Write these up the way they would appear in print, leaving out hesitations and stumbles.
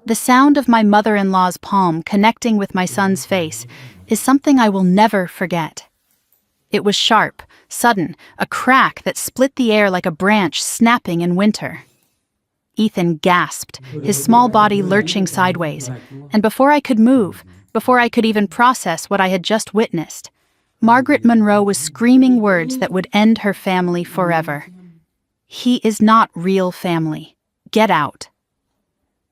The sound of my mother-in-law's palm connecting with my son's face is something I will never forget. It was sharp, sudden, a crack that split the air like a branch snapping in winter. Ethan gasped, his small body lurching sideways, and before I could move, before I could even process what I had just witnessed, Margaret Monroe was screaming words that would end her family forever. "He is not real family. Get out."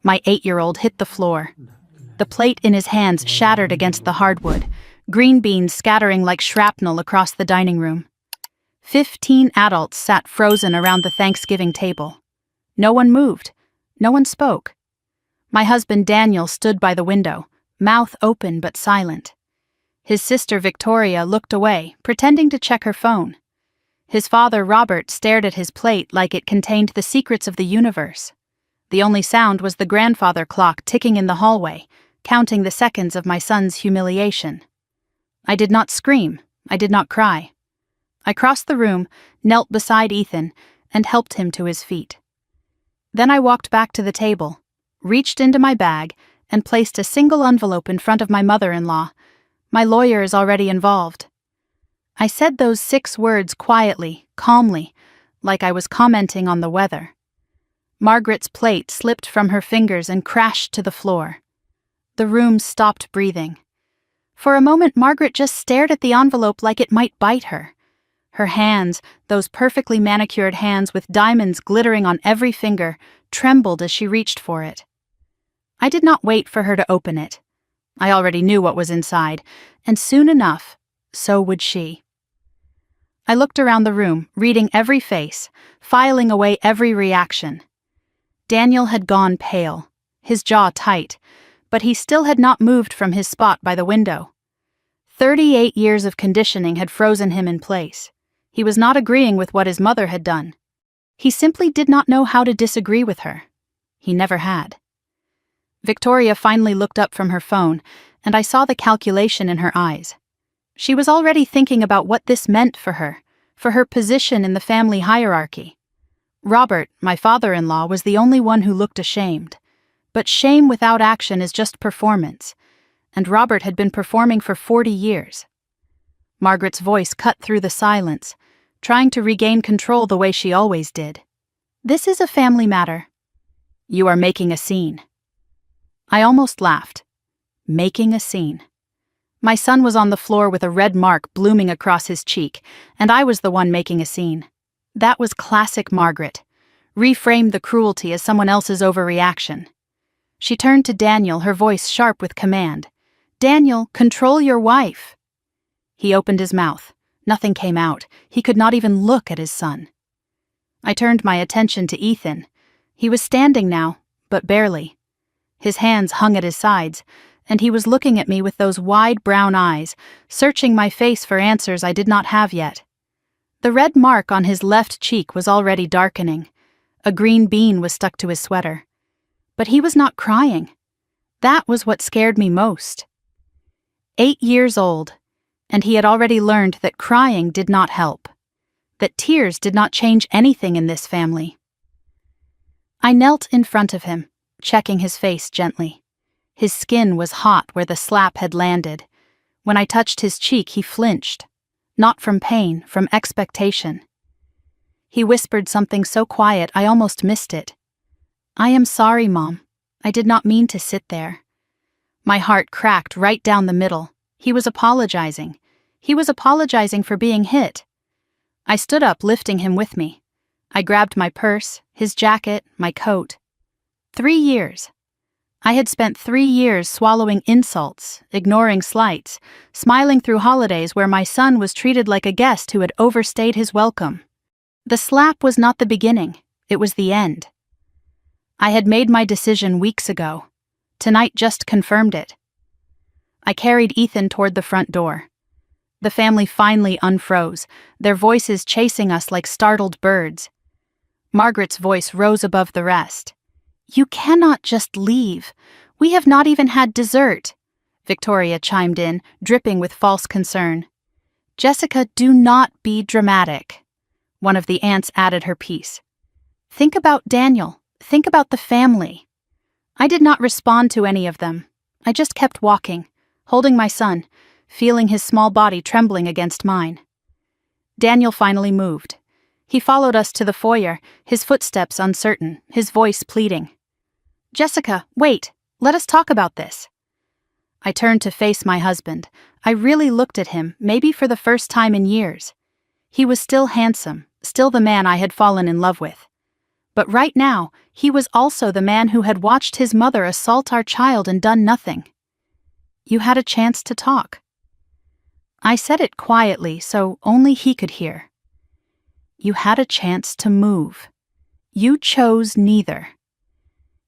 My 8-year-old hit the floor. The plate in his hands shattered against the hardwood, green beans scattering like shrapnel across the dining room. 15 adults sat frozen around the Thanksgiving table. No one moved. No one spoke. My husband Daniel stood by the window, mouth open but silent. His sister Victoria looked away, pretending to check her phone. His father Robert stared at his plate like it contained the secrets of the universe. The only sound was the grandfather clock ticking in the hallway, counting the seconds of my son's humiliation. I did not scream. I did not cry. I crossed the room, knelt beside Ethan, and helped him to his feet. Then I walked back to the table, reached into my bag, and placed a single envelope in front of my mother-in-law. My lawyer is already involved. I said those 6 words quietly, calmly, like I was commenting on the weather. Margaret's plate slipped from her fingers and crashed to the floor. The room stopped breathing. For a moment, Margaret just stared at the envelope like it might bite her. Her hands, those perfectly manicured hands with diamonds glittering on every finger, trembled as she reached for it. I did not wait for her to open it. I already knew what was inside, and soon enough, so would she. I looked around the room, reading every face, filing away every reaction. Daniel had gone pale, his jaw tight, but he still had not moved from his spot by the window. 38 years of conditioning had frozen him in place. He was not agreeing with what his mother had done. He simply did not know how to disagree with her. He never had. Victoria finally looked up from her phone, and I saw the calculation in her eyes. She was already thinking about what this meant for her position in the family hierarchy. Robert, my father-in-law, was the only one who looked ashamed. But shame without action is just performance, and Robert had been performing for 40 years. Margaret's voice cut through the silence, trying to regain control the way she always did. "This is a family matter. You are making a scene." I almost laughed. Making a scene. My son was on the floor with a red mark blooming across his cheek, and I was the one making a scene. That was classic Margaret. Reframe the cruelty as someone else's overreaction. She turned to Daniel, her voice sharp with command. "Daniel, control your wife." He opened his mouth. Nothing came out. He could not even look at his son. I turned my attention to Ethan. He was standing now, but barely. His hands hung at his sides, and he was looking at me with those wide brown eyes, searching my face for answers I did not have yet. The red mark on his left cheek was already darkening. A green bean was stuck to his sweater. But he was not crying. That was what scared me most. 8 years old, and he had already learned that crying did not help, that tears did not change anything in this family. I knelt in front of him, checking his face gently. His skin was hot where the slap had landed. When I touched his cheek, he flinched. Not from pain, from expectation. He whispered something so quiet I almost missed it. "I am sorry, Mom. I did not mean to sit there." My heart cracked right down the middle. He was apologizing. He was apologizing for being hit. I stood up, lifting him with me. I grabbed my purse, his jacket, my coat. 3 years. I had spent 3 years swallowing insults, ignoring slights, smiling through holidays where my son was treated like a guest who had overstayed his welcome. The slap was not the beginning, it was the end. I had made my decision weeks ago. Tonight just confirmed it. I carried Ethan toward the front door. The family finally unfroze, their voices chasing us like startled birds. Margaret's voice rose above the rest. "You cannot just leave. We have not even had dessert," Victoria chimed in, dripping with false concern. "Jessica, do not be dramatic," one of the aunts added her piece. "Think about Daniel. Think about the family." I did not respond to any of them. I just kept walking, holding my son, feeling his small body trembling against mine. Daniel finally moved. He followed us to the foyer, his footsteps uncertain, his voice pleading. "Jessica, wait, let us talk about this." I turned to face my husband. I really looked at him, maybe for the first time in years. He was still handsome, still the man I had fallen in love with. But right now, he was also the man who had watched his mother assault our child and done nothing. "You had a chance to talk." I said it quietly so only he could hear. "You had a chance to move. You chose neither."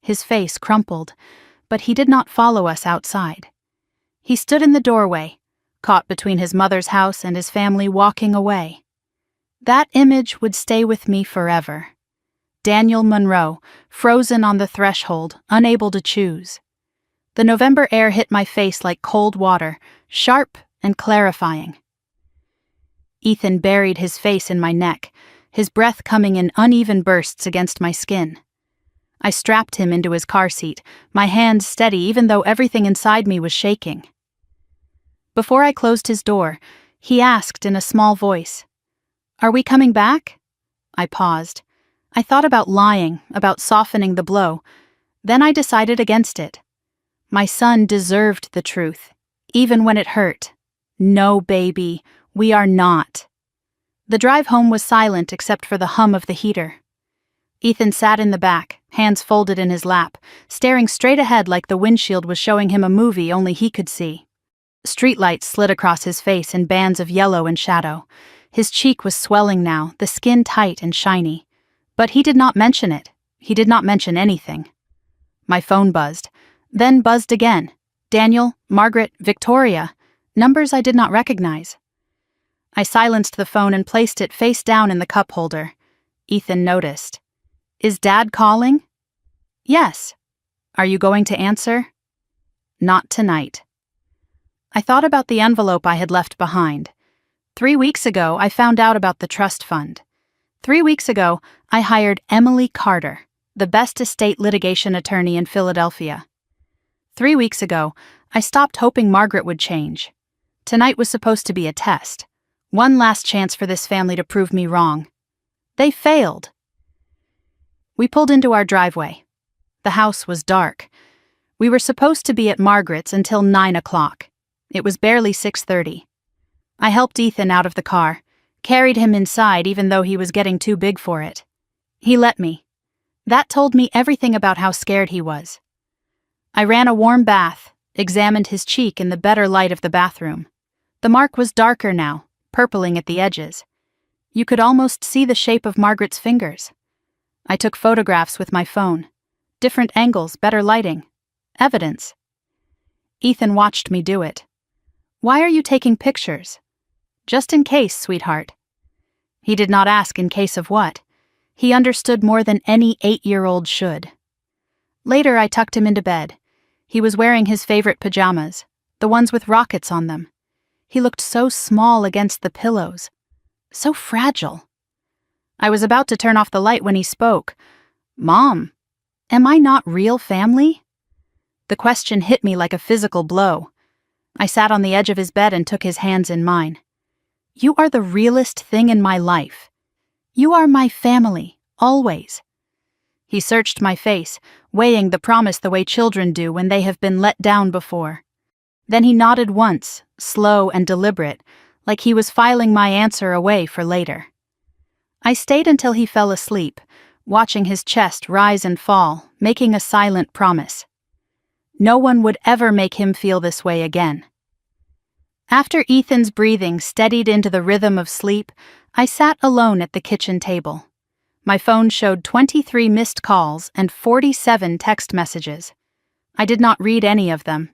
His face crumpled, but he did not follow us outside. He stood in the doorway, caught between his mother's house and his family walking away. That image would stay with me forever. Daniel Monroe, frozen on the threshold, unable to choose. The November air hit my face like cold water, sharp and clarifying. Ethan buried his face in my neck, his breath coming in uneven bursts against my skin. I strapped him into his car seat, my hands steady even though everything inside me was shaking. Before I closed his door, he asked in a small voice, "Are we coming back?" I paused. I thought about lying, about softening the blow. Then I decided against it. My son deserved the truth, even when it hurt. "No, baby, we are not." The drive home was silent except for the hum of the heater. Ethan sat in the back, hands folded in his lap, staring straight ahead like the windshield was showing him a movie only he could see. Streetlights slid across his face in bands of yellow and shadow. His cheek was swelling now, the skin tight and shiny. But he did not mention it. He did not mention anything. My phone buzzed, then buzzed again. Daniel, Margaret, Victoria, numbers I did not recognize. I silenced the phone and placed it face down in the cup holder. Ethan noticed. "Is Dad calling?" "Yes." "Are you going to answer?" "Not tonight." I thought about the envelope I had left behind. 3 weeks ago, I found out about the trust fund. 3 weeks ago, I hired Emily Carter, the best estate litigation attorney in Philadelphia. 3 weeks ago, I stopped hoping Margaret would change. Tonight was supposed to be a test. One last chance for this family to prove me wrong. They failed. We pulled into our driveway. The house was dark. We were supposed to be at Margaret's until 9 o'clock. It was barely 6:30. I helped Ethan out of the car, carried him inside even though he was getting too big for it. He let me. That told me everything about how scared he was. I ran a warm bath, examined his cheek in the better light of the bathroom. The mark was darker now, purpling at the edges. You could almost see the shape of Margaret's fingers. I took photographs with my phone. Different angles, better lighting. Evidence. Ethan watched me do it. "Why are you taking pictures?" "Just in case, sweetheart." He did not ask in case of what. He understood more than any 8-year-old should. Later, I tucked him into bed. He was wearing his favorite pajamas, the ones with rockets on them. He looked so small against the pillows, so fragile. I was about to turn off the light when he spoke. "Mom, am I not real family?" The question hit me like a physical blow. I sat on the edge of his bed and took his hands in mine. "You are the realest thing in my life. You are my family, always." He searched my face, weighing the promise the way children do when they have been let down before. Then he nodded once, slow and deliberate, like he was filing my answer away for later. I stayed until he fell asleep, watching his chest rise and fall, making a silent promise. No one would ever make him feel this way again. After Ethan's breathing steadied into the rhythm of sleep, I sat alone at the kitchen table. My phone showed 23 missed calls and 47 text messages. I did not read any of them.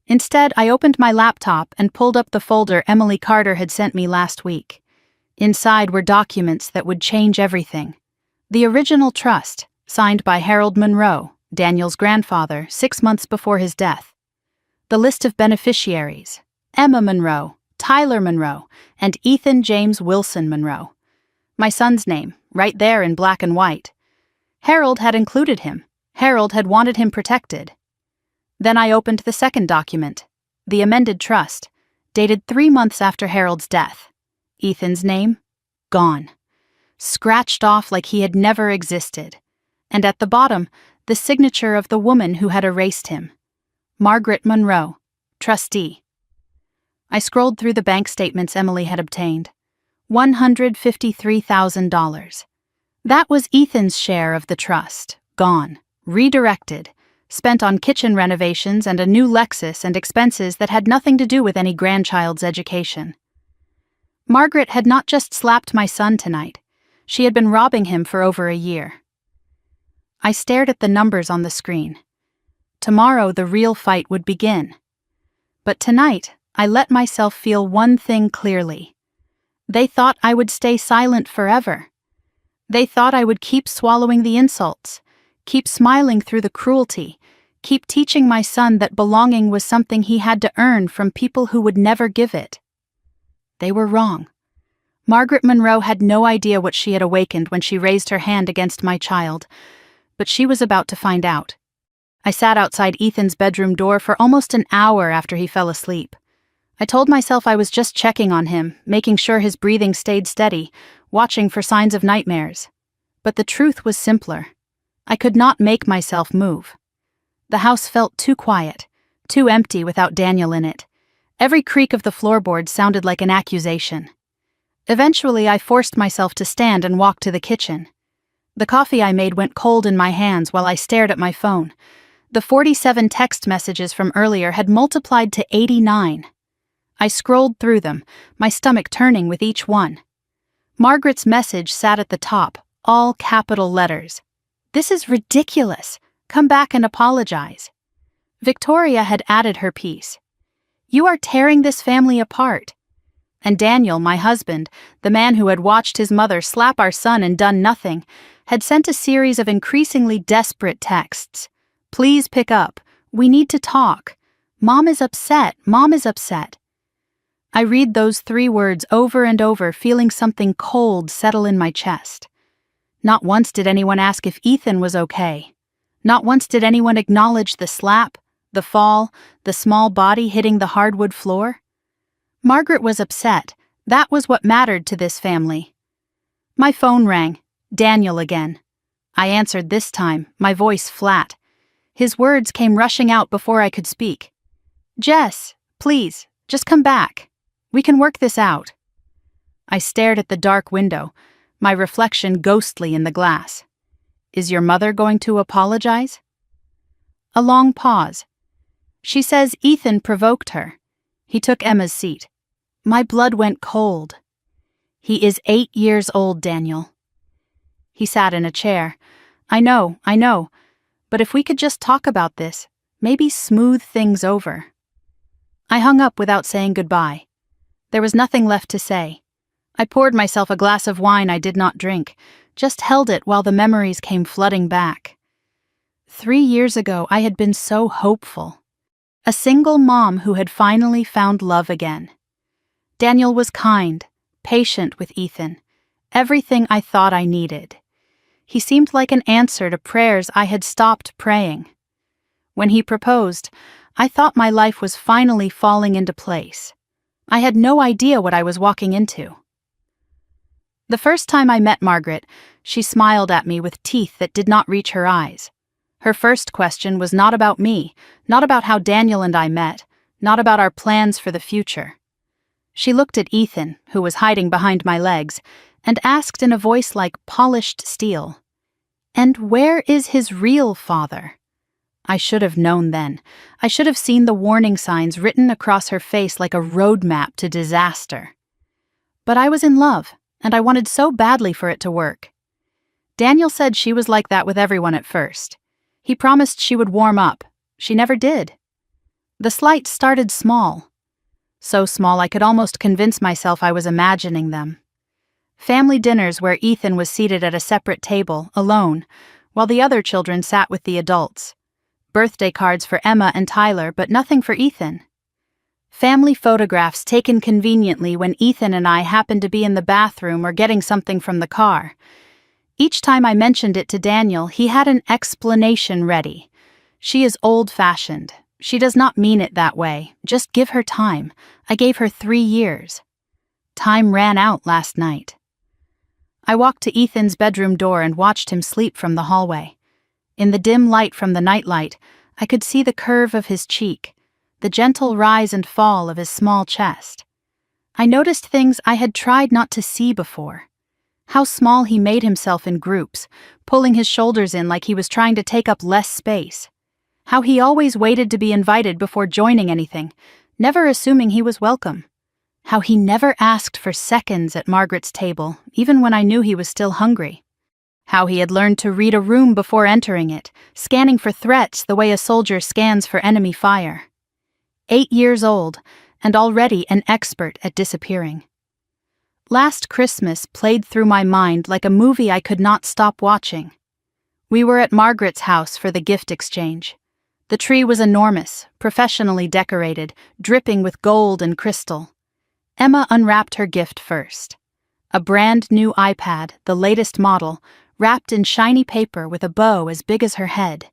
Instead, I opened my laptop and pulled up the folder Emily Carter had sent me last week. Inside were documents that would change everything. The original trust, signed by Harold Monroe, Daniel's grandfather, 6 months before his death. The list of beneficiaries: Emma Monroe, Tyler Monroe, and Ethan James Wilson Monroe. My son's name, right there in black and white. Harold had included him. Harold had wanted him protected. Then I opened the second document, the amended trust, dated 3 months after Harold's death. Ethan's name? Gone. Scratched off like he had never existed. And at the bottom, the signature of the woman who had erased him. Margaret Monroe, trustee. I scrolled through the bank statements Emily had obtained. $153,000. That was Ethan's share of the trust, gone, redirected, spent on kitchen renovations and a new Lexus and expenses that had nothing to do with any grandchild's education. Margaret had not just slapped my son tonight. She had been robbing him for over a year. I stared at the numbers on the screen. Tomorrow the real fight would begin. But tonight, I let myself feel one thing clearly. They thought I would stay silent forever. They thought I would keep swallowing the insults, keep smiling through the cruelty, keep teaching my son that belonging was something he had to earn from people who would never give it. They were wrong. Margaret Monroe had no idea what she had awakened when she raised her hand against my child, but she was about to find out. I sat outside Ethan's bedroom door for almost an hour after he fell asleep. I told myself I was just checking on him, making sure his breathing stayed steady, watching for signs of nightmares. But the truth was simpler. I could not make myself move. The house felt too quiet, too empty without Daniel in it. Every creak of the floorboards sounded like an accusation. Eventually, I forced myself to stand and walk to the kitchen. The coffee I made went cold in my hands while I stared at my phone. The 47 text messages from earlier had multiplied to 89. I scrolled through them, my stomach turning with each one. Margaret's message sat at the top, all capital letters. "This is ridiculous. Come back and apologize." Victoria had added her piece. "You are tearing this family apart." And Daniel, my husband, the man who had watched his mother slap our son and done nothing, had sent a series of increasingly desperate texts. "Please pick up. We need to talk. Mom is upset. Mom is upset." I read those 3 words over and over, feeling something cold settle in my chest. Not once did anyone ask if Ethan was okay. Not once did anyone acknowledge the slap, the fall, the small body hitting the hardwood floor. Margaret was upset. That was what mattered to this family. My phone rang. Daniel again. I answered this time, my voice flat. His words came rushing out before I could speak. "Jess, please, just come back. We can work this out." I stared at the dark window, my reflection ghostly in the glass. "Is your mother going to apologize?" A long pause. "She says Ethan provoked her. He took Emma's seat." My blood went cold. "He is 8 years old, Daniel." He sat in a chair. I know, but if we could just talk about this, maybe smooth things over." I hung up without saying goodbye. There was nothing left to say. I poured myself a glass of wine I did not drink, just held it while the memories came flooding back. 3 years ago, I had been so hopeful. A single mom who had finally found love again. Daniel was kind, patient with Ethan, everything I thought I needed. He seemed like an answer to prayers I had stopped praying. When he proposed, I thought my life was finally falling into place. I had no idea what I was walking into. The first time I met Margaret, she smiled at me with teeth that did not reach her eyes. Her first question was not about me, not about how Daniel and I met, not about our plans for the future. She looked at Ethan, who was hiding behind my legs, and asked in a voice like polished steel, "And where is his real father?" I should have known then. I should have seen the warning signs written across her face like a roadmap to disaster. But I was in love, and I wanted so badly for it to work. Daniel said she was like that with everyone at first. He promised she would warm up. She never did. The slights started small. So small I could almost convince myself I was imagining them. Family dinners where Ethan was seated at a separate table, alone, while the other children sat with the adults. Birthday cards for Emma and Tyler, but nothing for Ethan. Family photographs taken conveniently when Ethan and I happened to be in the bathroom or getting something from the car. Each time I mentioned it to Daniel, he had an explanation ready. She is old-fashioned. She does not mean it that way. Just give her time. I gave her 3 years. Time ran out last night. I walked to Ethan's bedroom door and watched him sleep from the hallway. In the dim light from the nightlight, I could see the curve of his cheek, the gentle rise and fall of his small chest. I noticed things I had tried not to see before. How small he made himself in groups, pulling his shoulders in like he was trying to take up less space. How he always waited to be invited before joining anything, never assuming he was welcome. How he never asked for seconds at Margaret's table, even when I knew he was still hungry. How he had learned to read a room before entering it, scanning for threats the way a soldier scans for enemy fire. 8 years old, and already an expert at disappearing. Last Christmas played through my mind like a movie I could not stop watching. We were at Margaret's house for the gift exchange. The tree was enormous, professionally decorated, dripping with gold and crystal. Emma unwrapped her gift first. A brand new iPad, the latest model, wrapped in shiny paper with a bow as big as her head.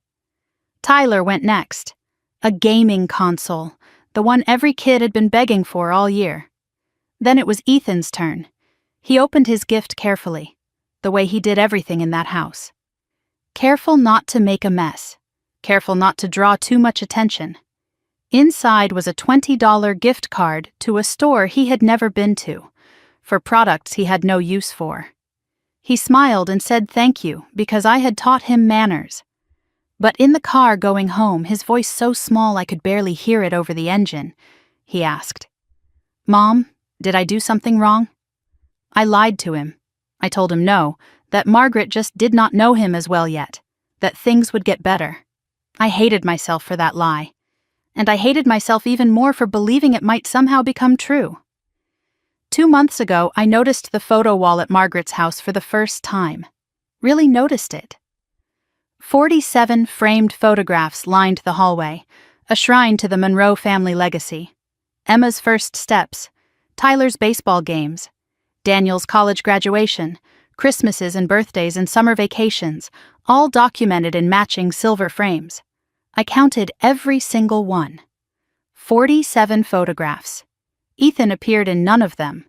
Tyler went next. A gaming console, the one every kid had been begging for all year. Then it was Ethan's turn. He opened his gift carefully, the way he did everything in that house. Careful not to make a mess. Careful not to draw too much attention. Inside was a $20 gift card to a store he had never been to, for products he had no use for. He smiled and said thank you because I had taught him manners. But in the car going home, his voice so small I could barely hear it over the engine, he asked, "Mom, did I do something wrong?" I lied to him. I told him no, that Margaret just did not know him as well yet, that things would get better. I hated myself for that lie. And I hated myself even more for believing it might somehow become true. 2 months ago, I noticed the photo wall at Margaret's house for the first time. Really noticed it. 47 framed photographs lined the hallway, a shrine to the Monroe family legacy. Emma's first steps, Tyler's baseball games, Daniel's college graduation, Christmases and birthdays and summer vacations, all documented in matching silver frames. I counted every single one. 47 photographs. Ethan appeared in none of them.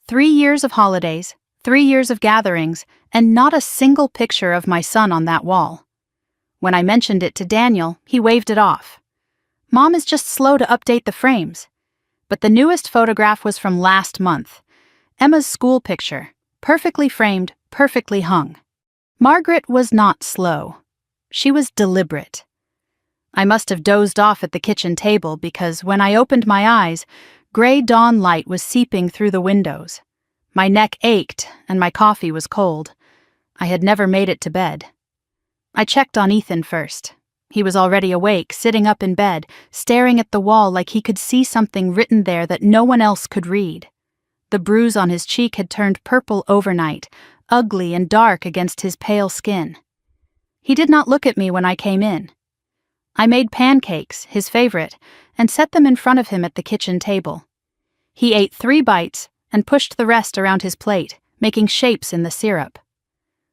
3 years of holidays, 3 years of gatherings, and not a single picture of my son on that wall. When I mentioned it to Daniel, he waved it off. Mom is just slow to update the frames. But the newest photograph was from last month. Emma's school picture, perfectly framed, perfectly hung. Margaret was not slow. She was deliberate. I must have dozed off at the kitchen table because when I opened my eyes, gray dawn light was seeping through the windows. My neck ached and my coffee was cold. I had never made it to bed. I checked on Ethan first. He was already awake, sitting up in bed, staring at the wall like he could see something written there that no one else could read. The bruise on his cheek had turned purple overnight, ugly and dark against his pale skin. He did not look at me when I came in. I made pancakes, his favorite, and set them in front of him at the kitchen table. He ate 3 bites and pushed the rest around his plate, making shapes in the syrup.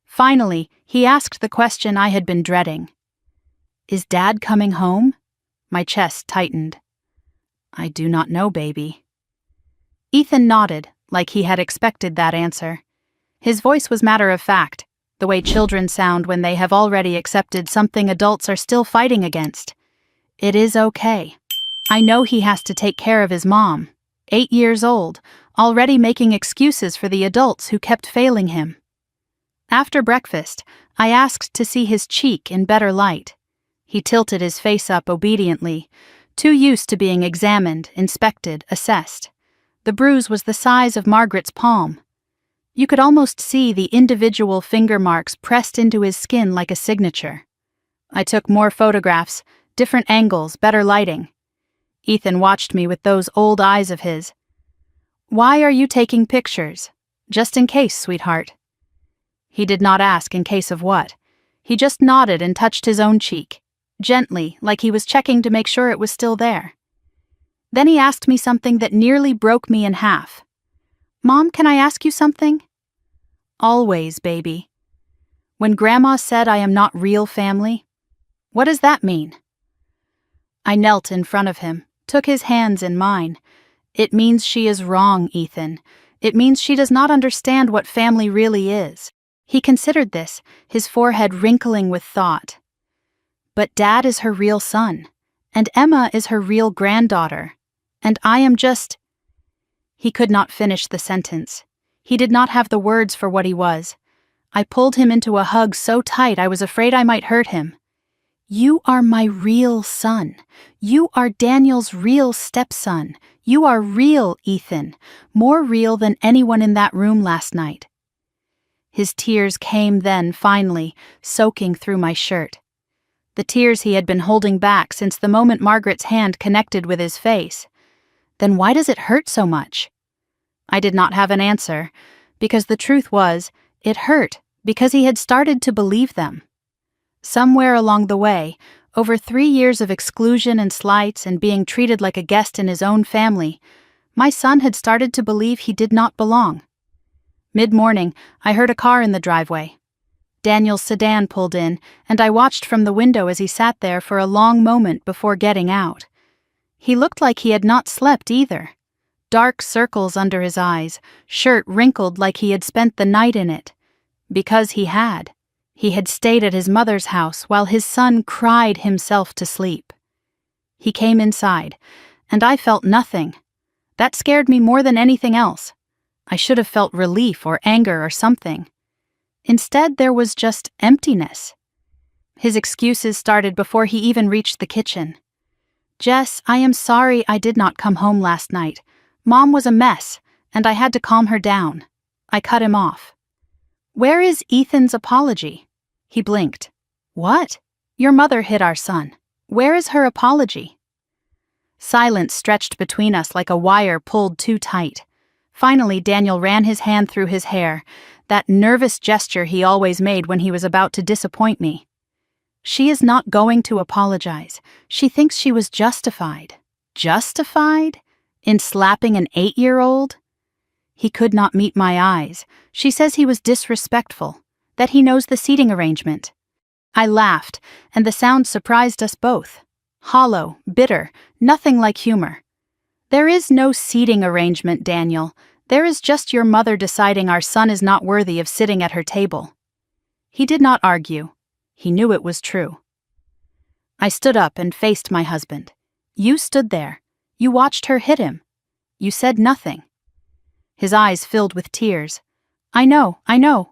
Finally, he asked the question I had been dreading. "Is Dad coming home?" My chest tightened. "I do not know, baby." Ethan nodded, like he had expected that answer. His voice was matter-of-fact, the way children sound when they have already accepted something adults are still fighting against. "It is okay. I know he has to take care of his mom, 8 years old, already making excuses for the adults who kept failing him." After breakfast, I asked to see his cheek in better light. He tilted his face up obediently, too used to being examined, inspected, assessed. The bruise was the size of Margaret's palm. You could almost see the individual finger marks pressed into his skin like a signature. I took more photographs, different angles, better lighting. Ethan watched me with those old eyes of his. "Why are you taking pictures? Just in case, sweetheart." He did not ask in case of what. He just nodded and touched his own cheek, gently, like he was checking to make sure it was still there. Then he asked me something that nearly broke me in half. "Mom, can I ask you something?" "Always, baby." When Grandma said I am not real family? What does that mean? I knelt in front of him, took his hands in mine. It means she is wrong, Ethan. It means she does not understand what family really is. He considered this, his forehead wrinkling with thought. But Dad is her real son, and Emma is her real granddaughter, and I am just... He could not finish the sentence. He did not have the words for what he was. I pulled him into a hug so tight I was afraid I might hurt him. You are my real son. You are Daniel's real stepson. You are real, Ethan, more real than anyone in that room last night. His tears came then, finally, soaking through my shirt. The tears he had been holding back since the moment Margaret's hand connected with his face. Then why does it hurt so much? I did not have an answer, because the truth was, it hurt because he had started to believe them. Somewhere along the way, over 3 years of exclusion and slights and being treated like a guest in his own family, my son had started to believe he did not belong. Mid-morning, I heard a car in the driveway. Daniel's sedan pulled in, and I watched from the window as he sat there for a long moment before getting out. He looked like he had not slept either. Dark circles under his eyes, shirt wrinkled like he had spent the night in it. Because he had. He had stayed at his mother's house while his son cried himself to sleep. He came inside, and I felt nothing. That scared me more than anything else. I should have felt relief or anger or something. Instead, there was just emptiness. His excuses started before he even reached the kitchen. Jess, I am sorry I did not come home last night. Mom was a mess, and I had to calm her down. I cut him off. Where is Ethan's apology? He blinked. What? Your mother hit our son. Where is her apology? Silence stretched between us like a wire pulled too tight. Finally, Daniel ran his hand through his hair, that nervous gesture he always made when he was about to disappoint me. She is not going to apologize. She thinks she was justified. Justified? In slapping an 8-year-old? He could not meet my eyes. She says he was disrespectful, that he knows the seating arrangement. I laughed, and the sound surprised us both. Hollow, bitter, nothing like humor. There is no seating arrangement, Daniel. There is just your mother deciding our son is not worthy of sitting at her table. He did not argue. He knew it was true. I stood up and faced my husband. You stood there. You watched her hit him. You said nothing. His eyes filled with tears. I know,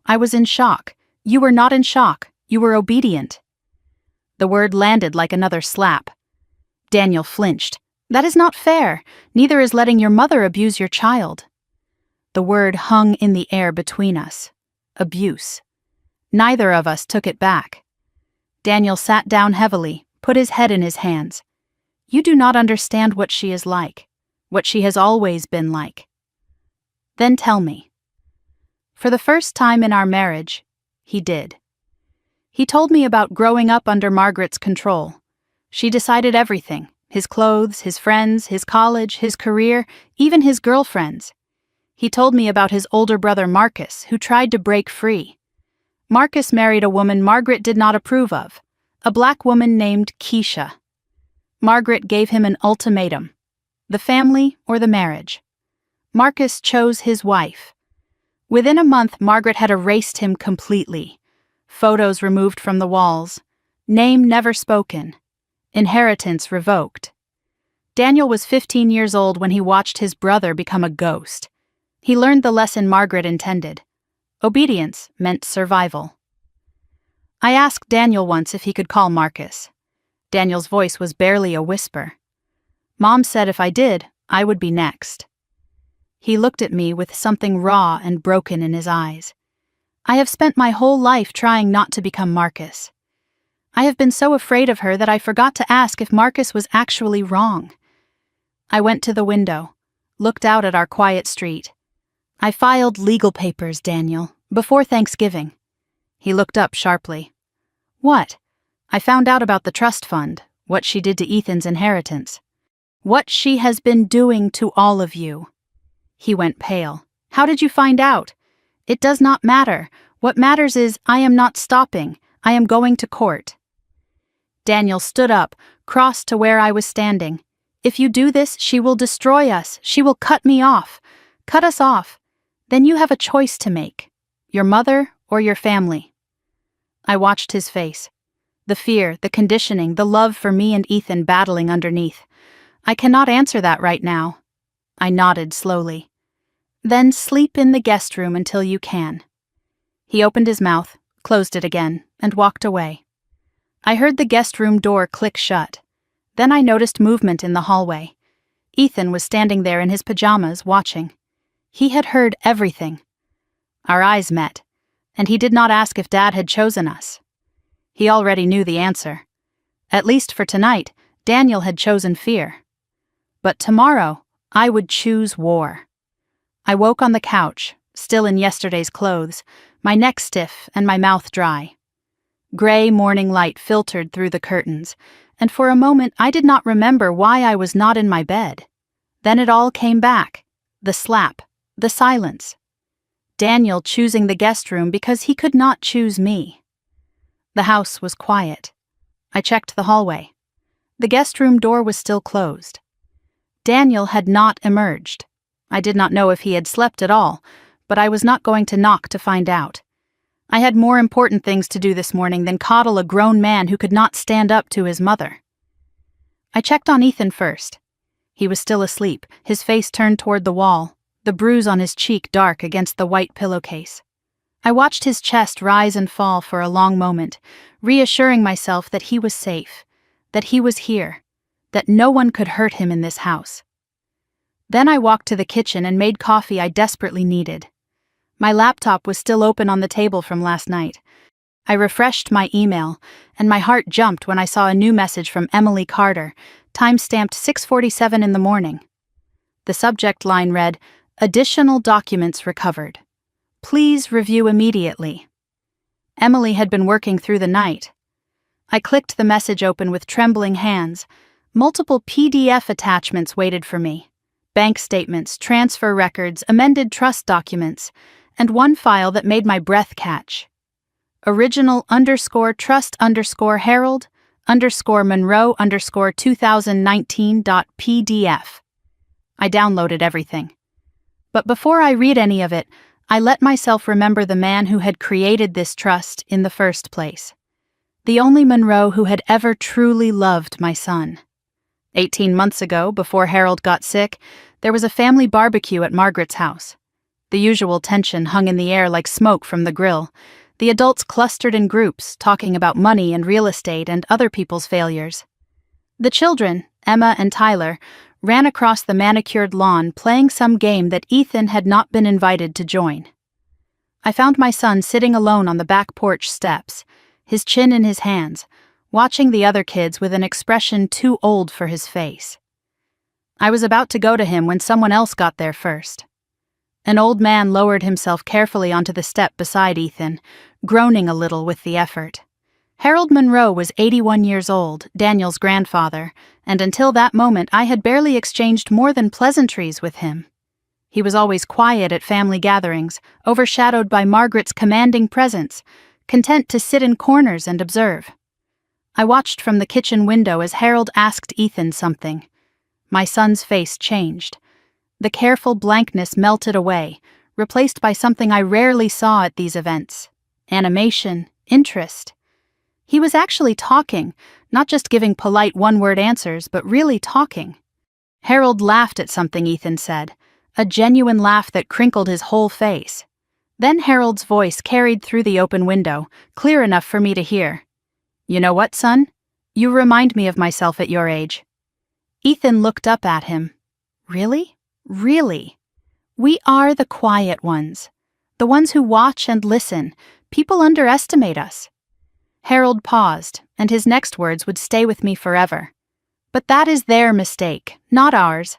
I was in shock. You were not in shock. You were obedient. The word landed like another slap. Daniel flinched. That is not fair. Neither is letting your mother abuse your child. The word hung in the air between us. Abuse. Neither of us took it back. Daniel sat down heavily, put his head in his hands. You do not understand what she is like, what she has always been like. Then tell me. For the first time in our marriage, he did. He told me about growing up under Margaret's control. She decided everything, his clothes, his friends, his college, his career, even his girlfriends. He told me about his older brother Marcus, who tried to break free. Marcus married a woman Margaret did not approve of, a black woman named Keisha. Margaret gave him an ultimatum: the family or the marriage. Marcus chose his wife. Within a month, Margaret had erased him completely. Photos removed from the walls. Name never spoken. Inheritance revoked. Daniel was 15 years old when he watched his brother become a ghost. He learned the lesson Margaret intended. Obedience meant survival. I asked Daniel once if he could call Marcus. Daniel's voice was barely a whisper. Mom said if I did, I would be next. He looked at me with something raw and broken in his eyes. I have spent my whole life trying not to become Marcus. I have been so afraid of her that I forgot to ask if Marcus was actually wrong. I went to the window, looked out at our quiet street. I filed legal papers, Daniel, before Thanksgiving. He looked up sharply. What? I found out about the trust fund, what she did to Ethan's inheritance. What she has been doing to all of you. He went pale. How did you find out? It does not matter. What matters is I am not stopping. I am going to court." Daniel stood up, crossed to where I was standing. "If you do this, she will destroy us. She will cut me off. Cut us off. Then you have a choice to make. Your mother or your family." I watched his face. The fear, the conditioning, the love for me and Ethan battling underneath. "I cannot answer that right now." I nodded slowly. "Then sleep in the guest room until you can." He opened his mouth, closed it again, and walked away. I heard the guest room door click shut. Then I noticed movement in the hallway. Ethan was standing there in his pajamas, watching. He had heard everything. Our eyes met, and he did not ask if Dad had chosen us. He already knew the answer. At least for tonight, Daniel had chosen fear. But tomorrow, I would choose war. I woke on the couch, still in yesterday's clothes, my neck stiff and my mouth dry. Gray morning light filtered through the curtains, and for a moment I did not remember why I was not in my bed. Then it all came back. The slap, the silence. Daniel choosing the guest room because he could not choose me. The house was quiet. I checked the hallway. The guest room door was still closed. Daniel had not emerged. I did not know if he had slept at all, but I was not going to knock to find out. I had more important things to do this morning than coddle a grown man who could not stand up to his mother. I checked on Ethan first. He was still asleep, his face turned toward the wall, the bruise on his cheek dark against the white pillowcase. I watched his chest rise and fall for a long moment, reassuring myself that he was safe, that he was here, that no one could hurt him in this house. Then I walked to the kitchen and made coffee I desperately needed. My laptop was still open on the table from last night. I refreshed my email, and my heart jumped when I saw a new message from Emily Carter, time-stamped 6:47 in the morning. The subject line read, "Additional documents recovered. Please review immediately." Emily had been working through the night. I clicked the message open with trembling hands. Multiple PDF attachments waited for me. Bank statements, transfer records, amended trust documents, and one file that made my breath catch. original_trust_Harold_Monroe_2019.pdf. I downloaded everything. But before I read any of it, I let myself remember the man who had created this trust in the first place. The only Monroe who had ever truly loved my son. 18 months ago, before Harold got sick, there was a family barbecue at Margaret's house. The usual tension hung in the air like smoke from the grill. The adults clustered in groups, talking about money and real estate and other people's failures. The children, Emma and Tyler, ran across the manicured lawn playing some game that Ethan had not been invited to join. I found my son sitting alone on the back porch steps, his chin in his hands, watching the other kids with an expression too old for his face. I was about to go to him when someone else got there first. An old man lowered himself carefully onto the step beside Ethan, groaning a little with the effort. Harold Monroe was 81 years old, Daniel's grandfather, and until that moment I had barely exchanged more than pleasantries with him. He was always quiet at family gatherings, overshadowed by Margaret's commanding presence, content to sit in corners and observe. I watched from the kitchen window as Harold asked Ethan something. My son's face changed. The careful blankness melted away, replaced by something I rarely saw at these events: animation, interest. He was actually talking, not just giving polite one-word answers, but really talking. Harold laughed at something Ethan said, a genuine laugh that crinkled his whole face. Then Harold's voice carried through the open window, clear enough for me to hear. "You know what, son? You remind me of myself at your age." Ethan looked up at him. "Really? Really? We are the quiet ones. The ones who watch and listen. People underestimate us." Harold paused, and his next words would stay with me forever. But that is their mistake, not ours.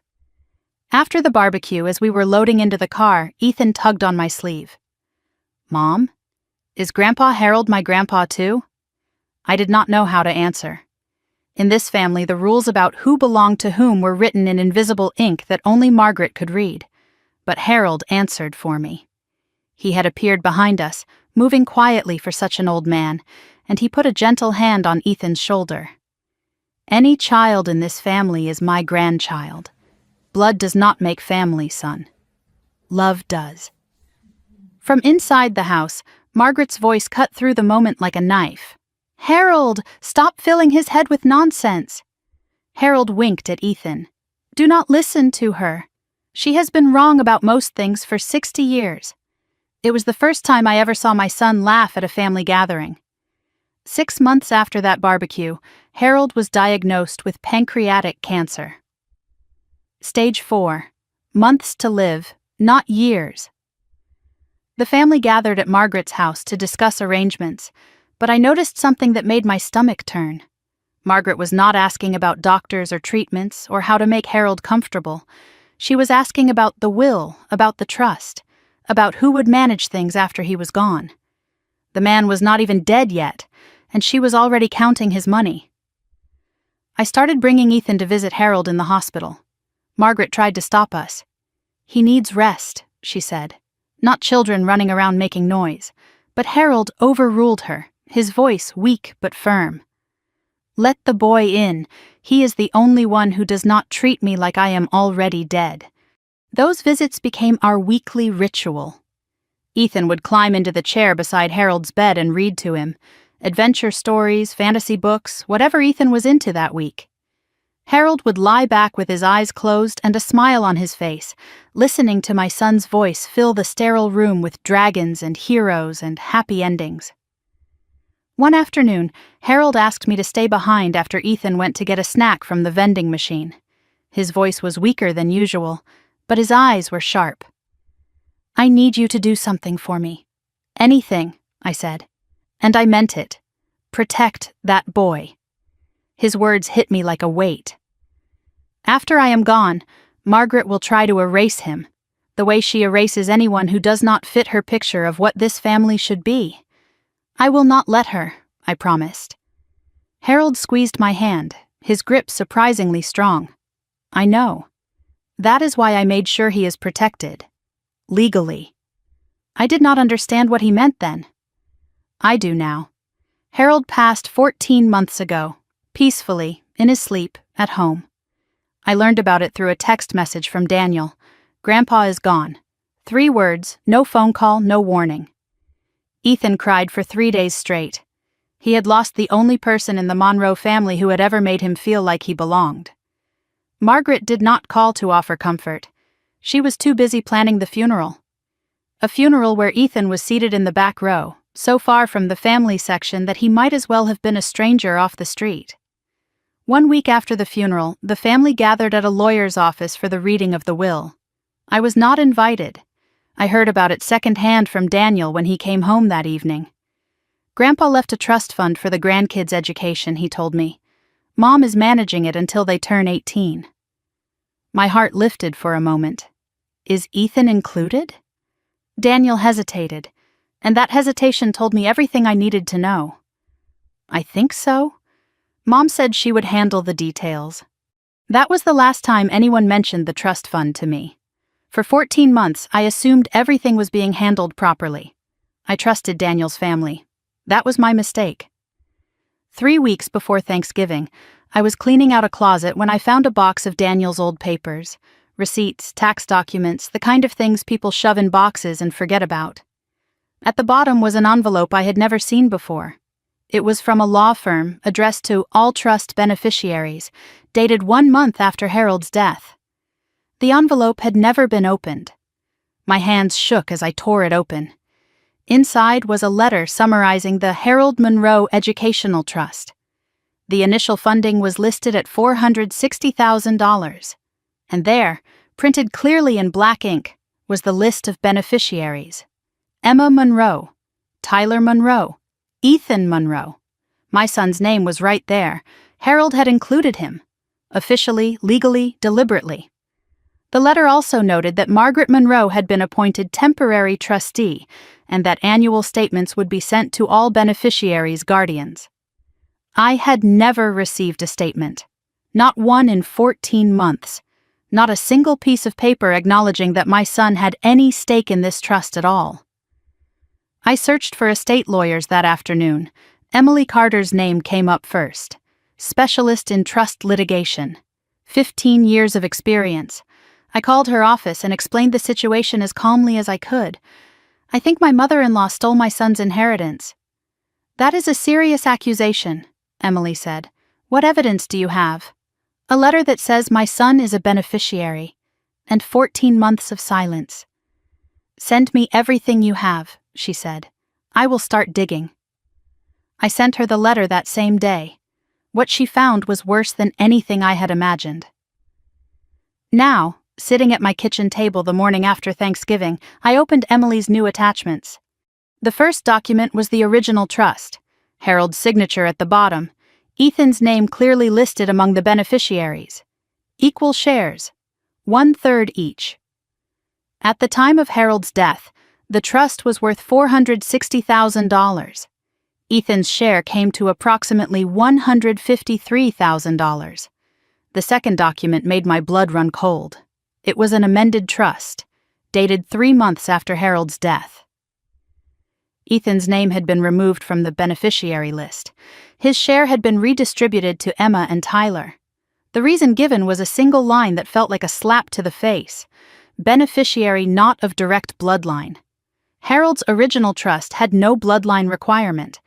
After the barbecue, as we were loading into the car, Ethan tugged on my sleeve. "Mom, is Grandpa Harold my grandpa too?" I did not know how to answer. In this family, the rules about who belonged to whom were written in invisible ink that only Margaret could read. But Harold answered for me. He had appeared behind us, moving quietly for such an old man, and he put a gentle hand on Ethan's shoulder. "Any child in this family is my grandchild. Blood does not make family, son. Love does." From inside the house, Margaret's voice cut through the moment like a knife. "Harold, stop filling his head with nonsense." Harold winked at Ethan. "Do not listen to her. She has been wrong about most things for 60 years. It was the first time I ever saw my son laugh at a family gathering. 6 months after that barbecue, Harold was diagnosed with pancreatic cancer. Stage 4. Months to live, not years. The family gathered at Margaret's house to discuss arrangements, but I noticed something that made my stomach turn. Margaret was not asking about doctors or treatments or how to make Harold comfortable. She was asking about the will, about the trust, about who would manage things after he was gone. The man was not even dead yet, and she was already counting his money. I started bringing Ethan to visit Harold in the hospital. Margaret tried to stop us. "He needs rest," she said. Not children running around making noise. But Harold overruled her, his voice weak but firm. "Let the boy in. He is the only one who does not treat me like I am already dead." Those visits became our weekly ritual. Ethan would climb into the chair beside Harold's bed and read to him. Adventure stories, fantasy books, whatever Ethan was into that week. Harold would lie back with his eyes closed and a smile on his face, listening to my son's voice fill the sterile room with dragons and heroes and happy endings. One afternoon, Harold asked me to stay behind after Ethan went to get a snack from the vending machine. His voice was weaker than usual, but his eyes were sharp. "I need you to do something for me. Anything," I said. And I meant it. Protect that boy. His words hit me like a weight. "After I am gone, Margaret will try to erase him, the way she erases anyone who does not fit her picture of what this family should be. I will not let her," I promised. Harold squeezed my hand, his grip surprisingly strong. "I know. That is why I made sure he is protected. Legally." I did not understand what he meant then. I do now. Harold passed 14 months ago, peacefully, in his sleep, at home. I learned about it through a text message from Daniel. "Grandpa is gone." 3 words, no phone call, no warning. Ethan cried for 3 days straight. He had lost the only person in the Monroe family who had ever made him feel like he belonged. Margaret did not call to offer comfort. She was too busy planning the funeral. A funeral where Ethan was seated in the back row, so far from the family section that he might as well have been a stranger off the street. 1 week after the funeral, the family gathered at a lawyer's office for the reading of the will. I was not invited. I heard about it secondhand from Daniel when he came home that evening. Grandpa left a trust fund for the grandkids' education, he told me. Mom is managing it until they turn 18. My heart lifted for a moment. Is Ethan included? Daniel hesitated, and that hesitation told me everything I needed to know. I think so. Mom said she would handle the details. That was the last time anyone mentioned the trust fund to me. For 14 months, I assumed everything was being handled properly. I trusted Daniel's family. That was my mistake. 3 weeks before Thanksgiving, I was cleaning out a closet when I found a box of Daniel's old papers. Receipts, tax documents, the kind of things people shove in boxes and forget about. At the bottom was an envelope I had never seen before. It was from a law firm addressed to all trust beneficiaries, dated 1 month after Harold's death. The envelope had never been opened. My hands shook as I tore it open. Inside was a letter summarizing the Harold Monroe Educational Trust. The initial funding was listed at $460,000. And there, printed clearly in black ink, was the list of beneficiaries. Emma Monroe, Tyler Monroe, Ethan Monroe. My son's name was right there. Harold had included him. Officially, legally, deliberately. The letter also noted that Margaret Monroe had been appointed temporary trustee and that annual statements would be sent to all beneficiaries' guardians. I had never received a statement. Not one in 14 months. Not a single piece of paper acknowledging that my son had any stake in this trust at all. I searched for estate lawyers that afternoon. Emily Carter's name came up first. Specialist in trust litigation. 15 years of experience. I called her office and explained the situation as calmly as I could. I think my mother-in-law stole my son's inheritance. That is a serious accusation, Emily said. What evidence do you have? A letter that says my son is a beneficiary, and 14 months of silence. Send me everything you have, she said. I will start digging. I sent her the letter that same day. What she found was worse than anything I had imagined. Now, sitting at my kitchen table the morning after Thanksgiving, I opened Emily's new attachments. The first document was the original trust, Harold's signature at the bottom, Ethan's name clearly listed among the beneficiaries. Equal shares, 1/3 each. At the time of Harold's death, the trust was worth $460,000. Ethan's share came to approximately $153,000. The second document made my blood run cold. It was an amended trust, dated 3 months after Harold's death. Ethan's name had been removed from the beneficiary list. His share had been redistributed to Emma and Tyler. The reason given was a single line that felt like a slap to the face. Beneficiary not of direct bloodline. Harold's original trust had no bloodline requirement.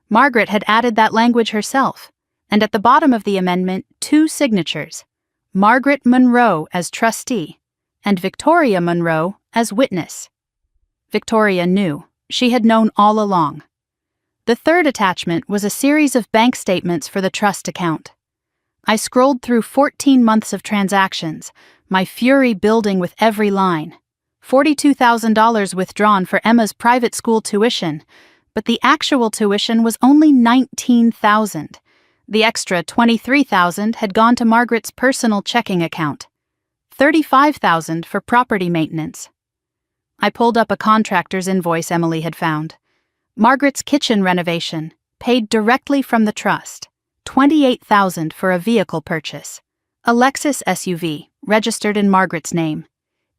Margaret had added that language herself, and at the bottom of the amendment, 2 signatures, Margaret Monroe as trustee, and Victoria Monroe as witness. Victoria knew. She had known all along. The third attachment was a series of bank statements for the trust account. I scrolled through 14 months of transactions, my fury building with every line. $42,000 withdrawn for Emma's private school tuition, but the actual tuition was only $19,000. The extra $23,000 had gone to Margaret's personal checking account. $35,000 for property maintenance. I pulled up a contractor's invoice Emily had found. Margaret's kitchen renovation, paid directly from the trust. $28,000 for a vehicle purchase. A Lexus SUV, registered in Margaret's name.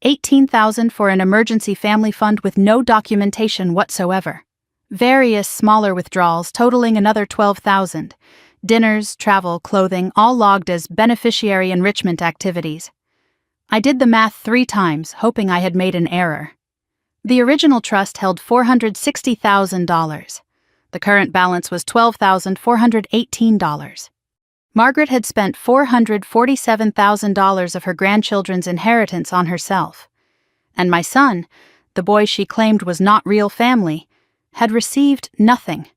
$18,000 for an emergency family fund with no documentation whatsoever. Various smaller withdrawals totaling another $12,000. Dinners, travel, clothing, all logged as beneficiary enrichment activities. I did the math 3 times, hoping I had made an error. The original trust held $460,000. The current balance was $12,418. Margaret had spent $447,000 of her grandchildren's inheritance on herself. And my son, the boy she claimed was not real family, had received nothing.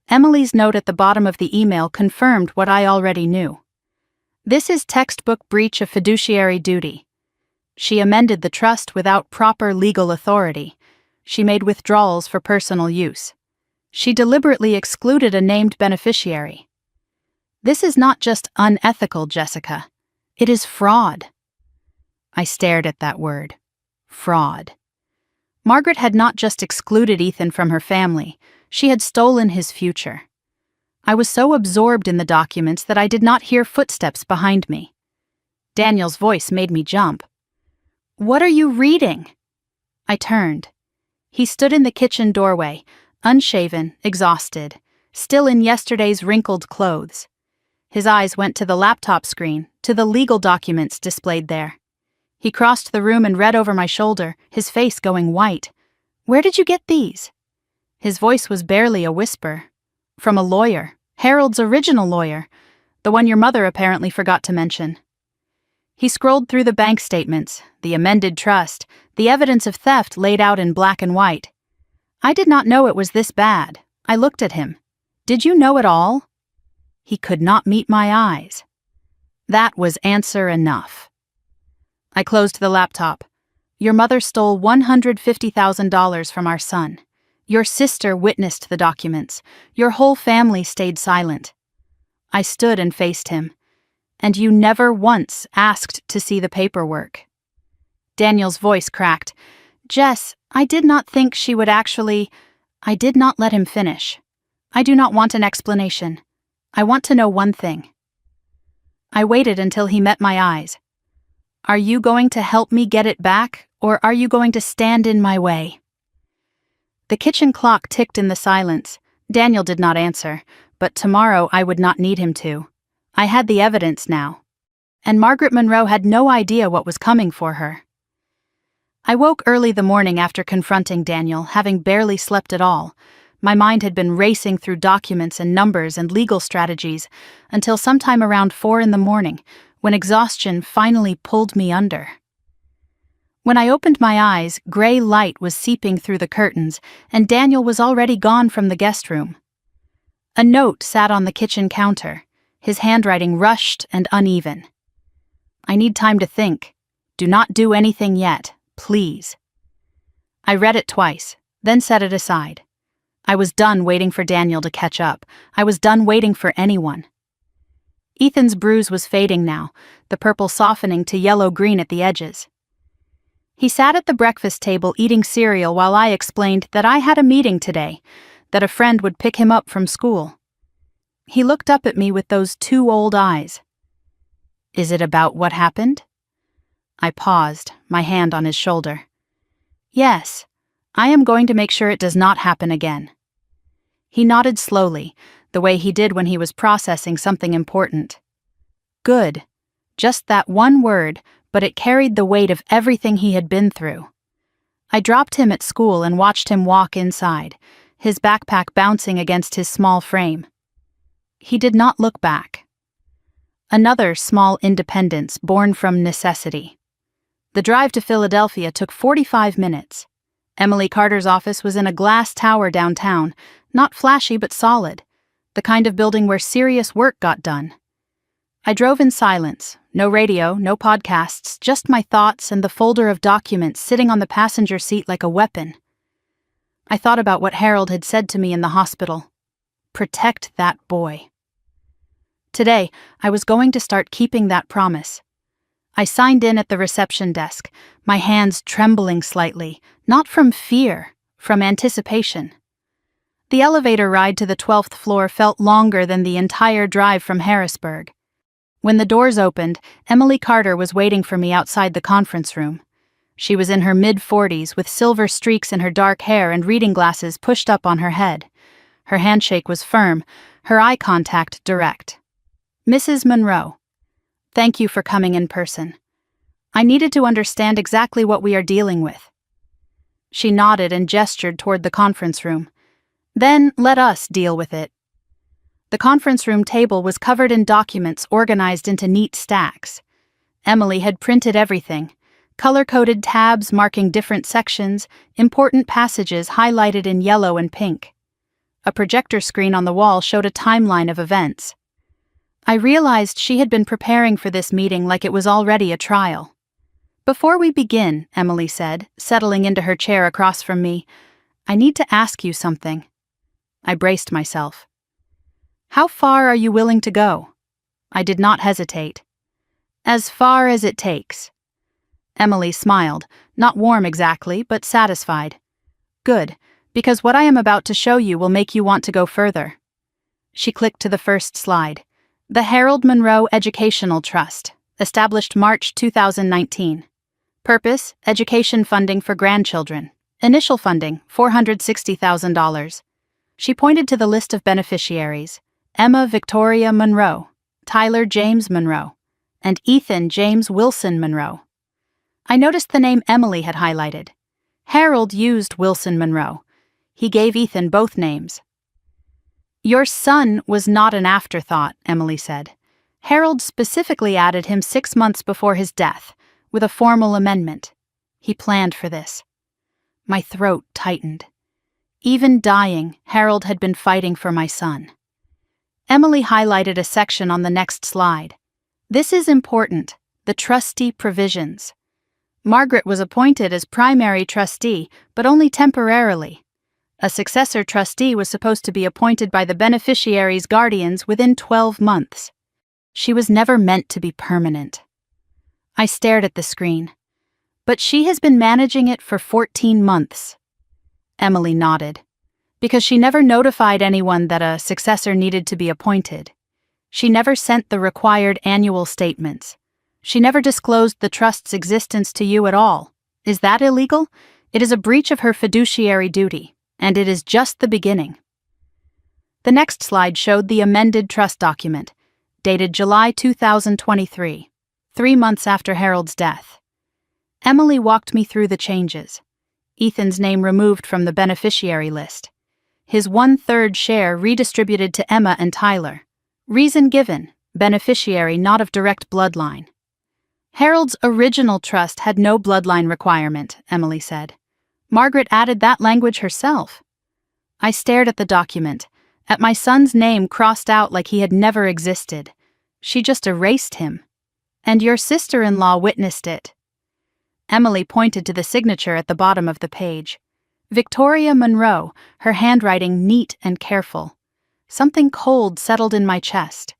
Emily's note at the bottom of the email confirmed what I already knew. This is textbook breach of fiduciary duty. She amended the trust without proper legal authority. She made withdrawals for personal use. She deliberately excluded a named beneficiary. This is not just unethical, Jessica. It is fraud. I stared at that word. Fraud. Margaret had not just excluded Ethan from her family, she had stolen his future. I was so absorbed in the documents that I did not hear footsteps behind me. Daniel's voice made me jump. "What are you reading?" I turned. He stood in the kitchen doorway, unshaven, exhausted, still in yesterday's wrinkled clothes. His eyes went to the laptop screen, to the legal documents displayed there. He crossed the room and read over my shoulder, his face going white. "Where did you get these?" His voice was barely a whisper. "From a lawyer, Harold's original lawyer, the one your mother apparently forgot to mention." He scrolled through the bank statements, the amended trust, the evidence of theft laid out in black and white. I did not know it was this bad. I looked at him. "Did you know it all?" He could not meet my eyes. That was answer enough. I closed the laptop. "Your mother stole $150,000 from our son. Your sister witnessed the documents. Your whole family stayed silent." I stood and faced him. "And you never once asked to see the paperwork." Daniel's voice cracked. "Jess, I did not think she would actually—" I did not let him finish. "I do not want an explanation. I want to know one thing." I waited until he met my eyes. "Are you going to help me get it back, or are you going to stand in my way?" The kitchen clock ticked in the silence. Daniel did not answer, but tomorrow I would not need him to. I had the evidence now. And Margaret Monroe had no idea what was coming for her. I woke early the morning after confronting Daniel, having barely slept at all. My mind had been racing through documents and numbers and legal strategies until sometime around 4 in the morning, when exhaustion finally pulled me under. When I opened my eyes, gray light was seeping through the curtains, and Daniel was already gone from the guest room. A note sat on the kitchen counter, his handwriting rushed and uneven. "I need time to think. Do not do anything yet, please." I read it twice, then set it aside. I was done waiting for Daniel to catch up. I was done waiting for anyone. Ethan's bruise was fading now, the purple softening to yellow-green at the edges. He sat at the breakfast table eating cereal while I explained that I had a meeting today, that a friend would pick him up from school. He looked up at me with those two old eyes. "Is it about what happened?" I paused, my hand on his shoulder. "Yes, I am going to make sure it does not happen again." He nodded slowly, the way he did when he was processing something important. Good. Just that one word, but it carried the weight of everything he had been through. I dropped him at school and watched him walk inside, his backpack bouncing against his small frame. He did not look back. Another small independence born from necessity. The drive to Philadelphia took 45 minutes. Emily Carter's office was in a glass tower downtown, not flashy but solid, the kind of building where serious work got done. I drove in silence, no radio, no podcasts, just my thoughts and the folder of documents sitting on the passenger seat like a weapon. I thought about what Harold had said to me in the hospital. Protect that boy. Today, I was going to start keeping that promise. I signed in at the reception desk, my hands trembling slightly, not from fear, from anticipation. The elevator ride to the 12th floor felt longer than the entire drive from Harrisburg. When the doors opened, Emily Carter was waiting for me outside the conference room. She was in her mid-40s with silver streaks in her dark hair and reading glasses pushed up on her head. Her handshake was firm, her eye contact direct. "Mrs. Monroe, thank you for coming in person. I needed to understand exactly what we are dealing with." She nodded and gestured toward the conference room. "Then let us deal with it." The conference room table was covered in documents organized into neat stacks. Emily had printed everything, color-coded tabs marking different sections, important passages highlighted in yellow and pink. A projector screen on the wall showed a timeline of events. I realized she had been preparing for this meeting like it was already a trial. "Before we begin," Emily said, settling into her chair across from me, "I need to ask you something." I braced myself. "How far are you willing to go?" I did not hesitate. "As far as it takes." Emily smiled, not warm exactly, but satisfied. "Good, because what I am about to show you will make you want to go further." She clicked to the first slide. The Harold Monroe Educational Trust, established March 2019. Purpose, education funding for grandchildren. Initial funding, $460,000. She pointed to the list of beneficiaries: Emma Victoria Monroe, Tyler James Monroe, and Ethan James Wilson Monroe. I noticed the name Emily had highlighted. Harold used Wilson Monroe. He gave Ethan both names. "Your son was not an afterthought," Emily said. "Harold specifically added him 6 months before his death, with a formal amendment. He planned for this." My throat tightened. Even dying, Harold had been fighting for my son. Emily highlighted a section on the next slide. "This is important, the trustee provisions." Margaret was appointed as primary trustee, but only temporarily. A successor trustee was supposed to be appointed by the beneficiary's guardians within 12 months. She was never meant to be permanent. I stared at the screen. "But she has been managing it for 14 months. Emily nodded. "Because she never notified anyone that a successor needed to be appointed. She never sent the required annual statements. She never disclosed the trust's existence to you at all. Is that illegal? It is a breach of her fiduciary duty. And it is just the beginning. The next slide showed the amended trust document, dated July 2023, 3 months after Harold's death. Emily walked me through the changes. Ethan's name removed from the beneficiary list. His 1/3 share redistributed to Emma and Tyler. Reason given: beneficiary not of direct bloodline. Harold's original trust had no bloodline requirement, Emily said. Margaret added that language herself. I stared at the document, at my son's name crossed out like he had never existed. She just erased him. And your sister-in-law witnessed it. Emily pointed to the signature at the bottom of the page. Victoria Monroe, her handwriting neat and careful. Something cold settled in my chest.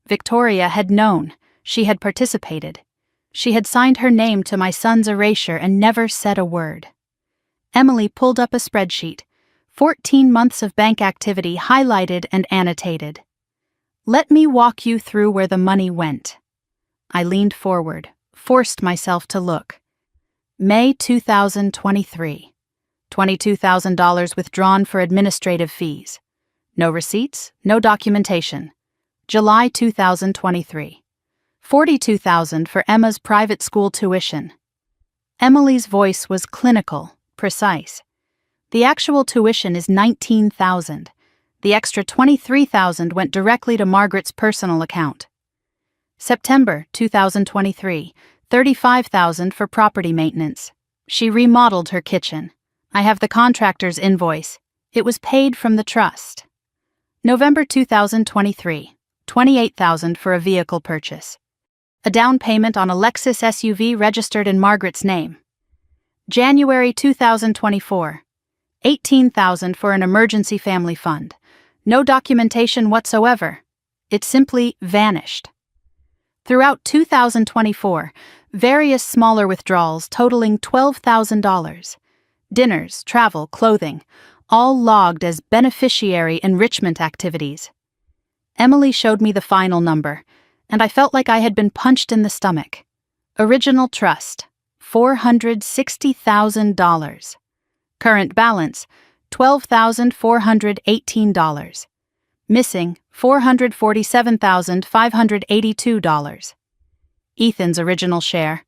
Victoria had known. She had participated. She had signed her name to my son's erasure and never said a word. Emily pulled up a spreadsheet. 14 months of bank activity highlighted and annotated. Let me walk you through where the money went. I leaned forward, forced myself to look. May 2023. $22,000 withdrawn for administrative fees. No receipts, no documentation. July 2023. $42,000 for Emma's private school tuition. Emily's voice was clinical, precise. The actual tuition is $19,000. The extra $23,000 went directly to Margaret's personal account. September 2023, $35,000 for property maintenance. She remodeled her kitchen. I have the contractor's invoice. It was paid from the trust. November 2023, $28,000 for a vehicle purchase. A down payment on a Lexus SUV registered in Margaret's name. January 2024, $18,000 for an emergency family fund. No documentation whatsoever. It simply vanished. Throughout 2024, various smaller withdrawals totaling $12,000. Dinners, travel, clothing, all logged as beneficiary enrichment activities. Emily showed me the final number, and I felt like I had been punched in the stomach. Original trust, $460,000. Current balance, $12,418. Missing, $447,582. Ethan's original share,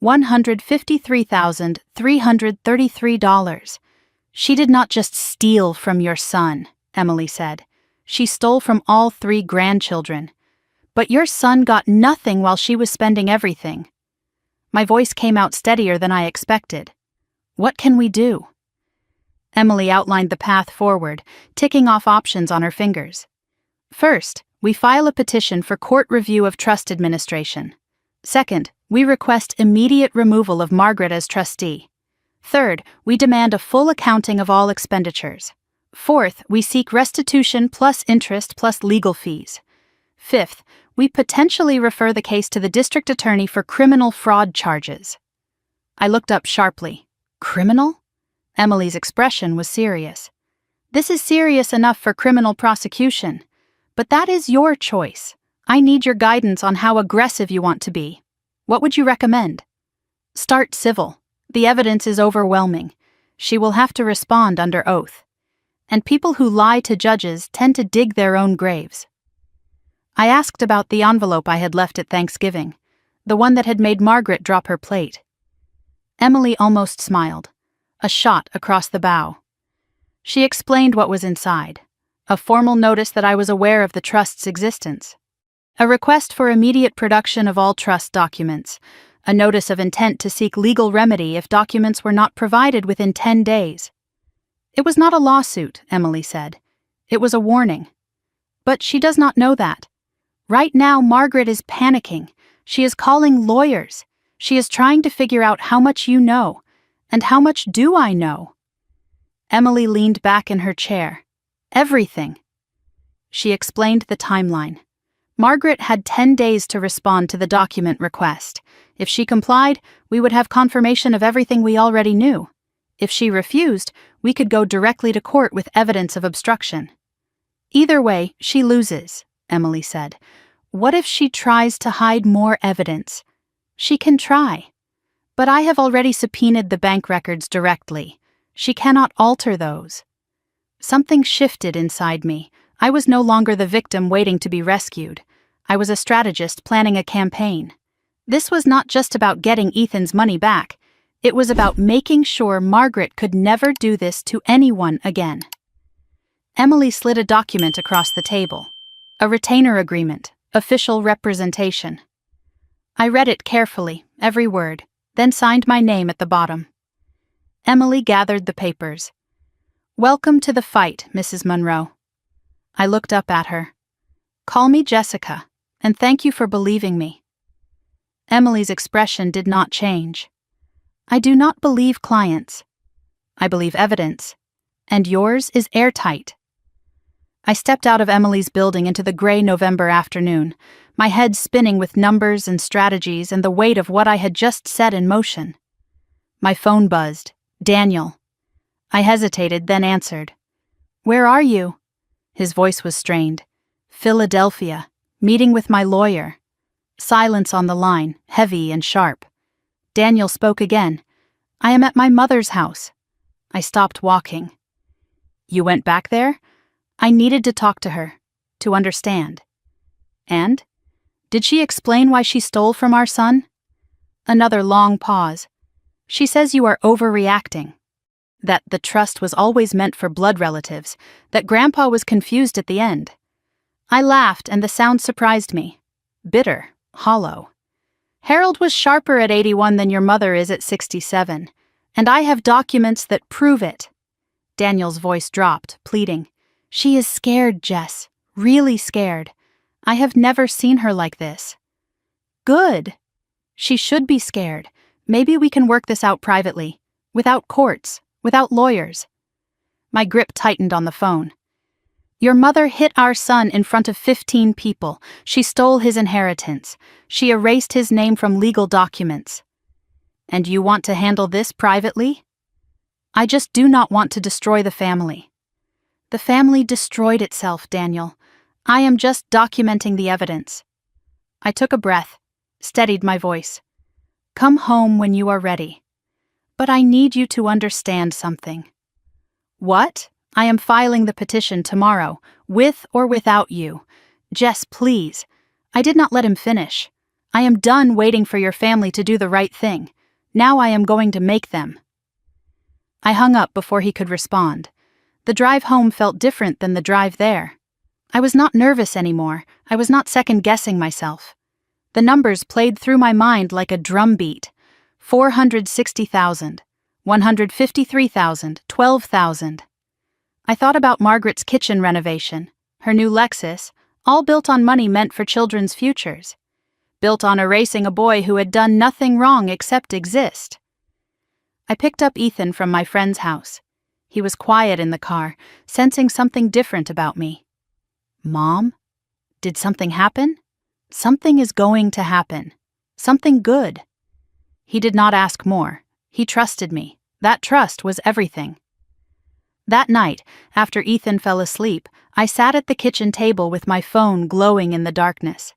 $153,333. She did not just steal from your son, Emily said. She stole from all 3 grandchildren. But your son got nothing while she was spending everything. My voice came out steadier than I expected. What can we do? Emily outlined the path forward, ticking off options on her fingers. First, we file a petition for court review of trust administration. Second, we request immediate removal of Margaret as trustee. Third, we demand a full accounting of all expenditures. Fourth, we seek restitution plus interest plus legal fees. Fifth, we potentially refer the case to the district attorney for criminal fraud charges. I looked up sharply. Criminal? Emily's expression was serious. This is serious enough for criminal prosecution. But that is your choice. I need your guidance on how aggressive you want to be. What would you recommend? Start civil. The evidence is overwhelming. She will have to respond under oath. And people who lie to judges tend to dig their own graves. I asked about the envelope I had left at Thanksgiving, the one that had made Margaret drop her plate. Emily almost smiled. A shot across the bow. She explained what was inside. A formal notice that I was aware of the trust's existence. A request for immediate production of all trust documents. A notice of intent to seek legal remedy if documents were not provided within 10 days. It was not a lawsuit, Emily said. It was a warning. But she does not know that. Right now, Margaret is panicking. She is calling lawyers. She is trying to figure out how much you know. And how much do I know? Emily leaned back in her chair. Everything. She explained the timeline. Margaret had 10 days to respond to the document request. If she complied, we would have confirmation of everything we already knew. If she refused, we could go directly to court with evidence of obstruction. Either way, she loses, Emily said. What if she tries to hide more evidence? She can try. But I have already subpoenaed the bank records directly. She cannot alter those. Something shifted inside me. I was no longer the victim waiting to be rescued. I was a strategist planning a campaign. This was not just about getting Ethan's money back. It was about making sure Margaret could never do this to anyone again. Emily slid a document across the table. A retainer agreement, official representation. I read it carefully, every word, then signed my name at the bottom. Emily gathered the papers. "Welcome to the fight, Mrs. Monroe." I looked up at her. "Call me Jessica, and thank you for believing me." Emily's expression did not change. "I do not believe clients. I believe evidence, and yours is airtight." I stepped out of Emily's building into the gray November afternoon, my head spinning with numbers and strategies and the weight of what I had just set in motion. My phone buzzed. "Daniel." I hesitated, then answered. "Where are you?" His voice was strained. "Philadelphia, meeting with my lawyer." Silence on the line, heavy and sharp. Daniel spoke again. "I am at my mother's house." I stopped walking. "You went back there?" I needed to talk to her, to understand. "And? Did she explain why she stole from our son?" Another long pause. "She says you are overreacting. That the trust was always meant for blood relatives, that Grandpa was confused at the end." I laughed, and the sound surprised me. Bitter, hollow. "Harold was sharper at 81 than your mother is at 67, and I have documents that prove it." Daniel's voice dropped, pleading. "She is scared, Jess, really scared. I have never seen her like this." "Good. She should be scared. Maybe we can work this out privately, without courts, without lawyers." My grip tightened on the phone. "Your mother hit our son in front of 15 people. She stole his inheritance. She erased his name from legal documents. And you want to handle this privately?" "I just do not want to destroy the family." "The family destroyed itself, Daniel. I am just documenting the evidence." I took a breath, steadied my voice. "Come home when you are ready. But I need you to understand something." "What?" "I am filing the petition tomorrow, with or without you. Jess, please." I did not let him finish. "I am done waiting for your family to do the right thing. Now I am going to make them." I hung up before he could respond. The drive home felt different than the drive there. I was not nervous anymore. I was not second-guessing myself. The numbers played through my mind like a drumbeat. 460,000, 153,000, 12,000. I thought about Margaret's kitchen renovation, her new Lexus, all built on money meant for children's futures. Built on erasing a boy who had done nothing wrong except exist. I picked up Ethan from my friend's house. He was quiet in the car, sensing something different about me. "Mom? Did something happen?" "Something is going to happen. Something good." He did not ask more. He trusted me. That trust was everything. That night, after Ethan fell asleep, I sat at the kitchen table with my phone glowing in the darkness.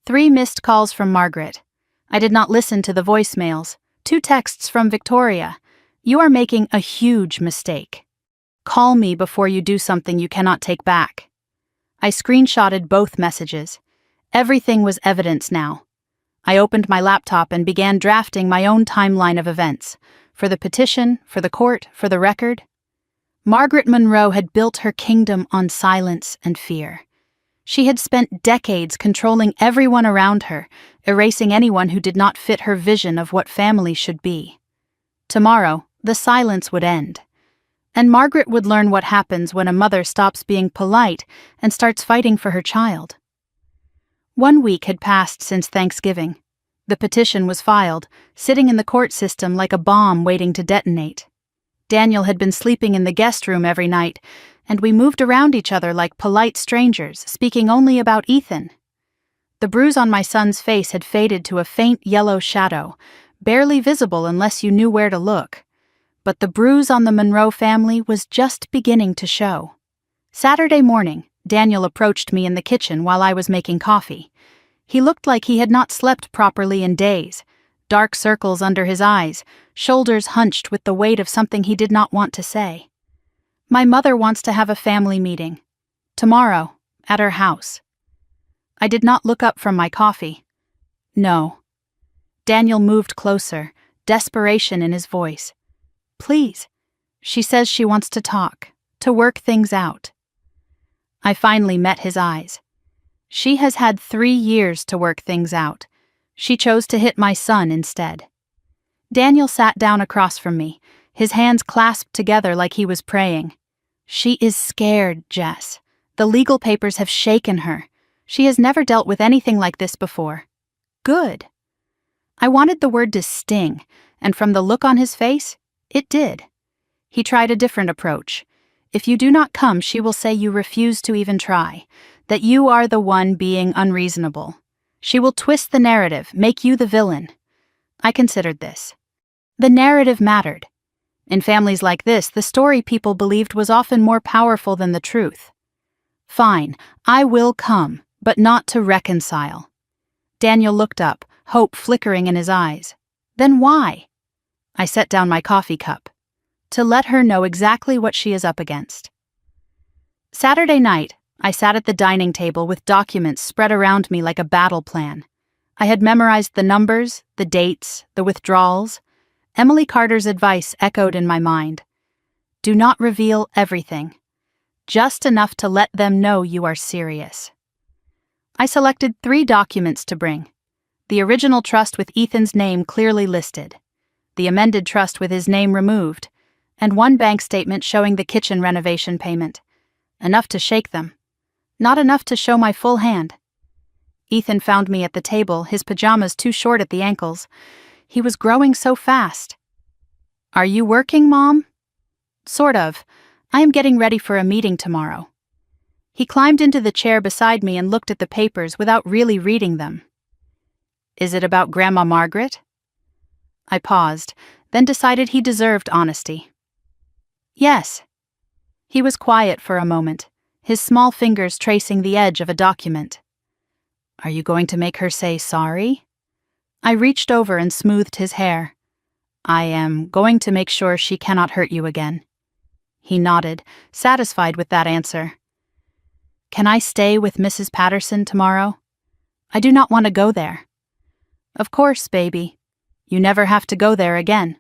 3 missed calls from Margaret. I did not listen to the voicemails. 2 texts from Victoria. "You are making a huge mistake. Call me before you do something you cannot take back." I screenshotted both messages. Everything was evidence now. I opened my laptop and began drafting my own timeline of events. For the petition, for the court, for the record. Margaret Monroe had built her kingdom on silence and fear. She had spent decades controlling everyone around her, erasing anyone who did not fit her vision of what family should be. Tomorrow, the silence would end. And Margaret would learn what happens when a mother stops being polite and starts fighting for her child. 1 week had passed since Thanksgiving. The petition was filed, sitting in the court system like a bomb waiting to detonate. Daniel had been sleeping in the guest room every night, and we moved around each other like polite strangers, speaking only about Ethan. The bruise on my son's face had faded to a faint yellow shadow, barely visible unless you knew where to look. But the bruise on the Monroe family was just beginning to show. Saturday morning, Daniel approached me in the kitchen while I was making coffee. He looked like he had not slept properly in days, dark circles under his eyes, shoulders hunched with the weight of something he did not want to say. My mother wants to have a family meeting. Tomorrow, at her house. I did not look up from my coffee. No. Daniel moved closer, desperation in his voice. Please. She says she wants to talk, to work things out. I finally met his eyes. She has had 3 years to work things out. She chose to hit my son instead. Daniel sat down across from me, his hands clasped together like he was praying. She is scared, Jess. The legal papers have shaken her. She has never dealt with anything like this before. Good. I wanted the word to sting, and from the look on his face, it did. He tried a different approach. If you do not come, she will say you refuse to even try, that you are the one being unreasonable. She will twist the narrative, make you the villain. I considered this. The narrative mattered. In families like this, the story people believed was often more powerful than the truth. Fine, I will come, but not to reconcile. Daniel looked up, hope flickering in his eyes. Then why? I set down my coffee cup. To let her know exactly what she is up against. Saturday night, I sat at the dining table with documents spread around me like a battle plan. I had memorized the numbers, the dates, the withdrawals. Emily Carter's advice echoed in my mind. Do not reveal everything. Just enough to let them know you are serious. I selected 3 documents to bring. The original trust with Ethan's name clearly listed. The amended trust with his name removed. And 1 bank statement showing the kitchen renovation payment. Enough to shake them. Not enough to show my full hand. Ethan found me at the table, his pajamas too short at the ankles. He was growing so fast. Are you working, Mom? Sort of. I am getting ready for a meeting tomorrow. He climbed into the chair beside me and looked at the papers without really reading them. Is it about Grandma Margaret? I paused, then decided he deserved honesty. Yes. He was quiet for a moment, his small fingers tracing the edge of a document. Are you going to make her say sorry? I reached over and smoothed his hair. I am going to make sure she cannot hurt you again. He nodded, satisfied with that answer. Can I stay with Mrs. Patterson tomorrow? I do not want to go there. Of course, baby. You never have to go there again.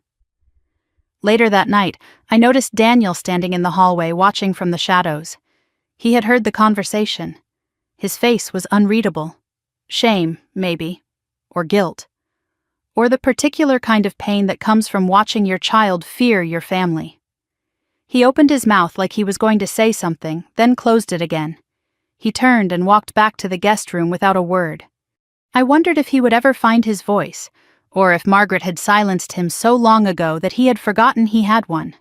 Later that night, I noticed Daniel standing in the hallway watching from the shadows. He had heard the conversation. His face was unreadable. Shame, maybe. Or guilt. Or the particular kind of pain that comes from watching your child fear your family. He opened his mouth like he was going to say something, then closed it again. He turned and walked back to the guest room without a word. I wondered if he would ever find his voice, or if Margaret had silenced him so long ago that he had forgotten he had one.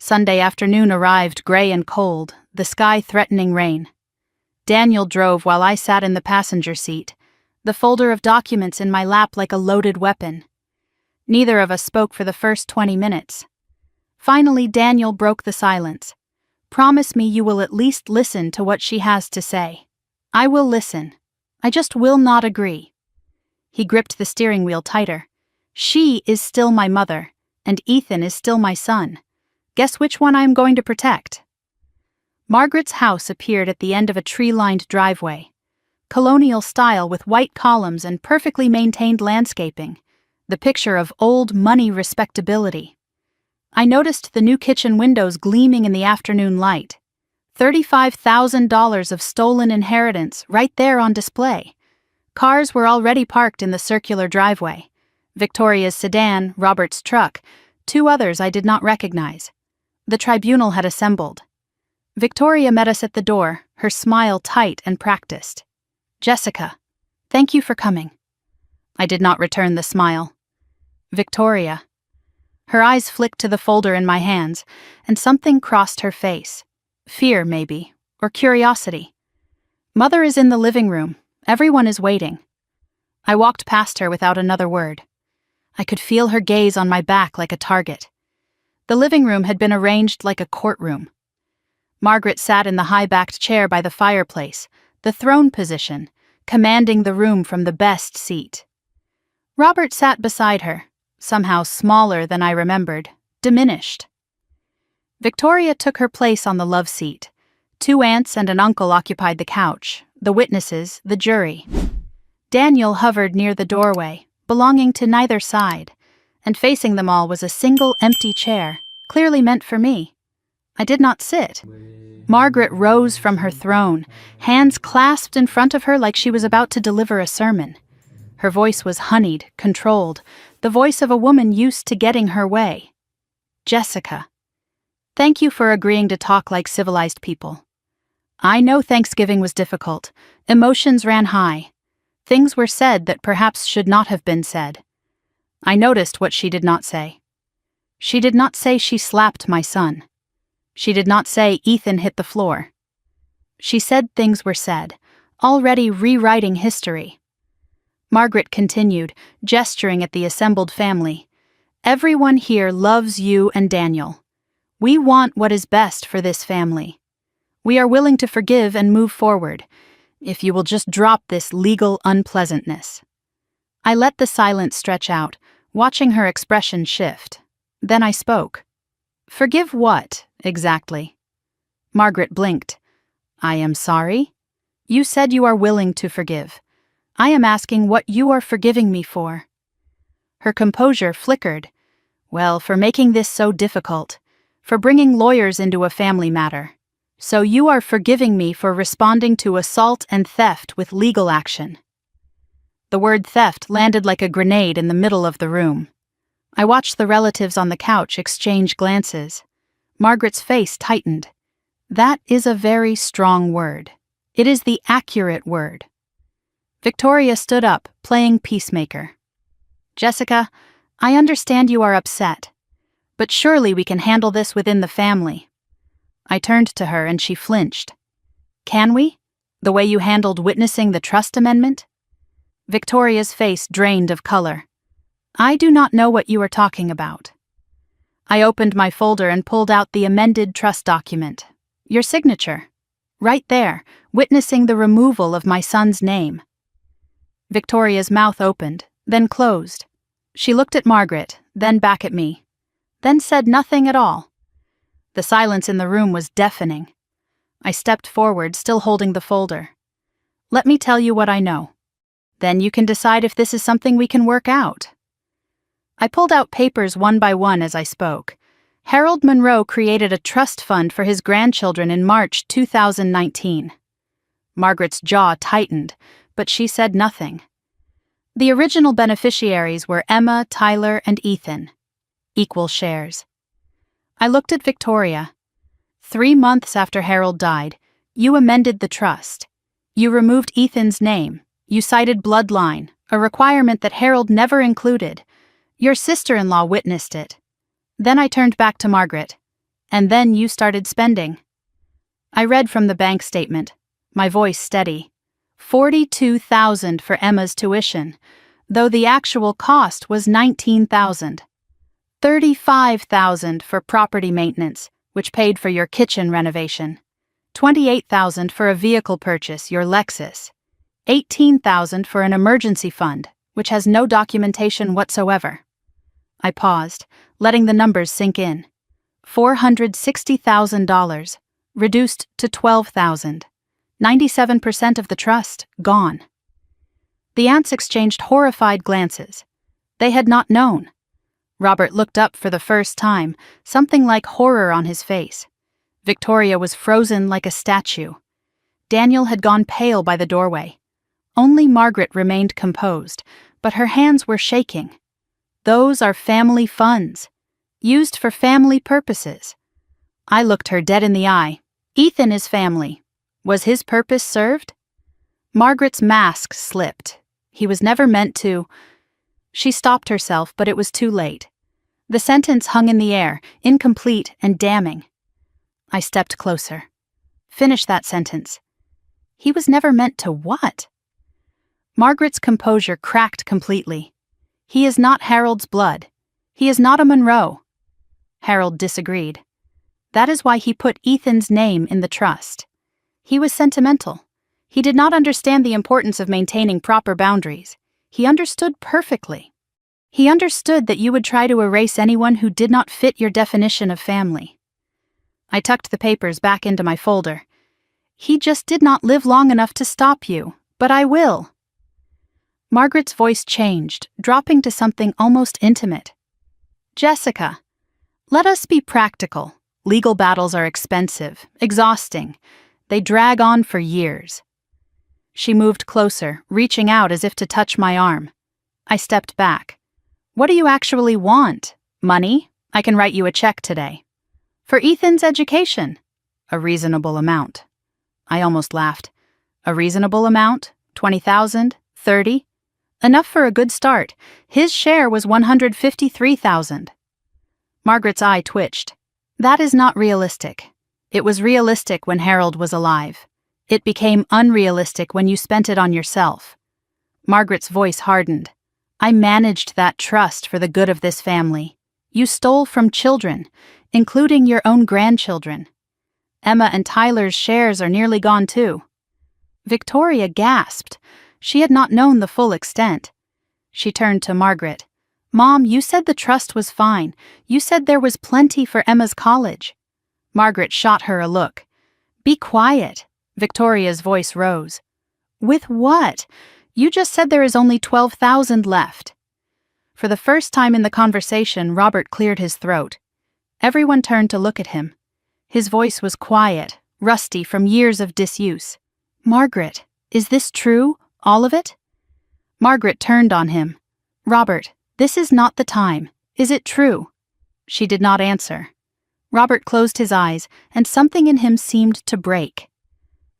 Sunday afternoon arrived gray and cold, the sky threatening rain. Daniel drove while I sat in the passenger seat, the folder of documents in my lap like a loaded weapon. Neither of us spoke for the first 20 minutes. Finally, Daniel broke the silence. Promise me you will at least listen to what she has to say. I will listen. I just will not agree. He gripped the steering wheel tighter. She is still my mother, and Ethan is still my son. Guess which one I am going to protect? Margaret's house appeared at the end of a tree-lined driveway. Colonial style with white columns and perfectly maintained landscaping. The picture of old money respectability. I noticed the new kitchen windows gleaming in the afternoon light. $35,000 of stolen inheritance right there on display. Cars were already parked in the circular driveway. Victoria's sedan, Robert's truck, 2 others I did not recognize. The tribunal had assembled. Victoria met us at the door, her smile tight and practiced. Jessica, thank you for coming. I did not return the smile. Victoria. Her eyes flicked to the folder in my hands, and something crossed her face. Fear, maybe, or curiosity. Mother is in the living room. Everyone is waiting. I walked past her without another word. I could feel her gaze on my back like a target. The living room had been arranged like a courtroom. Margaret sat in the high-backed chair by the fireplace, the throne position, commanding the room from the best seat. Robert sat beside her, somehow smaller than I remembered, diminished. Victoria took her place on the love seat. 2 aunts and an uncle occupied the couch, the witnesses, the jury. Daniel hovered near the doorway, belonging to neither side, and facing them all was a single empty chair, clearly meant for me. I did not sit. Margaret rose from her throne, hands clasped in front of her like she was about to deliver a sermon. Her voice was honeyed, controlled, the voice of a woman used to getting her way. Jessica, thank you for agreeing to talk like civilized people. I know Thanksgiving was difficult. Emotions ran high. Things were said that perhaps should not have been said. I noticed what she did not say. She did not say she slapped my son. She did not say Ethan hit the floor. She said things were said, already rewriting history. Margaret continued, gesturing at the assembled family. Everyone here loves you and Daniel. We want what is best for this family. We are willing to forgive and move forward, if you will just drop this legal unpleasantness. I let the silence stretch out, watching her expression shift. Then I spoke. Forgive what, exactly? Margaret blinked. I am sorry? You said you are willing to forgive. I am asking what you are forgiving me for. Her composure flickered. Well, for making this so difficult, for bringing lawyers into a family matter. So you are forgiving me for responding to assault and theft with legal action. The word theft landed like a grenade in the middle of the room. I watched the relatives on the couch exchange glances. Margaret's face tightened. That is a very strong word. It is the accurate word. Victoria stood up, playing peacemaker. Jessica, I understand you are upset, but surely we can handle this within the family. I turned to her and she flinched. Can we? The way you handled witnessing the trust amendment? Victoria's face drained of color. I do not know what you are talking about. I opened my folder and pulled out the amended trust document. Your signature. Right there, witnessing the removal of my son's name. Victoria's mouth opened, then closed. She looked at Margaret, then back at me, then said nothing at all. The silence in the room was deafening. I stepped forward, still holding the folder. Let me tell you what I know. Then you can decide if this is something we can work out. I pulled out papers one by one as I spoke. Harold Monroe created a trust fund for his grandchildren in March 2019. Margaret's jaw tightened, but she said nothing. The original beneficiaries were Emma, Tyler, and Ethan. Equal shares. I looked at Victoria. 3 months after Harold died, you amended the trust. You removed Ethan's name. You cited bloodline, a requirement that Harold never included. Your sister-in-law witnessed it. Then I turned back to Margaret. And then you started spending. I read from the bank statement, my voice steady. $42,000 for Emma's tuition, though the actual cost was $19,000. $35,000 for property maintenance, which paid for your kitchen renovation. $28,000 for a vehicle purchase, your Lexus. $18,000 for an emergency fund, which has no documentation whatsoever. I paused, letting the numbers sink in. $460,000, reduced to $12,000. 97% of the trust, gone. The aunts exchanged horrified glances. They had not known. Robert looked up for the first time, something like horror on his face. Victoria was frozen like a statue. Daniel had gone pale by the doorway. Only Margaret remained composed, but her hands were shaking. Those are family funds, used for family purposes. I looked her dead in the eye. Ethan is family. Was his purpose served? Margaret's mask slipped. He was never meant to. She stopped herself, but it was too late. The sentence hung in the air, incomplete and damning. I stepped closer. Finish that sentence. He was never meant to what? Margaret's composure cracked completely. He is not Harold's blood. He is not a Monroe. Harold disagreed. That is why he put Ethan's name in the trust. He was sentimental. He did not understand the importance of maintaining proper boundaries. He understood perfectly. He understood that you would try to erase anyone who did not fit your definition of family. I tucked the papers back into my folder. He just did not live long enough to stop you, but I will. Margaret's voice changed, dropping to something almost intimate. Jessica, let us be practical. Legal battles are expensive, exhausting. They drag on for years. She moved closer, reaching out as if to touch my arm. I stepped back. What do you actually want? Money? I can write you a check today. For Ethan's education? A reasonable amount. I almost laughed. A reasonable amount? 20,000? 30? Enough for a good start. His share was 153,000. Margaret's eye twitched. That is not realistic. It was realistic when Harold was alive. It became unrealistic when you spent it on yourself. Margaret's voice hardened. I managed that trust for the good of this family. You stole from children, including your own grandchildren. Emma and Tyler's shares are nearly gone too. Victoria gasped. She had not known the full extent. She turned to Margaret. Mom, you said the trust was fine. You said there was plenty for Emma's college. Margaret shot her a look. Be quiet. Victoria's voice rose. With what? You just said there is only 12,000 left. For the first time in the conversation, Robert cleared his throat. Everyone turned to look at him. His voice was quiet, rusty from years of disuse. Margaret, is this true? All of it? Margaret turned on him. Robert, this is not the time. Is it true? She did not answer. Robert closed his eyes, and something in him seemed to break.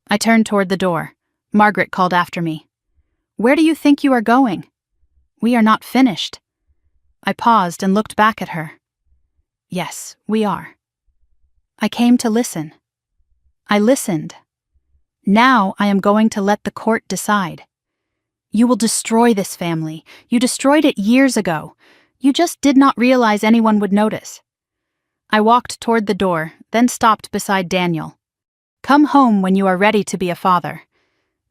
I turned toward the door. Margaret called after me. Where do you think you are going? We are not finished. I paused and looked back at her. Yes, we are. I came to listen. I listened. Now I am going to let the court decide. You will destroy this family. You destroyed it years ago. You just did not realize anyone would notice. I walked toward the door, then stopped beside Daniel. Come home when you are ready to be a father.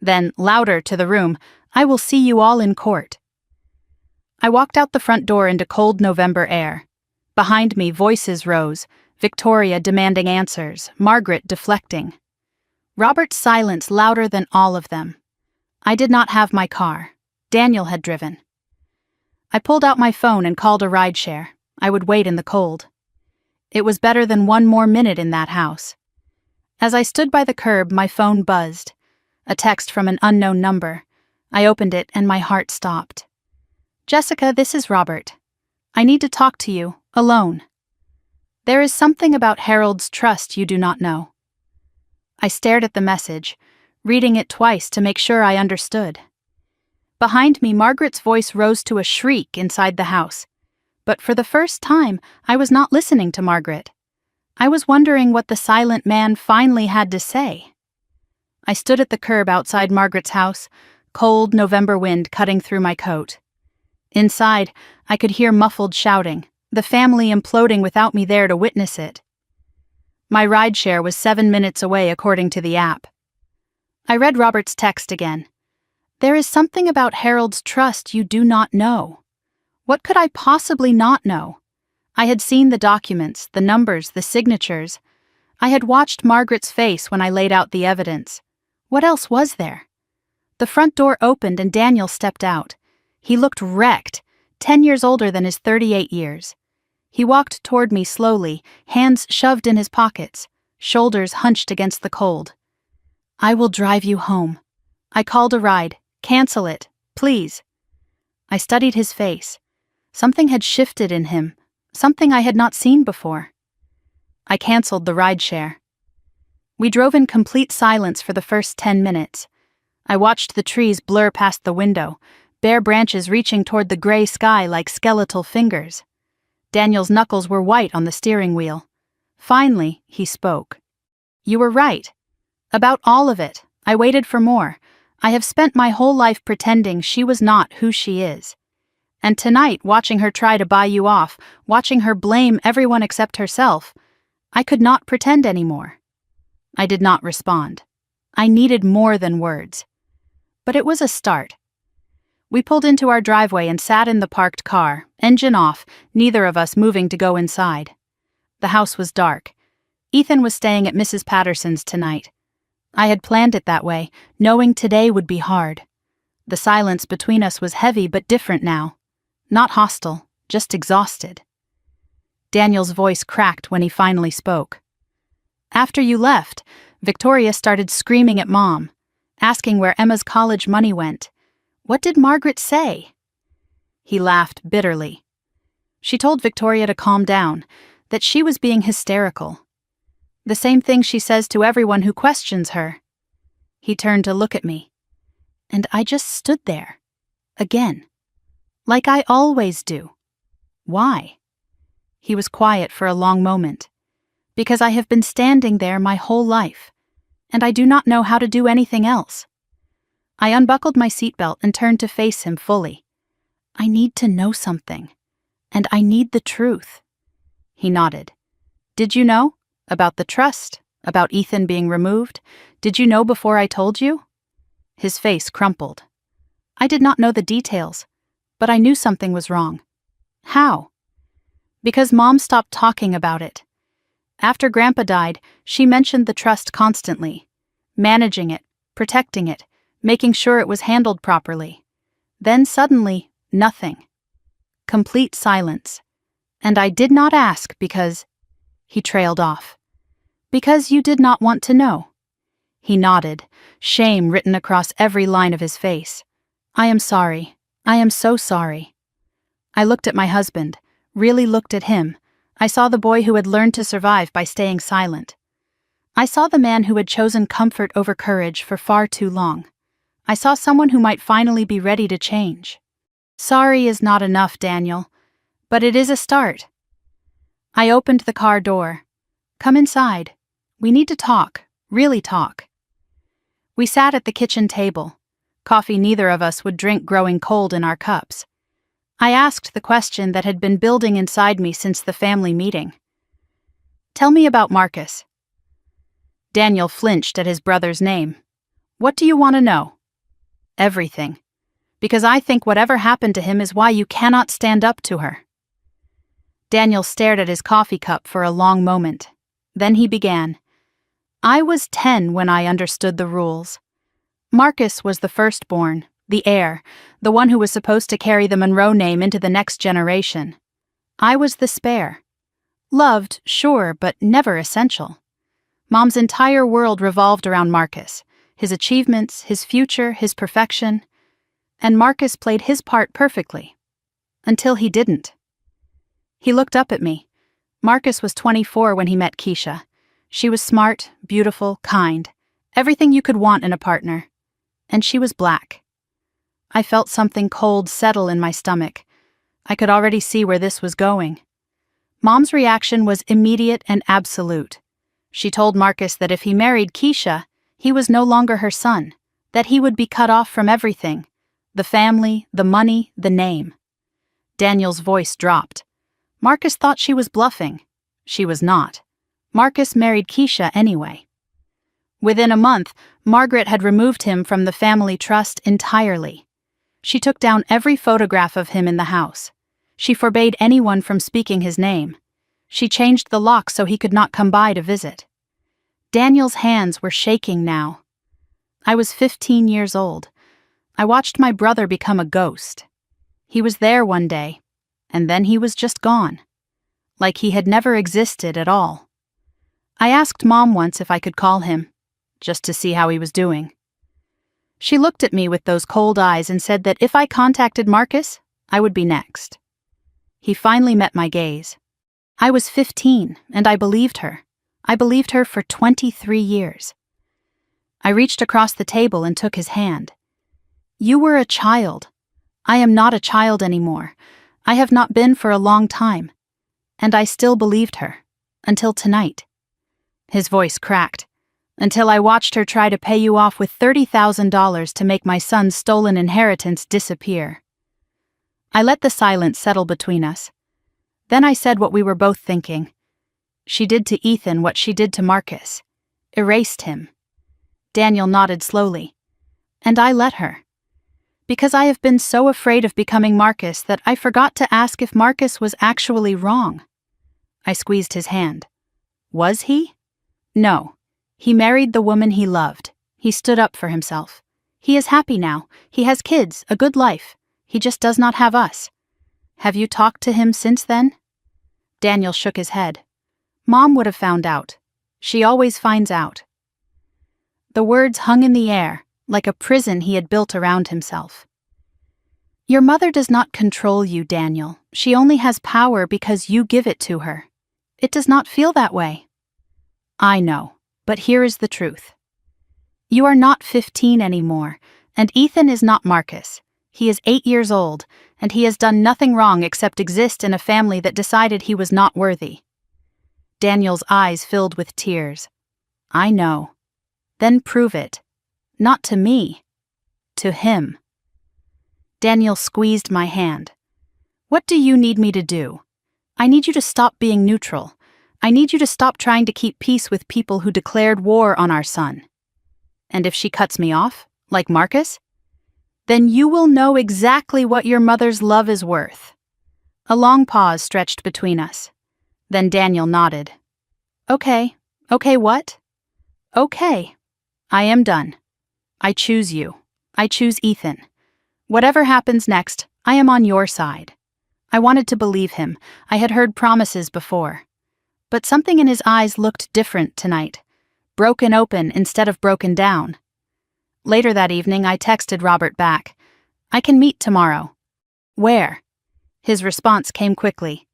Then, louder to the room, I will see you all in court. I walked out the front door into cold November air. Behind me, voices rose, Victoria demanding answers, Margaret deflecting. Robert's silence louder than all of them. I did not have my car. Daniel had driven. I pulled out my phone and called a rideshare. I would wait in the cold. It was better than one more minute in that house. As I stood by the curb, my phone buzzed. A text from an unknown number. I opened it and my heart stopped. Jessica, this is Robert. I need to talk to you, alone. There is something about Harold's trust you do not know. I stared at the message, reading it twice to make sure I understood. Behind me, Margaret's voice rose to a shriek inside the house. But for the first time, I was not listening to Margaret. I was wondering what the silent man finally had to say. I stood at the curb outside Margaret's house, cold November wind cutting through my coat. Inside, I could hear muffled shouting, the family imploding without me there to witness it. My rideshare was 7 minutes away according to the app. I read Robert's text again. There is something about Harold's trust you do not know. What could I possibly not know? I had seen the documents, the numbers, the signatures. I had watched Margaret's face when I laid out the evidence. What else was there? The front door opened and Daniel stepped out. He looked wrecked, 10 years older than his 38 years. He walked toward me slowly, hands shoved in his pockets, shoulders hunched against the cold. I will drive you home. I called a ride. Cancel it, please. I studied his face. Something had shifted in him, something I had not seen before. I canceled the rideshare. We drove in complete silence for the first 10 minutes. I watched the trees blur past the window, bare branches reaching toward the gray sky like skeletal fingers. Daniel's knuckles were white on the steering wheel. Finally, he spoke. You were right. About all of it, I waited for more. I have spent my whole life pretending she was not who she is. And tonight, watching her try to buy you off, watching her blame everyone except herself, I could not pretend anymore. I did not respond. I needed more than words. But it was a start. We pulled into our driveway and sat in the parked car, engine off, neither of us moving to go inside. The house was dark. Ethan was staying at Mrs. Patterson's tonight. I had planned it that way, knowing today would be hard. The silence between us was heavy but different now. Not hostile, just exhausted. Daniel's voice cracked when he finally spoke. After you left, Victoria started screaming at Mom, asking where Emma's college money went. What did Margaret say? He laughed bitterly. She told Victoria to calm down, that she was being hysterical. The same thing she says to everyone who questions her. He turned to look at me, and I just stood there. Again. Like I always do. Why? He was quiet for a long moment. Because I have been standing there my whole life, and I do not know how to do anything else. I unbuckled my seatbelt and turned to face him fully. I need to know something, and I need the truth. He nodded. Did you know? About the trust? About Ethan being removed? Did you know before I told you? His face crumpled. I did not know the details, but I knew something was wrong. How? Because Mom stopped talking about it. After Grandpa died, she mentioned the trust constantly, managing it, protecting it, making sure it was handled properly. Then suddenly, nothing. Complete silence. And I did not ask because... He trailed off. Because you did not want to know. He nodded, shame written across every line of his face. I am sorry. I am so sorry. I looked at my husband, really looked at him. I saw the boy who had learned to survive by staying silent. I saw the man who had chosen comfort over courage for far too long. I saw someone who might finally be ready to change. Sorry is not enough, Daniel, but it is a start. I opened the car door. Come inside. We need to talk, really talk. We sat at the kitchen table. Coffee neither of us would drink growing cold in our cups. I asked the question that had been building inside me since the family meeting. Tell me about Marcus. Daniel flinched at his brother's name. What do you want to know? Everything. Because I think whatever happened to him is why you cannot stand up to her. Daniel stared at his coffee cup for a long moment. Then he began. I was 10 when I understood the rules. Marcus was the firstborn, the heir, the one who was supposed to carry the Monroe name into the next generation. I was the spare. Loved, sure, but never essential. Mom's entire world revolved around Marcus, his achievements, his future, his perfection. And Marcus played his part perfectly. Until he didn't. He looked up at me. Marcus was 24 when he met Keisha. She was smart, beautiful, kind, everything you could want in a partner. And she was black. I felt something cold settle in my stomach. I could already see where this was going. Mom's reaction was immediate and absolute. She told Marcus that if he married Keisha, he was no longer her son, that he would be cut off from everything, the family, the money, the name. Daniel's voice dropped. Marcus thought she was bluffing. She was not. Marcus married Keisha anyway. Within a month, Margaret had removed him from the family trust entirely. She took down every photograph of him in the house. She forbade anyone from speaking his name. She changed the lock so he could not come by to visit. Daniel's hands were shaking now. I was 15 years old. I watched my brother become a ghost. He was there one day, and then he was just gone. Like he had never existed at all. I asked Mom once if I could call him, just to see how he was doing. She looked at me with those cold eyes and said that if I contacted Marcus, I would be next. He finally met my gaze. I was 15, and I believed her. I believed her for 23 years. I reached across the table and took his hand. You were a child. I am not a child anymore. I have not been for a long time. And I still believed her. Until tonight. His voice cracked. Until I watched her try to pay you off with $30,000 to make my son's stolen inheritance disappear. I let the silence settle between us. Then I said what we were both thinking. She did to Ethan what she did to Marcus. Erased him. Daniel nodded slowly. And I let her. Because I have been so afraid of becoming Marcus that I forgot to ask if Marcus was actually wrong. I squeezed his hand. Was he? No. He married the woman he loved. He stood up for himself. He is happy now. He has kids, a good life. He just does not have us. Have you talked to him since then? Daniel shook his head. Mom would have found out. She always finds out. The words hung in the air, like a prison he had built around himself. Your mother does not control you, Daniel. She only has power because you give it to her. It does not feel that way. I know, but here is the truth. You are not 15 anymore, and Ethan is not Marcus. He is 8 years old, and he has done nothing wrong except exist in a family that decided he was not worthy. Daniel's eyes filled with tears. I know. Then prove it. Not to me. To him. Daniel squeezed my hand. What do you need me to do? I need you to stop being neutral. I need you to stop trying to keep peace with people who declared war on our son. And if she cuts me off, like Marcus, then you will know exactly what your mother's love is worth. A long pause stretched between us. Then Daniel nodded. Okay. Okay, what? Okay. I am done. I choose you. I choose Ethan. Whatever happens next, I am on your side. I wanted to believe him. I had heard promises before. But something in his eyes looked different tonight. Broken open instead of broken down. Later that evening, I texted Robert back. I can meet tomorrow. Where? His response came quickly.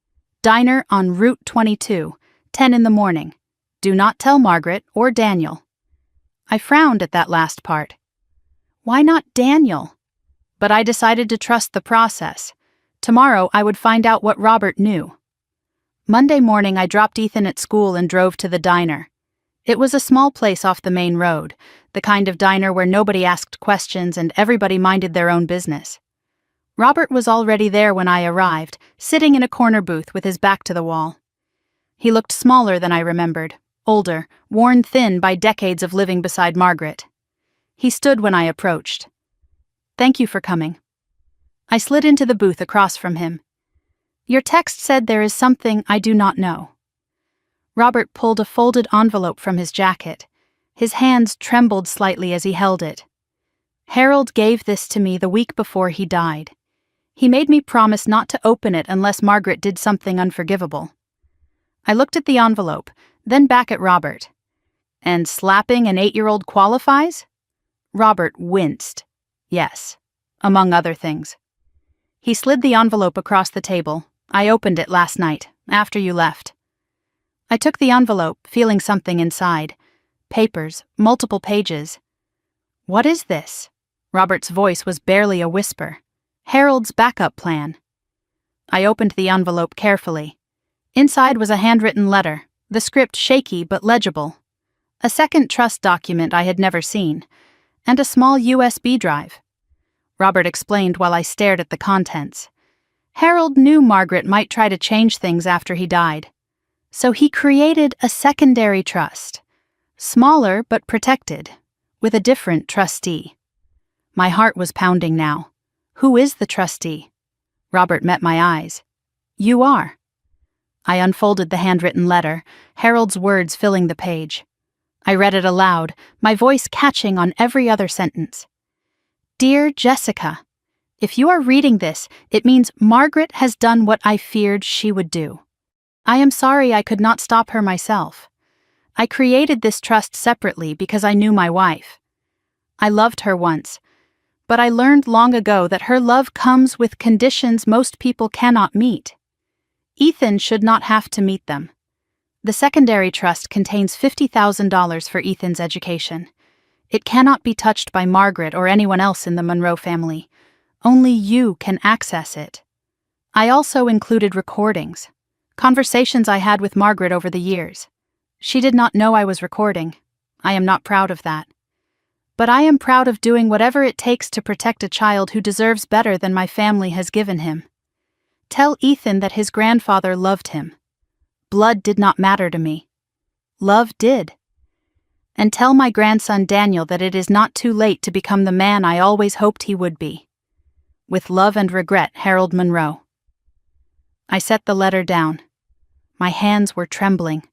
Diner on Route 22, 10 in the morning. Do not tell Margaret or Daniel. I frowned at that last part. Why not Daniel? But I decided to trust the process. Tomorrow I would find out what Robert knew. Monday morning I dropped Ethan at school and drove to the diner. It was a small place off the main road, the kind of diner where nobody asked questions and everybody minded their own business. Robert was already there when I arrived, sitting in a corner booth with his back to the wall. He looked smaller than I remembered, older, worn thin by decades of living beside Margaret. He stood when I approached. Thank you for coming. I slid into the booth across from him. Your text said there is something I do not know. Robert pulled a folded envelope from his jacket. His hands trembled slightly as he held it. Harold gave this to me the week before he died. He made me promise not to open it unless Margaret did something unforgivable. I looked at the envelope, then back at Robert. And slapping an 8-year-old qualifies? Robert winced. Yes, among other things. He slid the envelope across the table. I opened it last night, after you left. I took the envelope, feeling something inside. Papers, multiple pages. What is this? Robert's voice was barely a whisper. Harold's backup plan. I opened the envelope carefully. Inside was a handwritten letter, the script shaky but legible. A second trust document I had never seen, and a small USB drive. Robert explained while I stared at the contents. Harold knew Margaret might try to change things after he died. So he created a secondary trust, smaller but protected, with a different trustee. My heart was pounding now. Who is the trustee? Robert met my eyes. You are. I unfolded the handwritten letter, Harold's words filling the page. I read it aloud, my voice catching on every other sentence. Dear Jessica, if you are reading this, it means Margaret has done what I feared she would do. I am sorry I could not stop her myself. I created this trust separately because I knew my wife. I loved her once, but I learned long ago that her love comes with conditions most people cannot meet. Ethan should not have to meet them. The secondary trust contains $50,000 for Ethan's education. It cannot be touched by Margaret or anyone else in the Monroe family. Only you can access it. I also included recordings, conversations I had with Margaret over the years. She did not know I was recording. I am not proud of that. But I am proud of doing whatever it takes to protect a child who deserves better than my family has given him. Tell Ethan that his grandfather loved him. Blood did not matter to me. Love did. And tell my grandson Daniel that it is not too late to become the man I always hoped he would be. With love and regret, Harold Monroe. I set the letter down. My hands were trembling.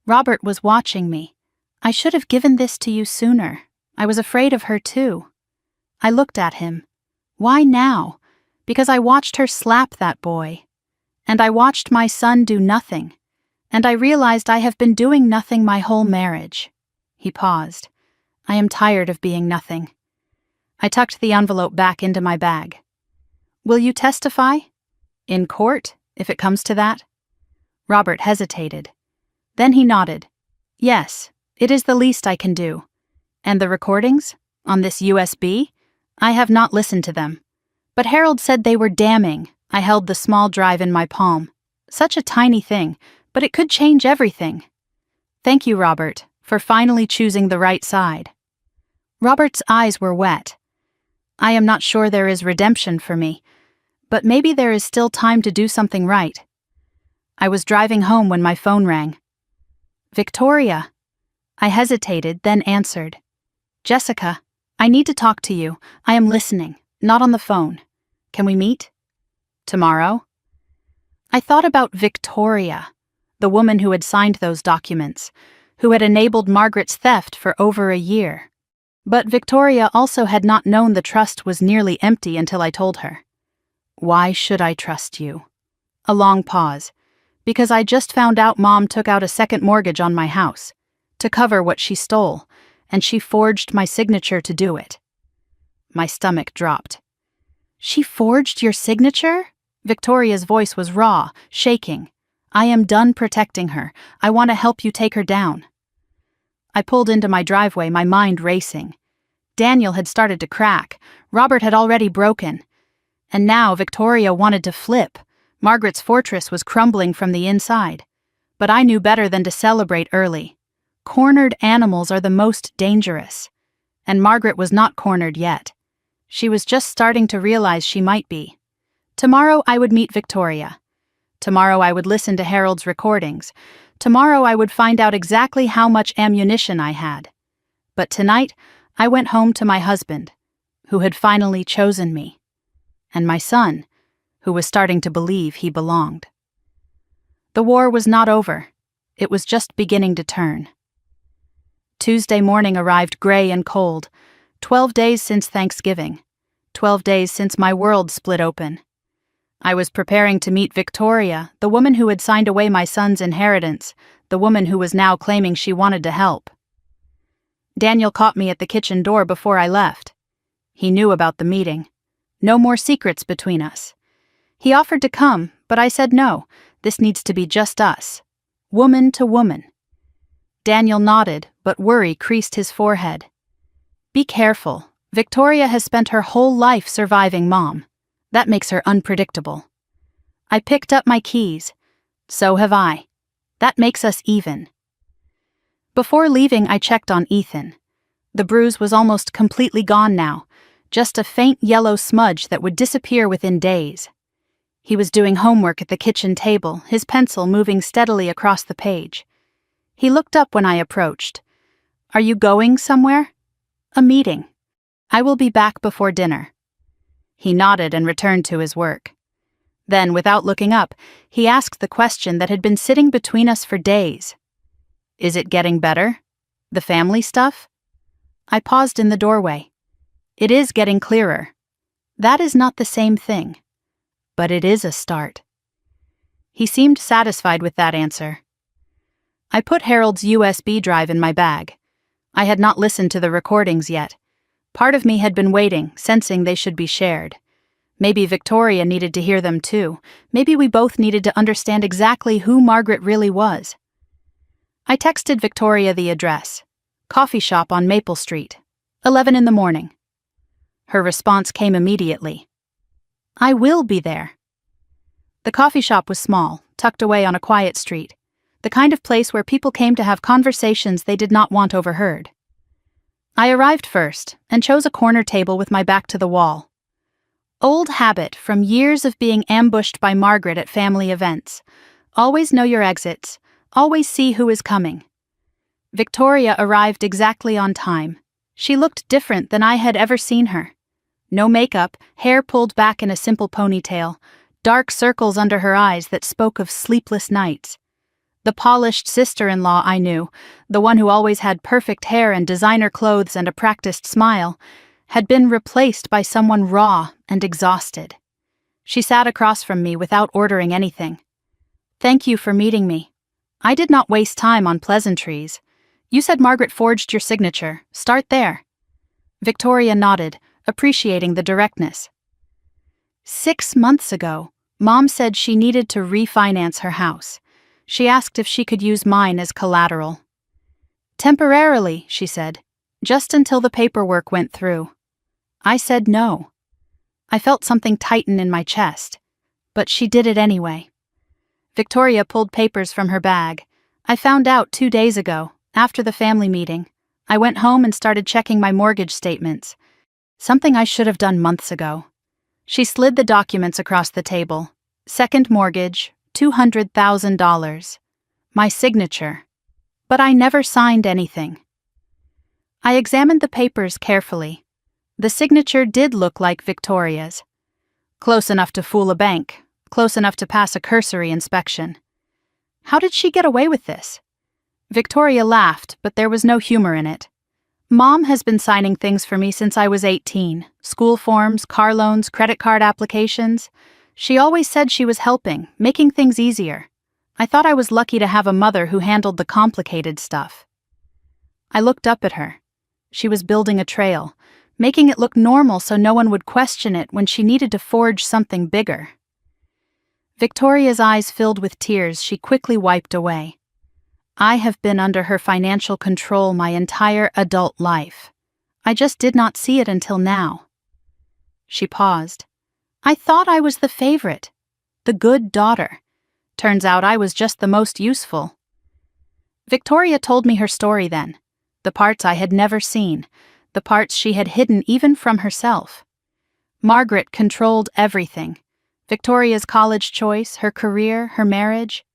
Robert was watching me, I should have given this to you sooner. I was afraid of her too. I looked at him. Why now? Because I watched her slap that boy. And I watched my son do nothing. And I realized I have been doing nothing my whole marriage. He paused. I am tired of being nothing. I tucked the envelope back into my bag. Will you testify? In court, if it comes to that? Robert hesitated. Then he nodded. Yes, it is the least I can do. And the recordings? On this USB? I have not listened to them. But Harold said they were damning. I held the small drive in my palm. Such a tiny thing, but it could change everything. Thank you, Robert, for finally choosing the right side. Robert's eyes were wet. I am not sure there is redemption for me, but maybe there is still time to do something right. I was driving home when my phone rang. Victoria. I hesitated, then answered. Jessica, I need to talk to you. I am listening, not on the phone. Can we meet? Tomorrow? I thought about Victoria, the woman who had signed those documents, who had enabled Margaret's theft for over a year. But Victoria also had not known the trust was nearly empty until I told her. Why should I trust you? A long pause. Because I just found out Mom took out a second mortgage on my house, to cover what she stole, and she forged my signature to do it. My stomach dropped. She forged your signature? Victoria's voice was raw, shaking. I am done protecting her. I want to help you take her down. I pulled into my driveway, my mind racing. Daniel had started to crack. Robert had already broken. And now Victoria wanted to flip. Margaret's fortress was crumbling from the inside. But I knew better than to celebrate early. Cornered animals are the most dangerous. And Margaret was not cornered yet. She was just starting to realize she might be. Tomorrow I would meet Victoria. Tomorrow I would listen to Harold's recordings. Tomorrow I would find out exactly how much ammunition I had. But tonight, I went home to my husband, who had finally chosen me, and my son, who was starting to believe he belonged. The war was not over. It was just beginning to turn. Tuesday morning arrived gray and cold. 12 days since Thanksgiving. 12 days since my world split open. I was preparing to meet Victoria, the woman who had signed away my son's inheritance, the woman who was now claiming she wanted to help. Daniel caught me at the kitchen door before I left. He knew about the meeting. No more secrets between us. He offered to come, but I said no. This needs to be just us. Woman to woman. Daniel nodded, but worry creased his forehead. Be careful. Victoria has spent her whole life surviving Mom. That makes her unpredictable. I picked up my keys. So have I. That makes us even. Before leaving, I checked on Ethan. The bruise was almost completely gone now, just a faint yellow smudge that would disappear within days. He was doing homework at the kitchen table, his pencil moving steadily across the page. He looked up when I approached. Are you going somewhere? A meeting. I will be back before dinner. He nodded and returned to his work. Then, without looking up, he asked the question that had been sitting between us for days. Is it getting better? The family stuff? I paused in the doorway. It is getting clearer. That is not the same thing. But it is a start. He seemed satisfied with that answer. I put Harold's USB drive in my bag. I had not listened to the recordings yet. Part of me had been waiting, sensing they should be shared. Maybe Victoria needed to hear them too. Maybe we both needed to understand exactly who Margaret really was. I texted Victoria the address. Coffee shop on Maple Street. 11 in the morning. Her response came immediately. I will be there. The coffee shop was small, tucked away on a quiet street. The kind of place where people came to have conversations they did not want overheard. I arrived first and chose a corner table with my back to the wall. Old habit from years of being ambushed by Margaret at family events. Always know your exits. Always see who is coming. Victoria arrived exactly on time. She looked different than I had ever seen her. No makeup, hair pulled back in a simple ponytail, dark circles under her eyes that spoke of sleepless nights. The polished sister-in-law I knew, the one who always had perfect hair and designer clothes and a practiced smile, had been replaced by someone raw and exhausted. She sat across from me without ordering anything. "Thank you for meeting me. I did not waste time on pleasantries. You said Margaret forged your signature. Start there." Victoria nodded, appreciating the directness. 6 months ago, Mom said she needed to refinance her house. She asked if she could use mine as collateral. "Temporarily," she said, "just until the paperwork went through." I said no. I felt something tighten in my chest, but she did it anyway. Victoria pulled papers from her bag. "I found out 2 days ago, after the family meeting. I went home and started checking my mortgage statements. Something I should have done months ago." She slid the documents across the table. Second mortgage, $200,000. My signature. But I never signed anything. I examined the papers carefully. The signature did look like Victoria's. Close enough to fool a bank, close enough to pass a cursory inspection. How did she get away with this? Victoria laughed, but there was no humor in it. "Mom has been signing things for me since I was 18. School forms, car loans, credit card applications. She always said she was helping, making things easier. I thought I was lucky to have a mother who handled the complicated stuff." I looked up at her. She was building a trail, making it look normal so no one would question it when she needed to forge something bigger. Victoria's eyes filled with tears she quickly wiped away. I have been under her financial control my entire adult life. I just did not see it until now. She paused. "I thought I was the favorite, the good daughter. Turns out I was just the most useful." Victoria told me her story then, the parts I had never seen, the parts she had hidden even from herself. Margaret controlled everything. Victoria's college choice, her career, her marriage.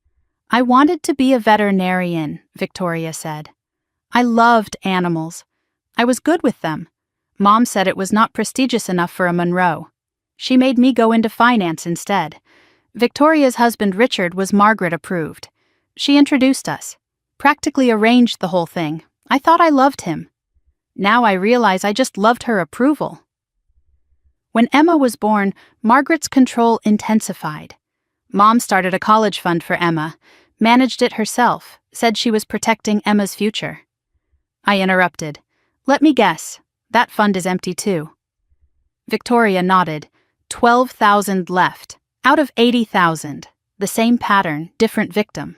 "I wanted to be a veterinarian," Victoria said. "I loved animals. I was good with them. Mom said it was not prestigious enough for a Monroe. She made me go into finance instead. Victoria's husband Richard was Margaret approved. She introduced us, practically arranged the whole thing. I thought I loved him. Now I realize I just loved her approval." When Emma was born, Margaret's control intensified. Mom started a college fund for Emma, managed it herself, said she was protecting Emma's future. I interrupted. "Let me guess, that fund is empty too." Victoria nodded. 12,000 left, out of 80,000. The same pattern, different victim.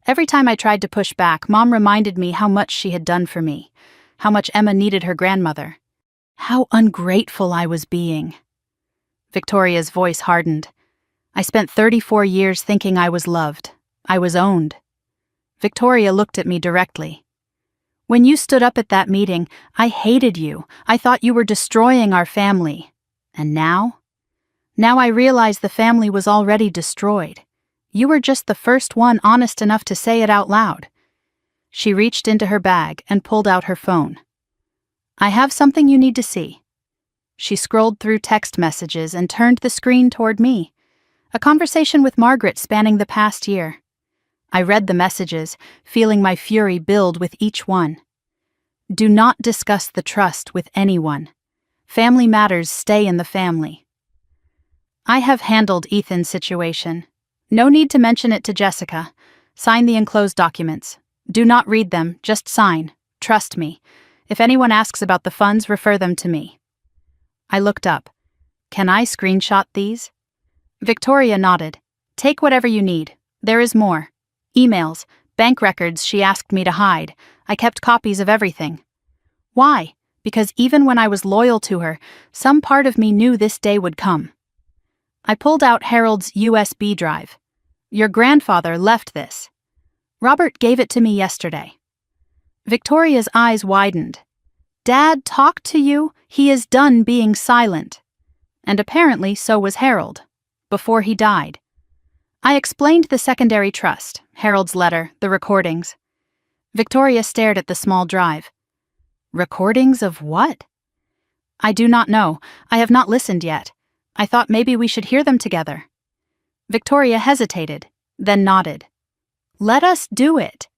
Every time I tried to push back, Mom reminded me how much she had done for me, how much Emma needed her grandmother. How ungrateful I was being. Victoria's voice hardened. "I spent 34 years thinking I was loved. I was owned." Victoria looked at me directly. "When you stood up at that meeting, I hated you. I thought you were destroying our family. And now? Now I realize the family was already destroyed. You were just the first one honest enough to say it out loud." She reached into her bag and pulled out her phone. "I have something you need to see." She scrolled through text messages and turned the screen toward me. A conversation with Margaret spanning the past year. I read the messages, feeling my fury build with each one. "Do not discuss the trust with anyone. Family matters stay in the family. I have handled Ethan's situation. No need to mention it to Jessica. Sign the enclosed documents. Do not read them, just sign. Trust me. If anyone asks about the funds, refer them to me." I looked up. "Can I screenshot these?" Victoria nodded. "Take whatever you need. There is more. Emails, bank records she asked me to hide. I kept copies of everything." Why? Because even when I was loyal to her, some part of me knew this day would come. I pulled out Harold's USB drive. "Your grandfather left this. Robert gave it to me yesterday." Victoria's eyes widened. "Dad talked to you? He is done being silent." And apparently so was Harold, before he died. I explained the secondary trust, Harold's letter, the recordings. Victoria stared at the small drive. "Recordings of what?" "I do not know. I have not listened yet. I thought maybe we should hear them together." Victoria hesitated, then nodded. Let us do it.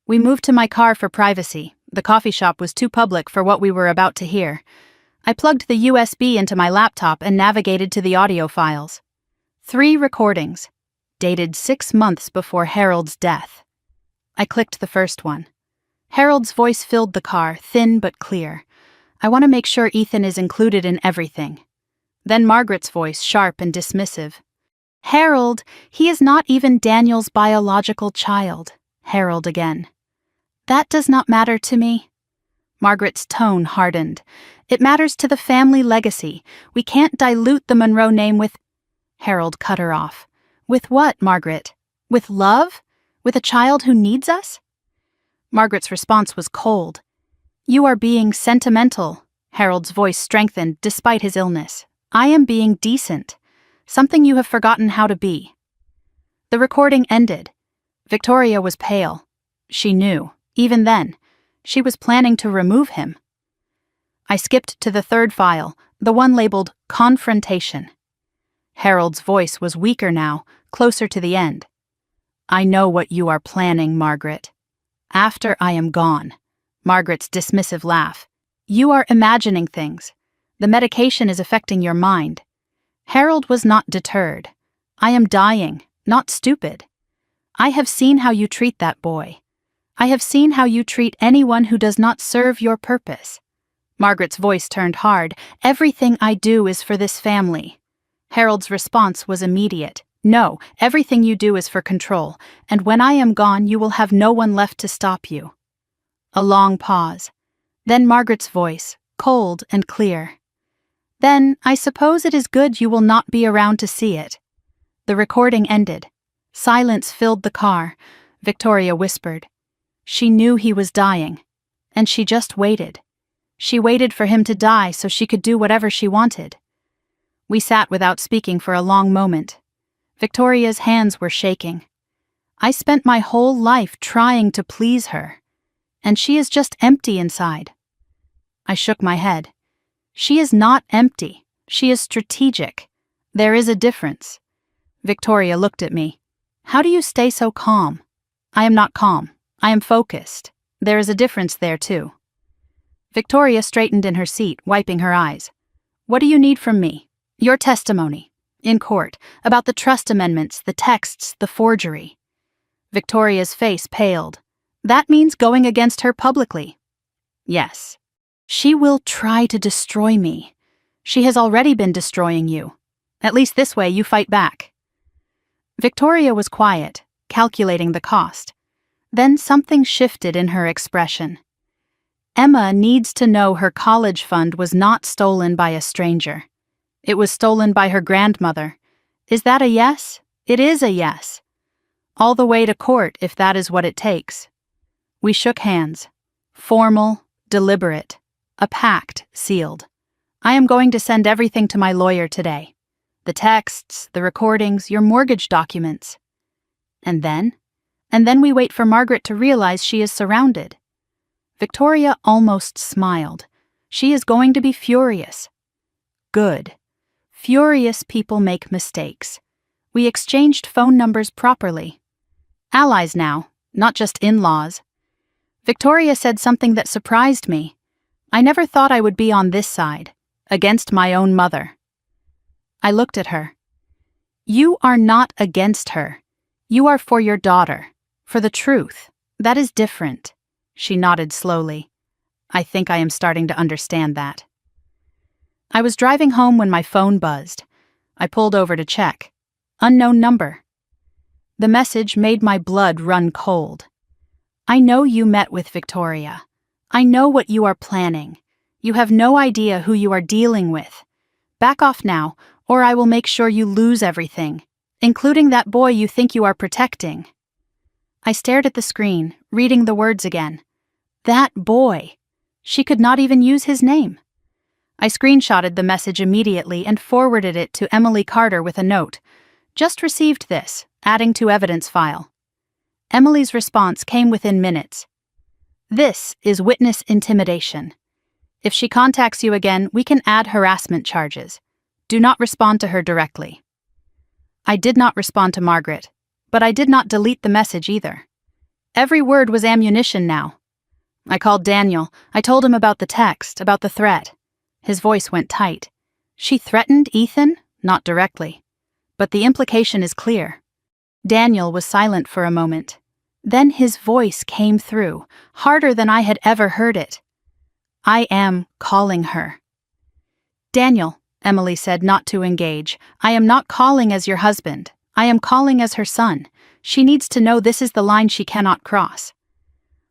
We moved to my car for privacy. The coffee shop was too public for what we were about to hear. I plugged the USB into my laptop and navigated to the audio files. 3 recordings, dated 6 months before Harold's death. I clicked the first one. Harold's voice filled the car, thin but clear. I want to make sure Ethan is included in everything. Then Margaret's voice, sharp and dismissive. Harold, he is not even Daniel's biological child. Harold again. That does not matter to me. Margaret's tone hardened. It matters to the family legacy. We can't dilute the Monroe name with... Harold cut her off. With what, Margaret? With love? With a child who needs us? Margaret's response was cold. You are being sentimental. Harold's voice strengthened despite his illness. I am being decent. Something you have forgotten how to be. The recording ended. Victoria was pale. She knew, even then, she was planning to remove him. I skipped to the third file, the one labeled Confrontation. Harold's voice was weaker now, closer to the end. I know what you are planning, Margaret. After I am gone. Margaret's dismissive laugh. You are imagining things. The medication is affecting your mind. Harold was not deterred. I am dying, not stupid. I have seen how you treat that boy. I have seen how you treat anyone who does not serve your purpose. Margaret's voice turned hard. Everything I do is for this family. Harold's response was immediate. No, everything you do is for control, and when I am gone you will have no one left to stop you. A long pause. Then Margaret's voice, cold and clear. Then, I suppose it is good you will not be around to see it. The recording ended. Silence filled the car. Victoria whispered. She knew he was dying, and she just waited. She waited for him to die so she could do whatever she wanted. We sat without speaking for a long moment. Victoria's hands were shaking. I spent my whole life trying to please her, and she is just empty inside. I shook my head. She is not empty. She is strategic. There is a difference. Victoria looked at me. How do you stay so calm? I am not calm. I am focused. There is a difference there, too. Victoria straightened in her seat, wiping her eyes. What do you need from me? Your testimony. In court, about the trust amendments, the texts, the forgery. Victoria's face paled. That means going against her publicly. Yes. She will try to destroy me. She has already been destroying you. At least this way you fight back. Victoria was quiet, calculating the cost. Then something shifted in her expression. Emma needs to know her college fund was not stolen by a stranger. It was stolen by her grandmother. Is that a yes? It is a yes. All the way to court if that is what it takes. We shook hands. Formal, deliberate. A pact sealed. I am going to send everything to my lawyer today. The texts, the recordings, your mortgage documents. And then we wait for Margaret to realize she is surrounded. Victoria almost smiled. She is going to be furious. Good. Furious people make mistakes. We exchanged phone numbers properly. Allies now, not just in-laws. Victoria said something that surprised me. I never thought I would be on this side, against my own mother. I looked at her. You are not against her. You are for your daughter, for the truth. That is different. She nodded slowly. I think I am starting to understand that. I was driving home when my phone buzzed. I pulled over to check. Unknown number. The message made my blood run cold. I know you met with Victoria. I know what you are planning. You have no idea who you are dealing with. Back off now, or I will make sure you lose everything, including that boy you think you are protecting. I stared at the screen, reading the words again. That boy. She could not even use his name. I screenshotted the message immediately and forwarded it to Emily Carter with a note. Just received this, adding to evidence file. Emily's response came within minutes. This is witness intimidation. If she contacts you again, we can add harassment charges. Do not respond to her directly. I did not respond to Margaret. But I did not delete the message either. Every word was ammunition now. I called Daniel. I told him about the text, about the threat. His voice went tight. She threatened Ethan? Not directly. But the implication is clear. Daniel was silent for a moment. Then his voice came through, harder than I had ever heard it. I am calling her. Daniel, Emily said, not to engage. I am not calling as your husband. I am calling as her son. She needs to know this is the line she cannot cross.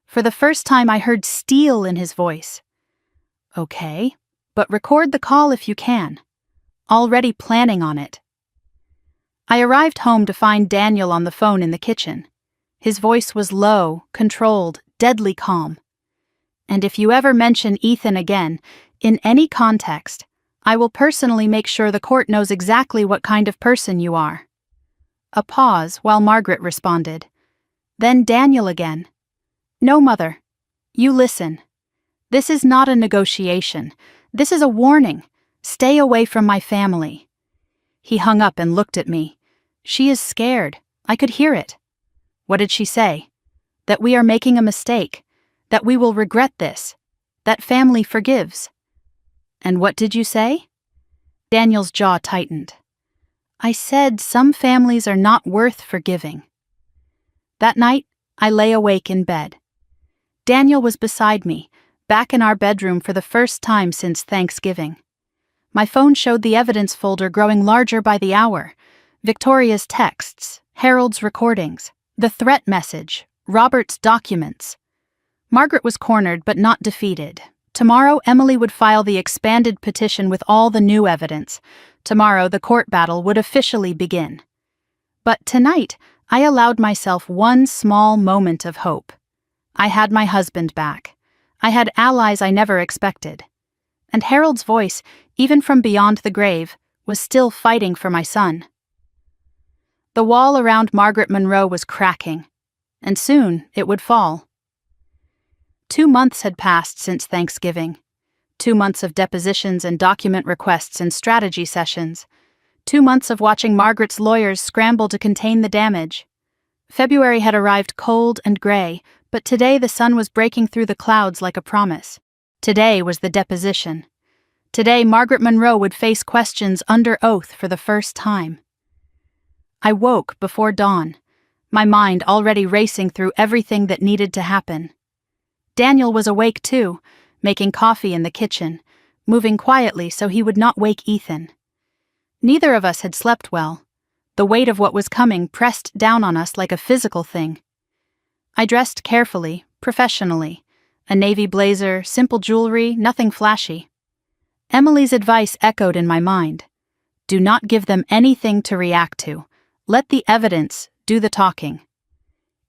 For the first time I heard steel in his voice. Okay, but record the call if you can. Already planning on it. I arrived home to find Daniel on the phone in the kitchen. His voice was low, controlled, deadly calm. And if you ever mention Ethan again, in any context, I will personally make sure the court knows exactly what kind of person you are. A pause while Margaret responded. Then Daniel again. No, Mother. You listen. This is not a negotiation. This is a warning. Stay away from my family. He hung up and looked at me. She is scared. I could hear it. What did she say? That we are making a mistake. That we will regret this. That family forgives. And what did you say? Daniel's jaw tightened. I said some families are not worth forgiving. That night, I lay awake in bed. Daniel was beside me, back in our bedroom for the first time since Thanksgiving. My phone showed the evidence folder growing larger by the hour. Victoria's texts, Harold's recordings, the threat message, Robert's documents. Margaret was cornered but not defeated. Tomorrow, Emily would file the expanded petition with all the new evidence. Tomorrow, the court battle would officially begin. But tonight, I allowed myself one small moment of hope. I had my husband back. I had allies I never expected. And Harold's voice, even from beyond the grave, was still fighting for my son. The wall around Margaret Monroe was cracking, and soon it would fall. 2 months had passed since Thanksgiving. 2 months of depositions and document requests and strategy sessions. 2 months of watching Margaret's lawyers scramble to contain the damage. February had arrived cold and gray, but today the sun was breaking through the clouds like a promise. Today was the deposition. Today Margaret Monroe would face questions under oath for the first time. I woke before dawn, my mind already racing through everything that needed to happen. Daniel was awake too, making coffee in the kitchen, moving quietly so he would not wake Ethan. Neither of us had slept well. The weight of what was coming pressed down on us like a physical thing. I dressed carefully, professionally. A navy blazer, simple jewelry, nothing flashy. Emily's advice echoed in my mind. Do not give them anything to react to. Let the evidence do the talking.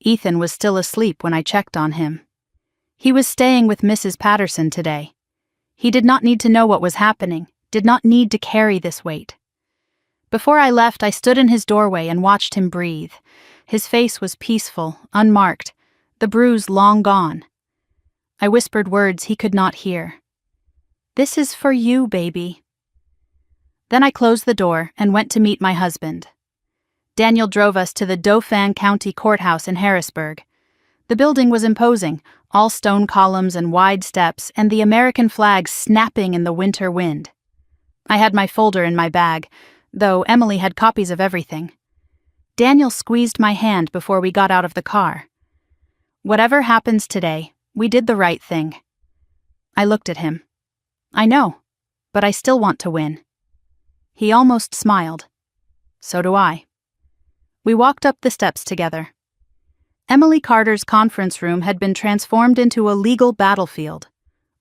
Ethan was still asleep when I checked on him. He was staying with Mrs. Patterson today. He did not need to know what was happening, did not need to carry this weight. Before I left, I stood in his doorway and watched him breathe. His face was peaceful, unmarked, the bruise long gone. I whispered words he could not hear. This is for you, baby. Then I closed the door and went to meet my husband. Daniel drove us to the Dauphin County Courthouse in Harrisburg. The building was imposing, all stone columns and wide steps, and the American flag snapping in the winter wind. I had my folder in my bag, though Emily had copies of everything. Daniel squeezed my hand before we got out of the car. Whatever happens today, we did the right thing. I looked at him. I know, but I still want to win. He almost smiled. So do I. We walked up the steps together. Emily Carter's conference room had been transformed into a legal battlefield.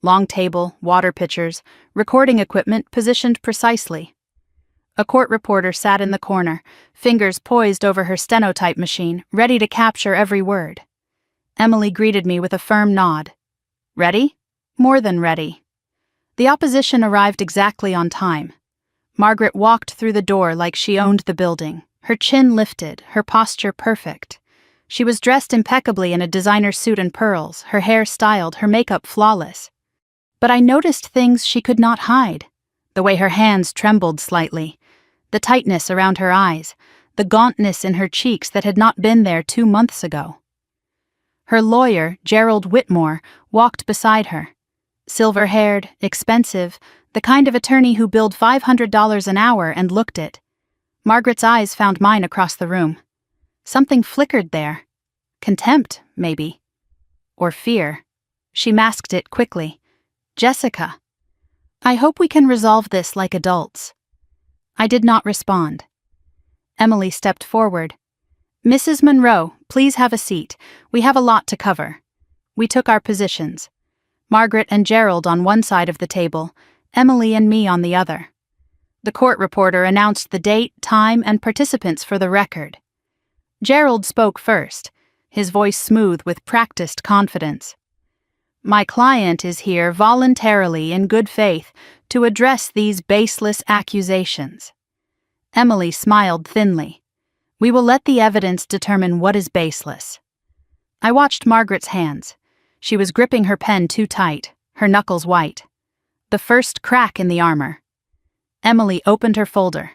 Long table, water pitchers, recording equipment positioned precisely. A court reporter sat in the corner, fingers poised over her stenotype machine, ready to capture every word. Emily greeted me with a firm nod. Ready? More than ready. The opposition arrived exactly on time. Margaret walked through the door like she owned the building, her chin lifted, her posture perfect. She was dressed impeccably in a designer suit and pearls, her hair styled, her makeup flawless. But I noticed things she could not hide. The way her hands trembled slightly, the tightness around her eyes, the gauntness in her cheeks that had not been there 2 months ago. Her lawyer, Gerald Whitmore, walked beside her. Silver-haired, expensive, the kind of attorney who billed $500 an hour and looked it. Margaret's eyes found mine across the room. Something flickered there. Contempt, maybe. Or fear. She masked it quickly. "Jessica, I hope we can resolve this like adults." I did not respond. Emily stepped forward. "Mrs. Monroe, please have a seat. We have a lot to cover." We took our positions. Margaret and Gerald on one side of the table, Emily and me on the other. The court reporter announced the date, time, and participants for the record. Gerald spoke first, his voice smooth with practiced confidence. "My client is here voluntarily in good faith to address these baseless accusations." Emily smiled thinly. "We will let the evidence determine what is baseless." I watched Margaret's hands. She was gripping her pen too tight, her knuckles white. The first crack in the armor. Emily opened her folder.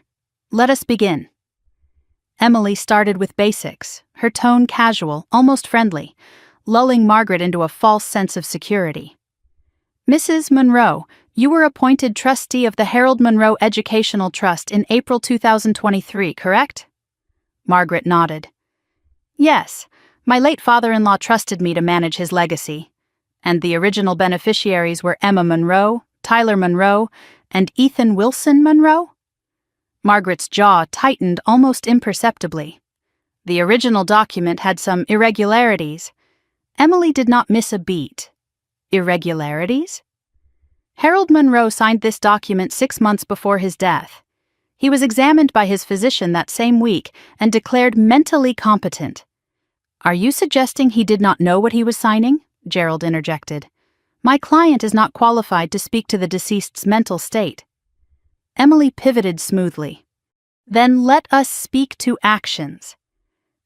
"Let us begin." Emily started with basics, her tone casual, almost friendly, lulling Margaret into a false sense of security. "Mrs. Monroe, you were appointed trustee of the Harold Monroe Educational Trust in April 2023, correct?" Margaret nodded. "Yes, my late father-in-law trusted me to manage his legacy. And the original beneficiaries were Emma Monroe, Tyler Monroe, and Ethan Wilson Monroe?" Margaret's jaw tightened almost imperceptibly. The original document had some irregularities. Emily did not miss a beat. Irregularities? Harold Monroe signed this document 6 months before his death. He was examined by his physician that same week and declared mentally competent. "Are you suggesting he did not know what he was signing?" Gerald interjected. "My client is not qualified to speak to the deceased's mental state." Emily pivoted smoothly. "Then let us speak to actions.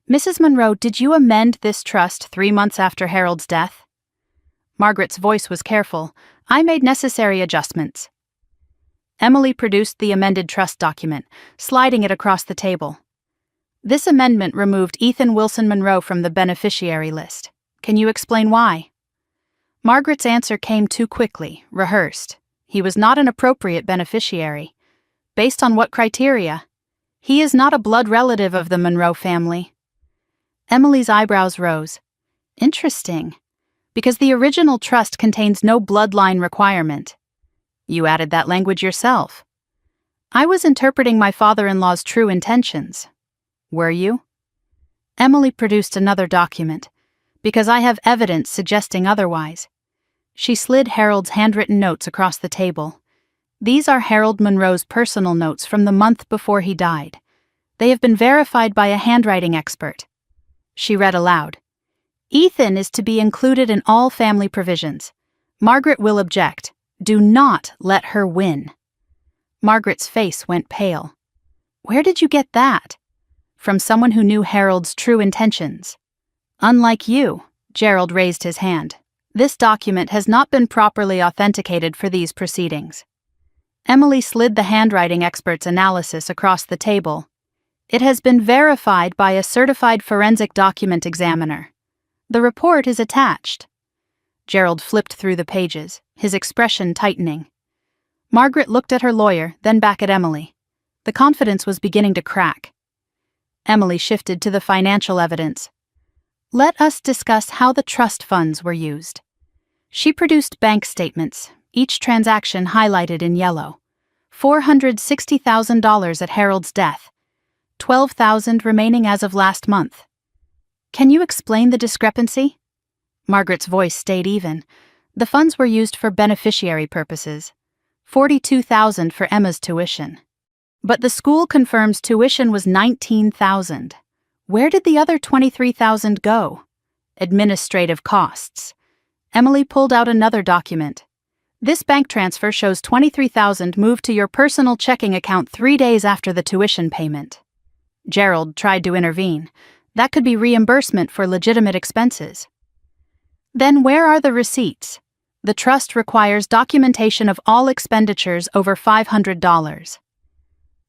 Mrs. Monroe, did you amend this trust 3 months after Harold's death?" Margaret's voice was careful. "I made necessary adjustments." Emily produced the amended trust document, sliding it across the table. "This amendment removed Ethan Wilson Monroe from the beneficiary list. Can you explain why?" Margaret's answer came too quickly, rehearsed. "He was not an appropriate beneficiary." "Based on what criteria?" "He is not a blood relative of the Monroe family." Emily's eyebrows rose. "Interesting. Because the original trust contains no bloodline requirement." "You added that language yourself." "I was interpreting my father-in-law's true intentions." "Were you?" Emily produced another document. "Because I have evidence suggesting otherwise." She slid Harold's handwritten notes across the table. "These are Harold Monroe's personal notes from the month before he died. They have been verified by a handwriting expert." She read aloud. "Ethan is to be included in all family provisions. Margaret will object. Do not let her win." Margaret's face went pale. "Where did you get that?" "From someone who knew Harold's true intentions." "Unlike you," Gerald raised his hand. "This document has not been properly authenticated for these proceedings." Emily slid the handwriting expert's analysis across the table. "It has been verified by a certified forensic document examiner. The report is attached." Gerald flipped through the pages, his expression tightening. Margaret looked at her lawyer, then back at Emily. The confidence was beginning to crack. Emily shifted to the financial evidence. "Let us discuss how the trust funds were used." She produced bank statements, each transaction highlighted in yellow. $460,000 at Harold's death. $12,000 remaining as of last month. "Can you explain the discrepancy?" Margaret's voice stayed even. "The funds were used for beneficiary purposes. $42,000 for Emma's tuition. But the school confirms tuition was $19,000. Where did the other $23,000 go?" "Administrative costs." Emily pulled out another document. "This bank transfer shows $23,000 moved to your personal checking account 3 days after the tuition payment." Gerald tried to intervene. "That could be reimbursement for legitimate expenses." "Then where are the receipts? The trust requires documentation of all expenditures over $500.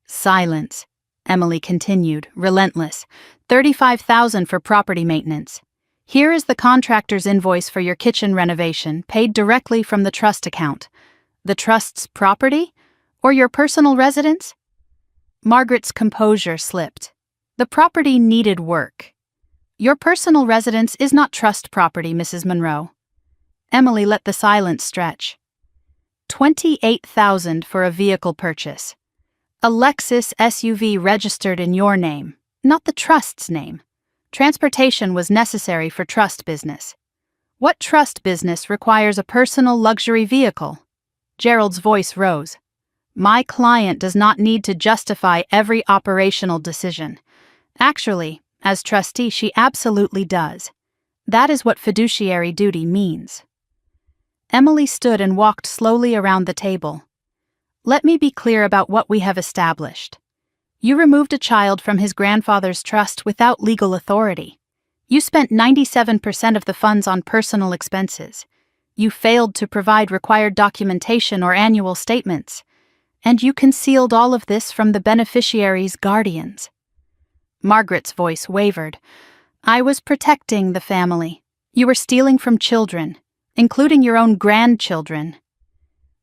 Silence. Emily continued, relentless. $35,000 for property maintenance. Here is the contractor's invoice for your kitchen renovation, paid directly from the trust account. The trust's property? Or your personal residence? Margaret's composure slipped. The property needed work. Your personal residence is not trust property, Mrs. Monroe. Emily let the silence stretch. $28,000 for a vehicle purchase. A Lexus SUV registered in your name, not the trust's name. Transportation was necessary for trust business. What trust business requires a personal luxury vehicle? Gerald's voice rose. My client does not need to justify every operational decision. Actually, as trustee, she absolutely does. That is what fiduciary duty means. Emily stood and walked slowly around the table. Let me be clear about what we have established. You removed a child from his grandfather's trust without legal authority. You spent 97% of the funds on personal expenses. You failed to provide required documentation or annual statements. And you concealed all of this from the beneficiary's guardians. Margaret's voice wavered. I was protecting the family. You were stealing from children, including your own grandchildren.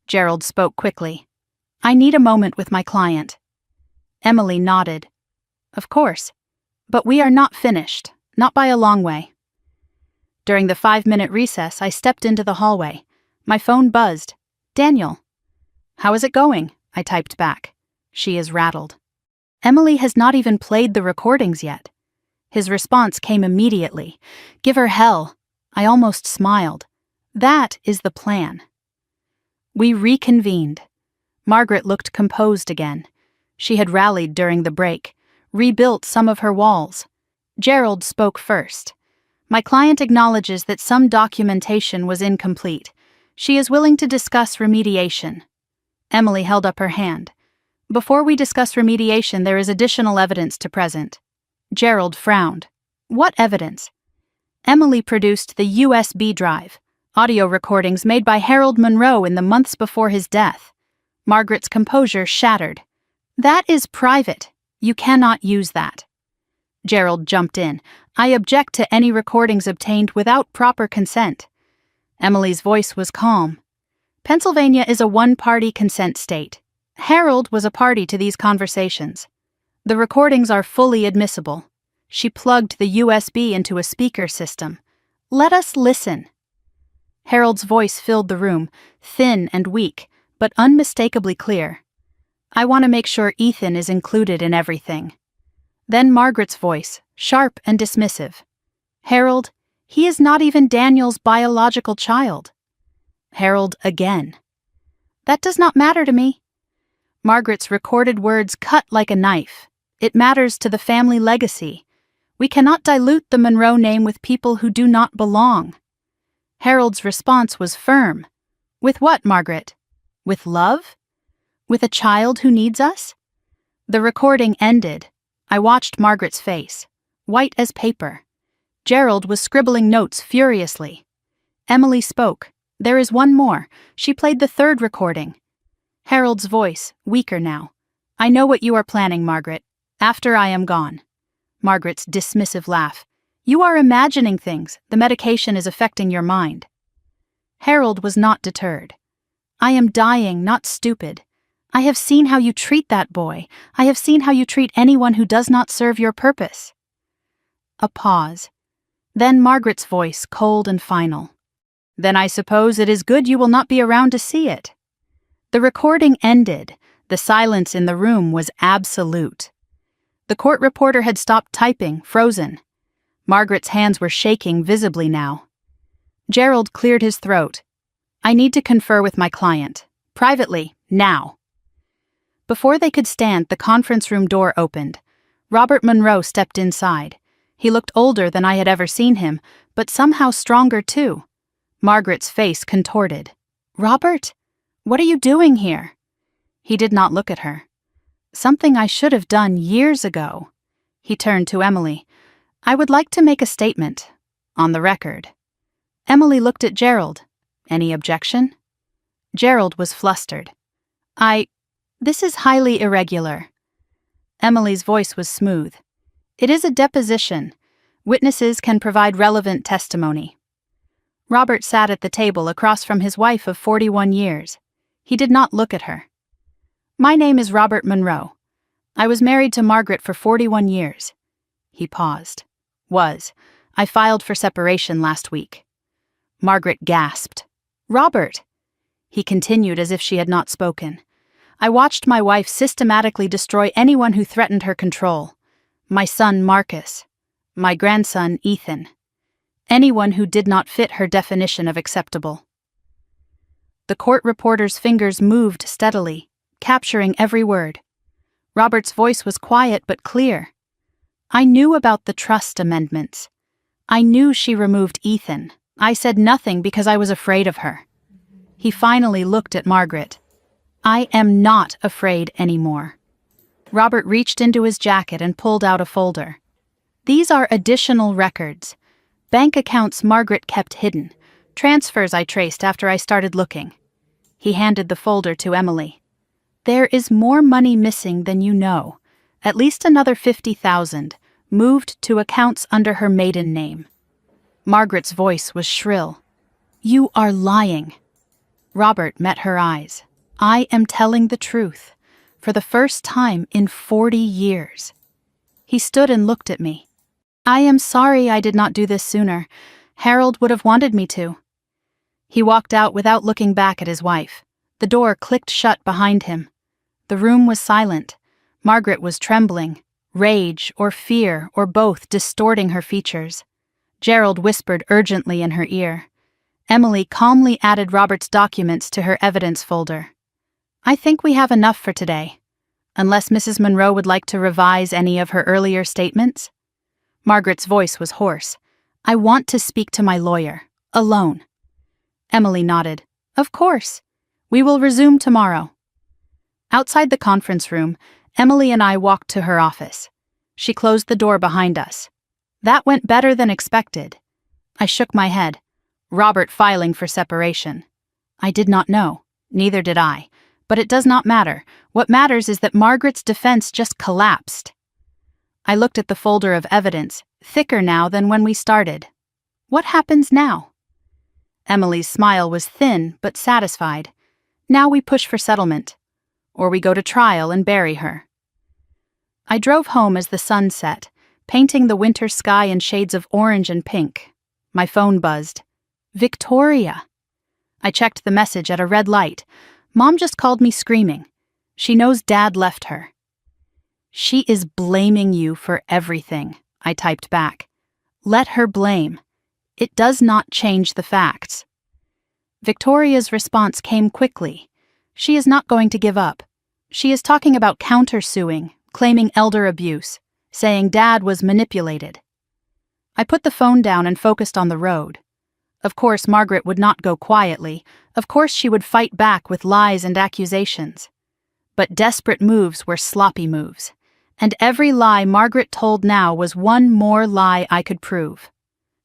Gerald spoke quickly. I need a moment with my client. Emily nodded. Of course. But we are not finished, not by a long way. During the 5-minute recess, I stepped into the hallway. My phone buzzed. Daniel. How is it going? I typed back. She is rattled. Emily has not even played the recordings yet. His response came immediately. Give her hell. I almost smiled. That is the plan. We reconvened. Margaret looked composed again. She had rallied during the break, rebuilt some of her walls. Gerald spoke first. My client acknowledges that some documentation was incomplete. She is willing to discuss remediation. Emily held up her hand. Before we discuss remediation, there is additional evidence to present. Gerald frowned. What evidence? Emily produced the USB drive, audio recordings made by Harold Monroe in the months before his death. Margaret's composure shattered. That is private. You cannot use that. Gerald jumped in. I object to any recordings obtained without proper consent. Emily's voice was calm. Pennsylvania is a one-party consent state. Harold was a party to these conversations. The recordings are fully admissible. She plugged the USB into a speaker system. Let us listen. Harold's voice filled the room, thin and weak, but unmistakably clear. I want to make sure Ethan is included in everything. Then Margaret's voice, sharp and dismissive. Harold, he is not even Daniel's biological child. Harold again. That does not matter to me. Margaret's recorded words cut like a knife. It matters to the family legacy. We cannot dilute the Monroe name with people who do not belong. Harold's response was firm. With what, Margaret? With love? With a child who needs us? The recording ended. I watched Margaret's face, white as paper. Gerald was scribbling notes furiously. Emily spoke. There is one more. She played the third recording. Harold's voice, weaker now. I know what you are planning, Margaret. After I am gone. Margaret's dismissive laugh. You are imagining things. The medication is affecting your mind. Harold was not deterred. I am dying, not stupid. I have seen how you treat that boy. I have seen how you treat anyone who does not serve your purpose. A pause. Then Margaret's voice, cold and final. Then I suppose it is good you will not be around to see it. The recording ended. The silence in the room was absolute. The court reporter had stopped typing, frozen. Margaret's hands were shaking visibly now. Gerald cleared his throat. I need to confer with my client. Privately, now. Before they could stand, the conference room door opened. Robert Monroe stepped inside. He looked older than I had ever seen him, but somehow stronger too. Margaret's face contorted. Robert? What are you doing here? He did not look at her. Something I should have done years ago. He turned to Emily. I would like to make a statement. On the record. Emily looked at Gerald. Any objection? Gerald was flustered. This is highly irregular. Emily's voice was smooth. "It is a deposition. Witnesses can provide relevant testimony." Robert sat at the table across from his wife of 41 years. He did not look at her. "My name is Robert Monroe. I was married to Margaret for 41 years. He paused. I filed for separation last week." Margaret gasped. "Robert!" He continued as if she had not spoken. "I watched my wife systematically destroy anyone who threatened her control. My son, Marcus. My grandson, Ethan. Anyone who did not fit her definition of acceptable." The court reporter's fingers moved steadily, capturing every word. Robert's voice was quiet but clear. "I knew about the trust amendments. I knew she removed Ethan. I said nothing because I was afraid of her." He finally looked at Margaret. "I am not afraid anymore." Robert reached into his jacket and pulled out a folder. "These are additional records. Bank accounts Margaret kept hidden. Transfers I traced after I started looking." He handed the folder to Emily. "There is more money missing than you know. At least another 50,000, moved to accounts under her maiden name." Margaret's voice was shrill. "You are lying." Robert met her eyes. "I am telling the truth, for the first time in 40 years. He stood and looked at me. "I am sorry I did not do this sooner. Harold would have wanted me to." He walked out without looking back at his wife. The door clicked shut behind him. The room was silent. Margaret was trembling, rage or fear or both distorting her features. Gerald whispered urgently in her ear. Emily calmly added Robert's documents to her evidence folder. "I think we have enough for today. Unless Mrs. Monroe would like to revise any of her earlier statements?" Margaret's voice was hoarse. "I want to speak to my lawyer. Alone." Emily nodded. "Of course. We will resume tomorrow." Outside the conference room, Emily and I walked to her office. She closed the door behind us. "That went better than expected." I shook my head. Robert filing for separation. I did not know. Neither did I. But it does not matter. What matters is that Margaret's defense just collapsed. I looked at the folder of evidence, thicker now than when we started. What happens now? Emily's smile was thin but satisfied. Now we push for settlement. Or we go to trial and bury her. I drove home as the sun set, painting the winter sky in shades of orange and pink. My phone buzzed. Victoria! I checked the message at a red light. Mom just called me screaming. She knows Dad left her. "She is blaming you for everything," I typed back. "Let her blame. It does not change the facts." Victoria's response came quickly. She is not going to give up. She is talking about countersuing, claiming elder abuse, saying Dad was manipulated. I put the phone down and focused on the road. Of course, Margaret would not go quietly. Of course, she would fight back with lies and accusations. But desperate moves were sloppy moves. And every lie Margaret told now was one more lie I could prove.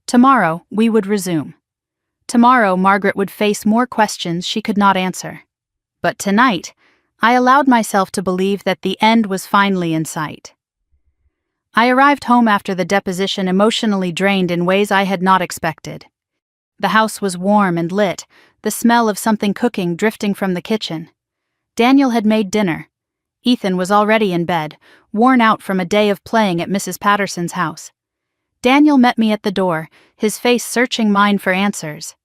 Tomorrow, we would resume. Tomorrow, Margaret would face more questions she could not answer. But tonight, I allowed myself to believe that the end was finally in sight. I arrived home after the deposition emotionally drained in ways I had not expected. The house was warm and lit, the smell of something cooking drifting from the kitchen. Daniel had made dinner. Ethan was already in bed, worn out from a day of playing at Mrs. Patterson's house. Daniel met me at the door, his face searching mine for answers.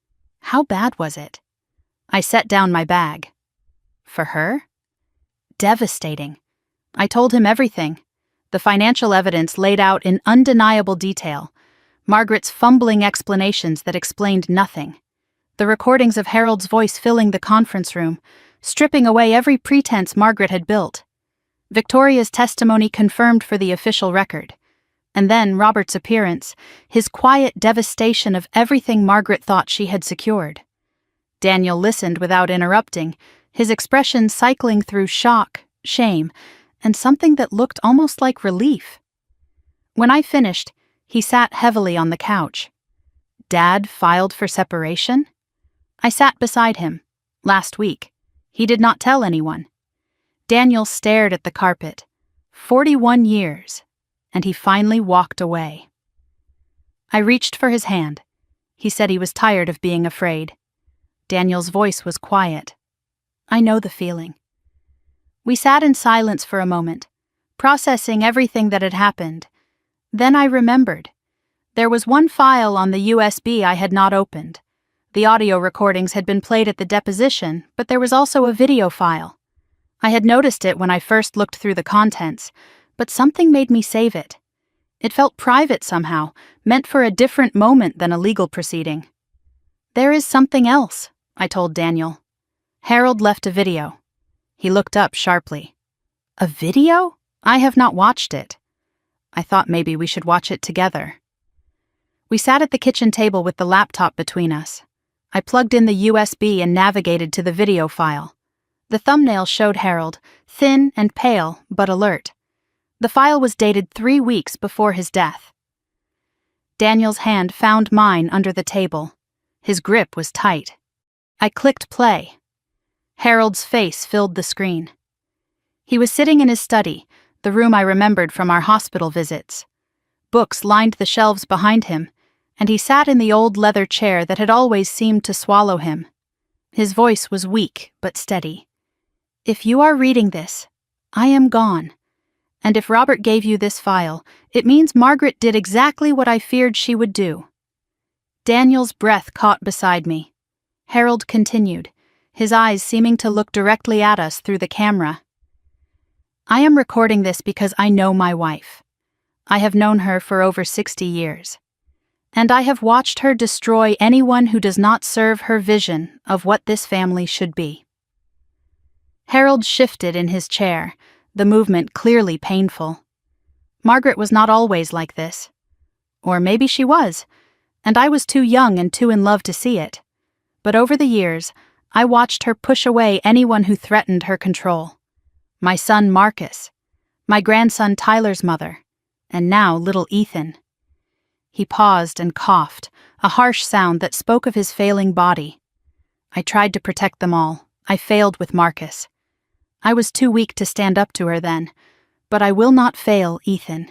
How bad was it? I set down my bag. For her? Devastating. I told him everything. The financial evidence laid out in undeniable detail. Margaret's fumbling explanations that explained nothing. The recordings of Harold's voice filling the conference room, stripping away every pretense Margaret had built. Victoria's testimony confirmed for the official record. And then Robert's appearance, his quiet devastation of everything Margaret thought she had secured. Daniel listened without interrupting, his expression cycling through shock, shame, and something that looked almost like relief. When I finished, he sat heavily on the couch. Dad filed for separation? I sat beside him. Last week. He did not tell anyone. Daniel stared at the carpet. 41 years, and he finally walked away. I reached for his hand. He said he was tired of being afraid. Daniel's voice was quiet. I know the feeling. We sat in silence for a moment, processing everything that had happened. Then I remembered. There was one file on the USB I had not opened. The audio recordings had been played at the deposition, but there was also a video file. I had noticed it when I first looked through the contents, but something made me save it. It felt private somehow, meant for a different moment than a legal proceeding. There is something else, I told Daniel. Harold left a video. He looked up sharply. A video? I have not watched it. I thought maybe we should watch it together. We sat at the kitchen table with the laptop between us. I plugged in the USB and navigated to the video file. The thumbnail showed Harold, thin and pale, but alert. The file was dated 3 weeks before his death. Daniel's hand found mine under the table. His grip was tight. I clicked play. Harold's face filled the screen. He was sitting in his study, the room I remembered from our hospital visits. Books lined the shelves behind him, and he sat in the old leather chair that had always seemed to swallow him. His voice was weak but steady. If you are reading this, I am gone. And if Robert gave you this file, it means Margaret did exactly what I feared she would do. Daniel's breath caught beside me. Harold continued, his eyes seeming to look directly at us through the camera. I am recording this because I know my wife. I have known her for over 60 years. And I have watched her destroy anyone who does not serve her vision of what this family should be. Harold shifted in his chair, the movement clearly painful. Margaret was not always like this. Or maybe she was, and I was too young and too in love to see it. But over the years, I watched her push away anyone who threatened her control. My son Marcus, my grandson Tyler's mother, and now little Ethan. He paused and coughed, a harsh sound that spoke of his failing body. I tried to protect them all. I failed with Marcus. I was too weak to stand up to her then, but I will not fail Ethan.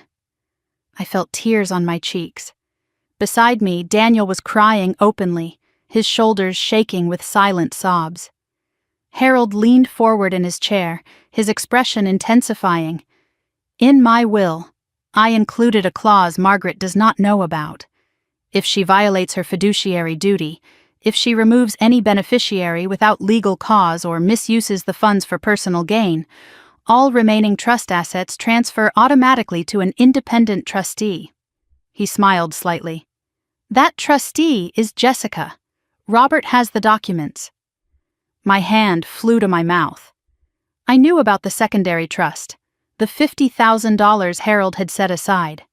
I felt tears on my cheeks. Beside me, Daniel was crying openly, his shoulders shaking with silent sobs. Harold leaned forward in his chair, his expression intensifying. In my will, I included a clause Margaret does not know about. If she violates her fiduciary duty, if she removes any beneficiary without legal cause or misuses the funds for personal gain, all remaining trust assets transfer automatically to an independent trustee. He smiled slightly. That trustee is Jessica. Robert has the documents. My hand flew to my mouth. I knew about the secondary trust, the $50,000 Harold had set aside.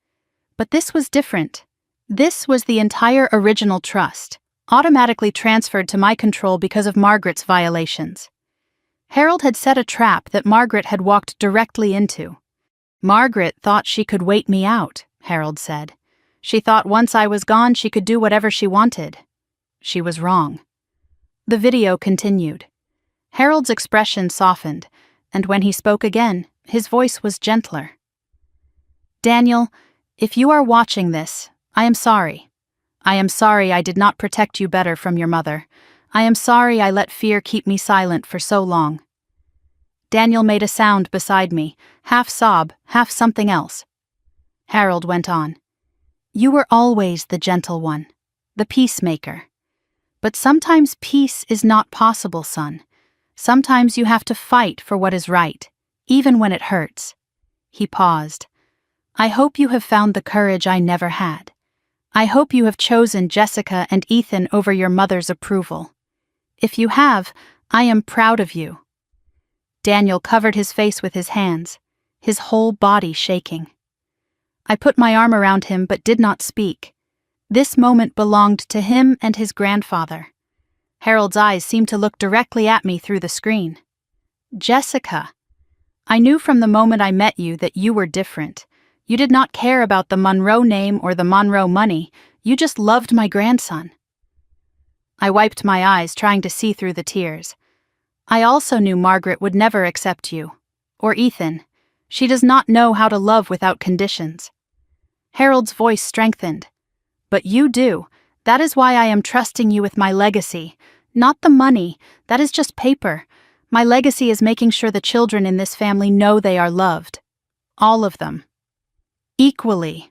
But this was different. This was the entire original trust, automatically transferred to my control because of Margaret's violations. Harold had set a trap that Margaret had walked directly into. Margaret thought she could wait me out, Harold said. She thought once I was gone she could do whatever she wanted. She was wrong. The video continued. Harold's expression softened, and when he spoke again, his voice was gentler. Daniel, if you are watching this, I am sorry. I am sorry I did not protect you better from your mother. I am sorry I let fear keep me silent for so long. Daniel made a sound beside me, half sob, half something else. Harold went on. You were always the gentle one, the peacemaker. But sometimes peace is not possible, son. Sometimes you have to fight for what is right, even when it hurts. He paused. I hope you have found the courage I never had. I hope you have chosen Jessica and Ethan over your mother's approval. If you have, I am proud of you. Daniel covered his face with his hands, his whole body shaking. I put my arm around him but did not speak. This moment belonged to him and his grandfather. Harold's eyes seemed to look directly at me through the screen. Jessica, I knew from the moment I met you that you were different. You did not care about the Monroe name or the Monroe money. You just loved my grandson. I wiped my eyes, trying to see through the tears. I also knew Margaret would never accept you, or Ethan. She does not know how to love without conditions. Harold's voice strengthened. But you do. That is why I am trusting you with my legacy. Not the money, that is just paper. My legacy is making sure the children in this family know they are loved. All of them. Equally.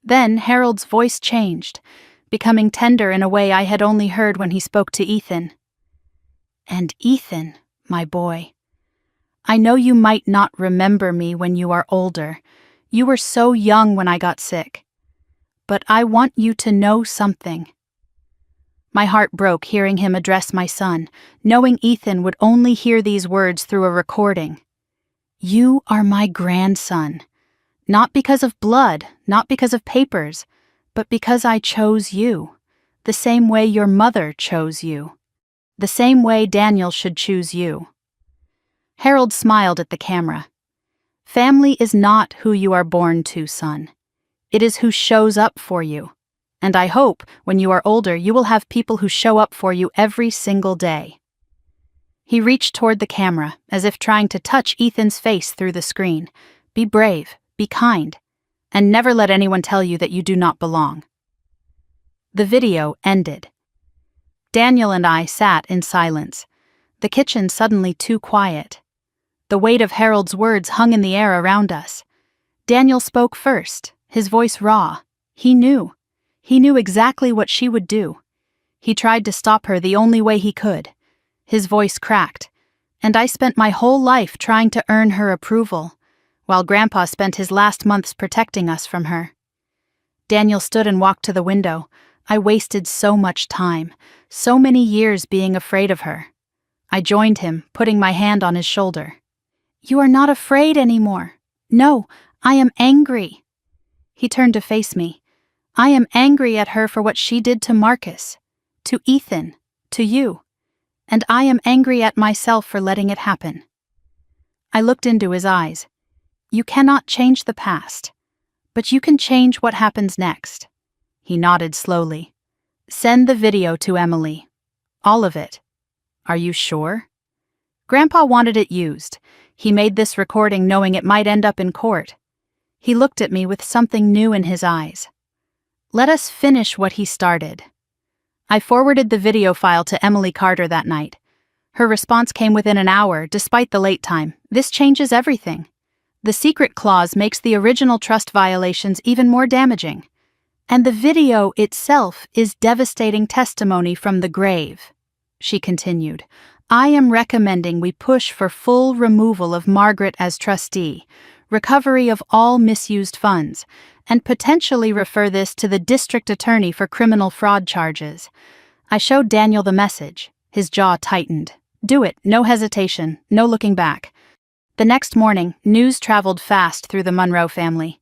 Then Harold's voice changed, becoming tender in a way I had only heard when he spoke to Ethan. And Ethan, my boy, I know you might not remember me when you are older. You were so young when I got sick. But I want you to know something. My heart broke hearing him address my son, knowing Ethan would only hear these words through a recording. You are my grandson. Not because of blood, not because of papers, but because I chose you, the same way your mother chose you, the same way Daniel should choose you. Harold smiled at the camera. Family is not who you are born to, son. It is who shows up for you. And I hope, when you are older, you will have people who show up for you every single day. He reached toward the camera, as if trying to touch Ethan's face through the screen. Be brave, be kind, and never let anyone tell you that you do not belong. The video ended. Daniel and I sat in silence, the kitchen suddenly too quiet. The weight of Harold's words hung in the air around us. Daniel spoke first, his voice raw. He knew. He knew exactly what she would do. He tried to stop her the only way he could. His voice cracked, and I spent my whole life trying to earn her approval, while Grandpa spent his last months protecting us from her. Daniel stood and walked to the window. I wasted so much time, so many years being afraid of her. I joined him, putting my hand on his shoulder. You are not afraid anymore. No, I am angry. He turned to face me. I am angry at her for what she did to Marcus, to Ethan, to you, and I am angry at myself for letting it happen. I looked into his eyes. You cannot change the past, but you can change what happens next. He nodded slowly. Send the video to Emily. All of it. Are you sure? Grandpa wanted it used. He made this recording knowing it might end up in court. He looked at me with something new in his eyes. Let us finish what he started. I forwarded the video file to Emily Carter that night. Her response came within an hour, despite the late time. This changes everything. The secret clause makes the original trust violations even more damaging. And the video itself is devastating testimony from the grave. She continued, I am recommending we push for full removal of Margaret as trustee, recovery of all misused funds, and potentially refer this to the district attorney for criminal fraud charges. I showed Daniel the message. His jaw tightened. Do it, no hesitation, no looking back. The next morning, news traveled fast through the Monroe family.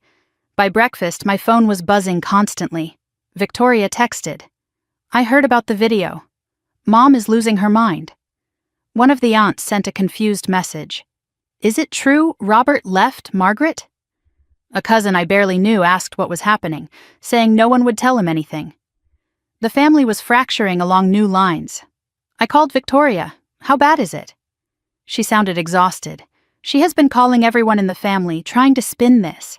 By breakfast, my phone was buzzing constantly. Victoria texted. I heard about the video. Mom is losing her mind. One of the aunts sent a confused message. Is it true Robert left Margaret? A cousin I barely knew asked what was happening, saying no one would tell him anything. The family was fracturing along new lines. I called Victoria. How bad is it? She sounded exhausted. She has been calling everyone in the family, trying to spin this,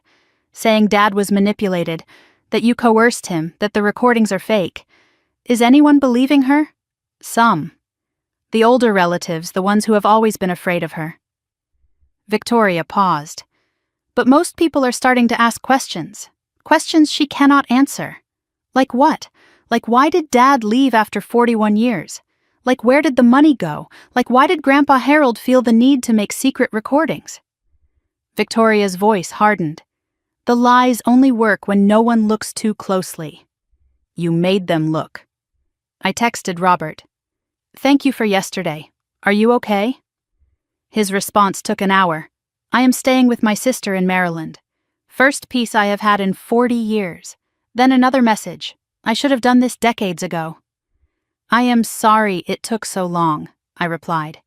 saying Dad was manipulated, that you coerced him, that the recordings are fake. Is anyone believing her? Some. The older relatives, the ones who have always been afraid of her. Victoria paused. But most people are starting to ask questions. Questions she cannot answer. Like what? Like why did Dad leave after 41 years? Like where did the money go? Like why did Grandpa Harold feel the need to make secret recordings? Victoria's voice hardened. The lies only work when no one looks too closely. You made them look. I texted Robert. Thank you for yesterday. Are you okay? His response took an hour. I am staying with my sister in Maryland. First peace I have had in 40 years. Then another message. I should have done this decades ago. I am sorry it took so long, I replied.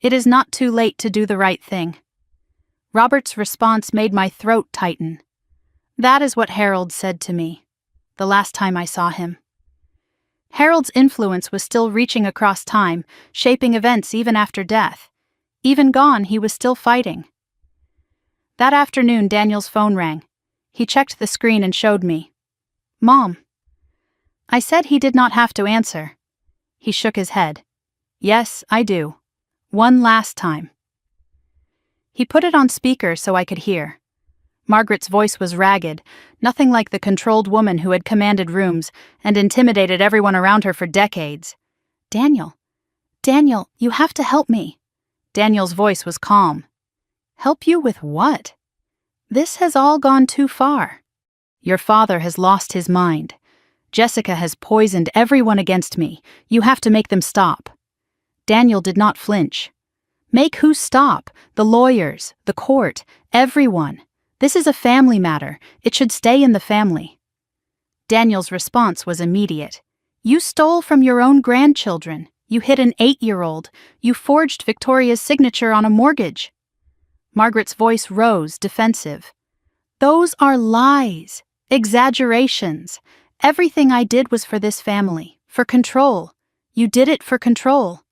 It is not too late to do the right thing. Robert's response made my throat tighten. That is what Harold said to me, the last time I saw him. Harold's influence was still reaching across time, shaping events even after death. Even gone, he was still fighting. That afternoon, Daniel's phone rang. He checked the screen and showed me. "Mom." I said he did not have to answer. He shook his head. "Yes, I do. One last time." He put it on speaker so I could hear. Margaret's voice was ragged, nothing like the controlled woman who had commanded rooms and intimidated everyone around her for decades. Daniel, you have to help me." Daniel's voice was calm. "Help you with what?" "This has all gone too far. Your father has lost his mind. Jessica has poisoned everyone against me. You have to make them stop." Daniel did not flinch. "Make who stop? The lawyers, the court, everyone. This is a family matter. It should stay in the family." Daniel's response was immediate. "You stole from your own grandchildren. You hit an 8-year-old. You forged Victoria's signature on a mortgage." Margaret's voice rose, defensive. "Those are lies, exaggerations. Everything I did was for this family, for control. You did it for control."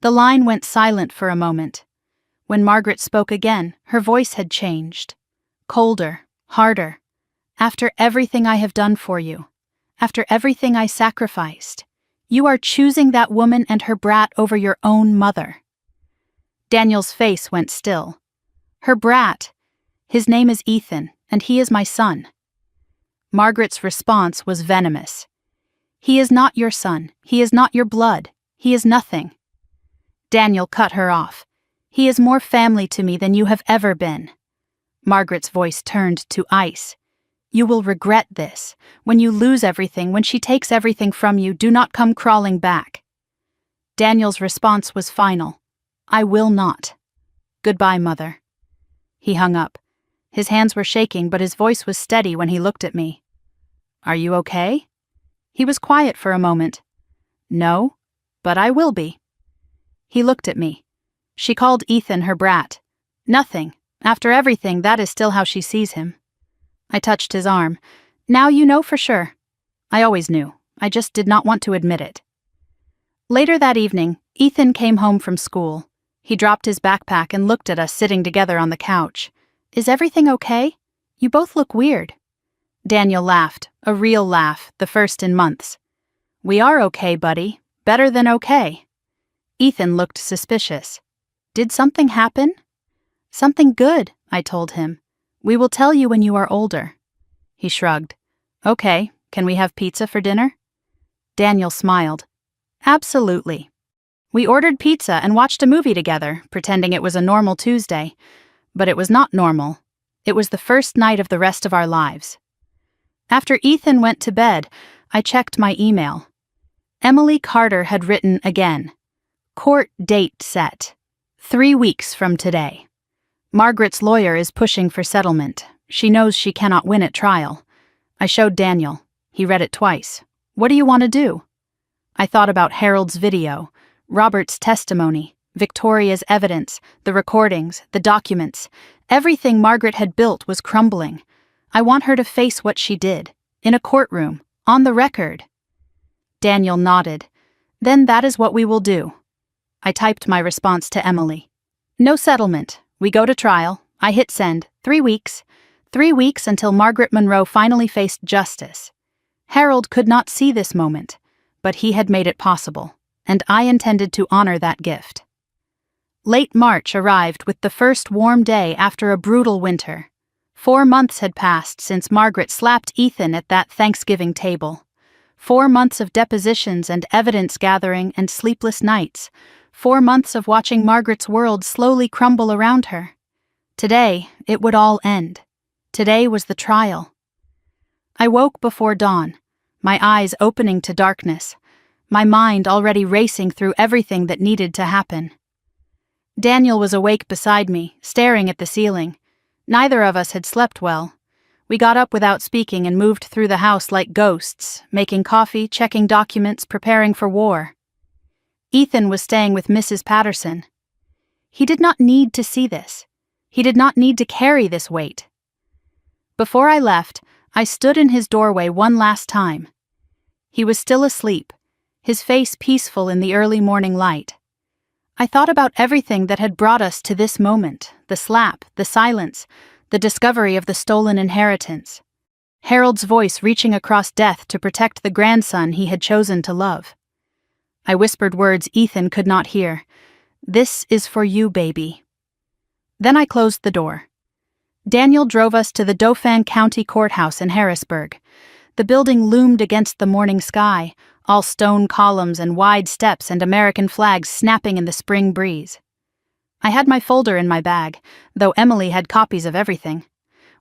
The line went silent for a moment. When Margaret spoke again, her voice had changed. Colder, harder. "After everything I have done for you, after everything I sacrificed, you are choosing that woman and her brat over your own mother." Daniel's face went still. "Her brat. His name is Ethan, and he is my son." Margaret's response was venomous. "He is not your son. He is not your blood. He is nothing." Daniel cut her off. "He is more family to me than you have ever been." Margaret's voice turned to ice. "You will regret this. When you lose everything, when she takes everything from you, do not come crawling back." Daniel's response was final. "I will not. Goodbye, Mother." He hung up. His hands were shaking, but his voice was steady when he looked at me. "Are you okay?" He was quiet for a moment. "No, but I will be." He looked at me. "She called Ethan her brat. Nothing. After everything, that is still how she sees him." I touched his arm. "Now you know for sure." I always knew. I just did not want to admit it. Later that evening, Ethan came home from school. He dropped his backpack and looked at us sitting together on the couch. "Is everything okay? You both look weird." Daniel laughed, a real laugh, the first in months. "We are okay, buddy. Better than okay." Ethan looked suspicious. "Did something happen?" "Something good," I told him. "We will tell you when you are older." He shrugged. "Okay, can we have pizza for dinner?" Daniel smiled. "Absolutely." We ordered pizza and watched a movie together, pretending it was a normal Tuesday. But it was not normal. It was the first night of the rest of our lives. After Ethan went to bed, I checked my email. Emily Carter had written again. "Court date set. 3 weeks from today. Margaret's lawyer is pushing for settlement. She knows she cannot win at trial." I showed Daniel. He read it twice. "What do you want to do?" I thought about Harold's video, Robert's testimony, Victoria's evidence, the recordings, the documents. Everything Margaret had built was crumbling. I want her to face what she did, in a courtroom, on the record. Daniel nodded. "Then that is what we will do." I typed my response to Emily. "No settlement. We go to trial. I hit send. 3 weeks. 3 weeks until Margaret Monroe finally faced justice. Harold could not see this moment, but he had made it possible, and I intended to honor that gift." Late March arrived with the first warm day after a brutal winter. 4 months had passed since Margaret slapped Ethan at that Thanksgiving table. 4 months of depositions and evidence gathering and sleepless nights. 4 months of watching Margaret's world slowly crumble around her. Today, it would all end. Today was the trial. I woke before dawn, my eyes opening to darkness, my mind already racing through everything that needed to happen. Daniel was awake beside me, staring at the ceiling. Neither of us had slept well. We got up without speaking and moved through the house like ghosts, making coffee, checking documents, preparing for war. Ethan was staying with Mrs. Patterson. He did not need to see this. He did not need to carry this weight. Before I left, I stood in his doorway one last time. He was still asleep, his face peaceful in the early morning light. I thought about everything that had brought us to this moment, the slap, the silence, the discovery of the stolen inheritance. Harold's voice reaching across death to protect the grandson he had chosen to love. I whispered words Ethan could not hear. "This is for you, baby." Then I closed the door. Daniel drove us to the Dauphin County Courthouse in Harrisburg. The building loomed against the morning sky, all stone columns and wide steps and American flags snapping in the spring breeze. I had my folder in my bag, though Emily had copies of everything.